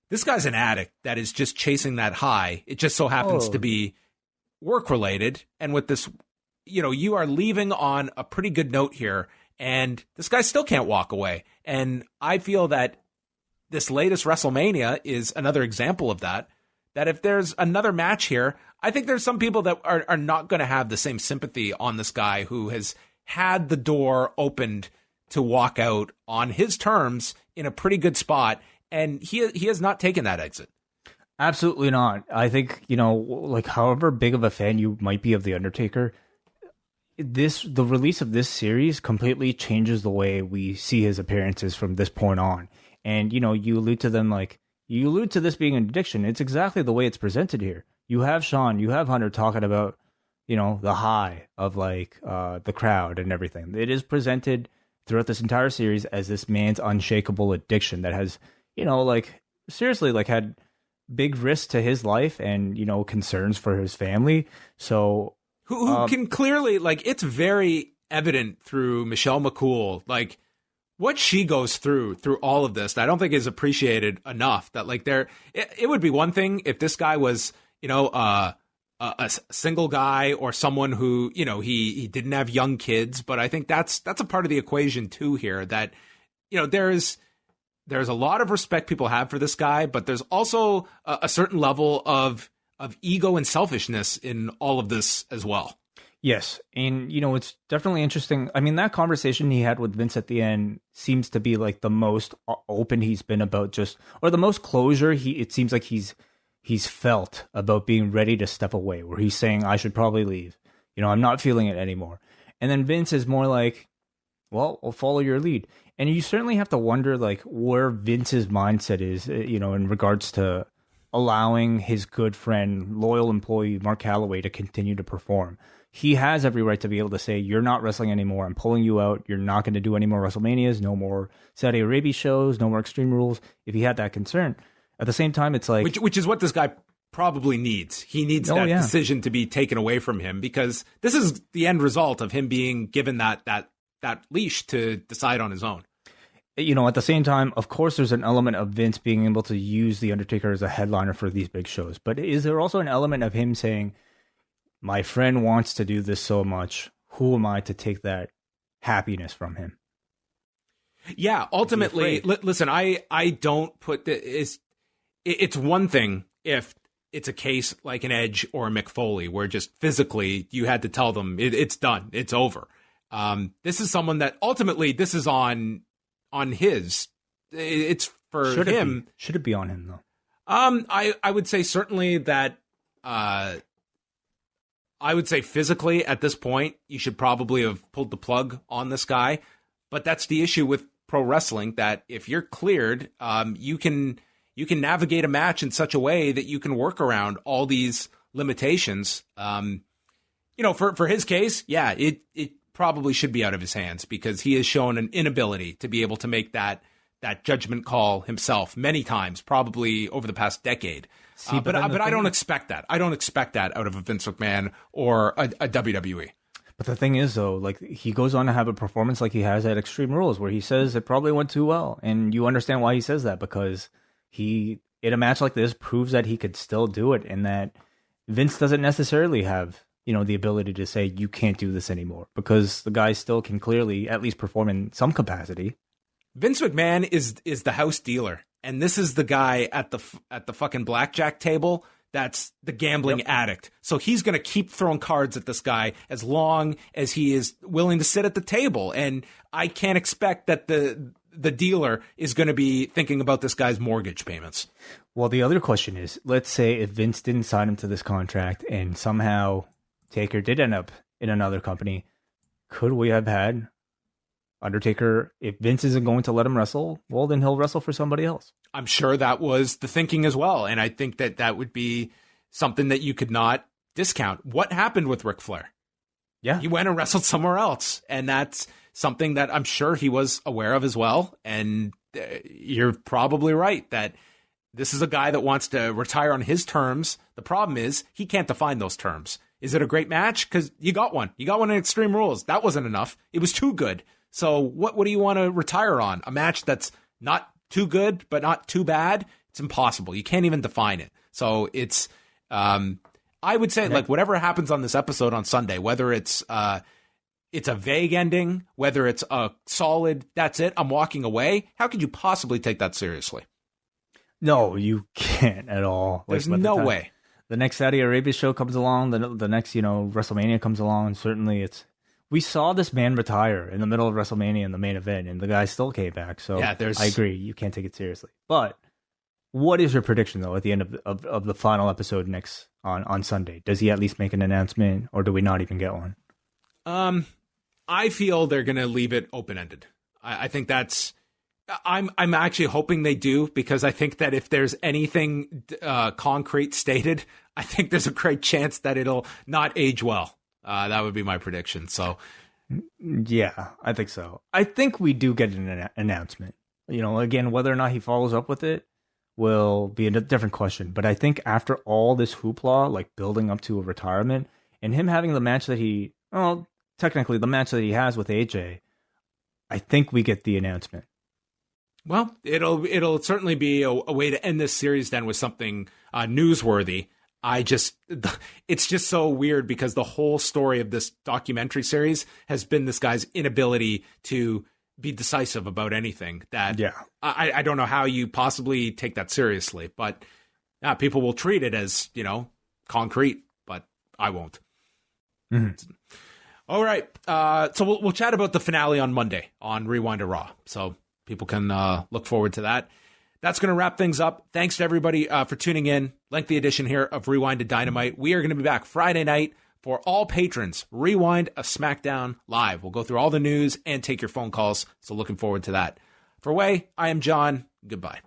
this guy's an addict that is just chasing that high. It just so happens to be work related. And with this, you are leaving on a pretty good note here, and this guy still can't walk away. And I feel that this latest WrestleMania is another example of that if there's another match here, I think there's some people that are not going to have the same sympathy on this guy who has had the door opened to walk out on his terms in a pretty good spot. And he has not taken that exit. Absolutely not. I think, however big of a fan you might be of The Undertaker, the release of this series completely changes the way we see his appearances from this point on. And, you allude to this being an addiction. It's exactly the way it's presented here. You have Sean, you have Hunter talking about, the high of the crowd and everything. It is presented throughout this entire series as this man's unshakable addiction that has, seriously, had big risks to his life and, concerns for his family. So who can clearly, it's very evident through Michelle McCool, what she goes through all of this, I don't think is appreciated enough. That it would be one thing if this guy was, a single guy or someone who, he didn't have young kids. But I think that's a part of the equation too here, that, there's a lot of respect people have for this guy, but there's also a certain level of ego and selfishness in all of this as well. Yes. And, it's definitely interesting. I mean, that conversation he had with Vince at the end seems to be the most open he's been about or the most closure it seems like he's felt about being ready to step away, where he's saying, I should probably leave. I'm not feeling it anymore. And then Vince is more like, well, I'll follow your lead. And you certainly have to wonder, where Vince's mindset is, in regards to allowing his good friend, loyal employee, Mark Calloway, to continue to perform. He has every right to be able to say, you're not wrestling anymore. I'm pulling you out. You're not going to do any more WrestleManias, no more Saudi Arabia shows, no more Extreme Rules, if he had that concern. At the same time, it's which is what this guy probably needs. He needs decision to be taken away from him, because this is the end result of him being given that leash to decide on his own. At the same time, of course, there's an element of Vince being able to use The Undertaker as a headliner for these big shows. But is there also an element of him saying, my friend wants to do this so much, who am I to take that happiness from him? Yeah, ultimately, listen, I don't put it's one thing if it's a case like an Edge or a Mick Foley, where just physically you had to tell them it's done, it's over. This is someone that ultimately this is on his. It's for him. Should it be on him though? I would say certainly that. I would say physically at this point you should probably have pulled the plug on this guy, but that's the issue with pro wrestling, that if you're cleared, you can navigate a match in such a way that you can work around all these limitations. For his case, yeah, it probably should be out of his hands, because he has shown an inability to be able to make that judgment call himself many times, probably over the past decade. But I don't expect that. I don't expect that out of a Vince McMahon or a WWE. But the thing is, though, like, he goes on to have a performance like he has at Extreme Rules, where he says it probably went too well. And you understand why he says that, because he, in a match like this, proves that he could still do it, and that Vince doesn't necessarily have, the ability to say, you can't do this anymore, because the guy still can clearly at least perform in some capacity. Vince McMahon is the house dealer, and this is the guy at the fucking blackjack table that's the gambling addict. So he's going to keep throwing cards at this guy as long as he is willing to sit at the table. And I can't expect that the dealer is going to be thinking about this guy's mortgage payments. Well, the other question is, let's say if Vince didn't sign him to this contract and somehow Taker did end up in another company, could we have had Undertaker, if Vince isn't going to let him wrestle, well, then he'll wrestle for somebody else? I'm sure that was the thinking as well. And I think that would be something that you could not discount. What happened with Ric Flair? Yeah. He went and wrestled somewhere else. And that's something that I'm sure he was aware of as well. And you're probably right that this is a guy that wants to retire on his terms. The problem is he can't define those terms. Is it a great match? Because you got one. You got one in Extreme Rules. That wasn't enough. It was too good. So what do you want to retire on? A match that's not too good, but not too bad? It's impossible. You can't even define it. So it's, I would say, like, whatever happens on this episode on Sunday, whether it's a vague ending, whether it's a solid, that's it, I'm walking away. How could you possibly take that seriously? No, you can't at all. There's no way. The next Saudi Arabia show comes along, the next, WrestleMania comes along, and certainly we saw this man retire in the middle of WrestleMania in the main event, and the guy still came back. So yeah, I agree, you can't take it seriously. But what is your prediction, though, at the end of the final episode next on Sunday? Does he at least make an announcement, or do we not even get one? I feel they're going to leave it open-ended. I think that's... I'm actually hoping they do, because I think that if there's anything concrete stated, I think there's a great chance that it'll not age well. That would be my prediction. So, yeah, I think so. I think we do get an announcement. Again, whether or not he follows up with it will be a different question. But I think after all this hoopla, like building up to a retirement, and him having the match that technically the match that he has with AJ, I think we get the announcement. Well, it'll certainly be a way to end this series then with something newsworthy. It's just so weird, because the whole story of this documentary series has been this guy's inability to be decisive about anything. That I don't know how you possibly take that seriously, but people will treat it as, concrete, but I won't. Mm-hmm. All right. So we'll chat about the finale on Monday on Rewind-A-Raw. So people can look forward to that. That's going to wrap things up. Thanks to everybody for tuning in. Lengthy edition here of Rewind-A-Dynamite. We are going to be back Friday night for all patrons. Rewind a SmackDown Live. We'll go through all the news and take your phone calls. So looking forward to that. For Wai, I am John. Goodbye.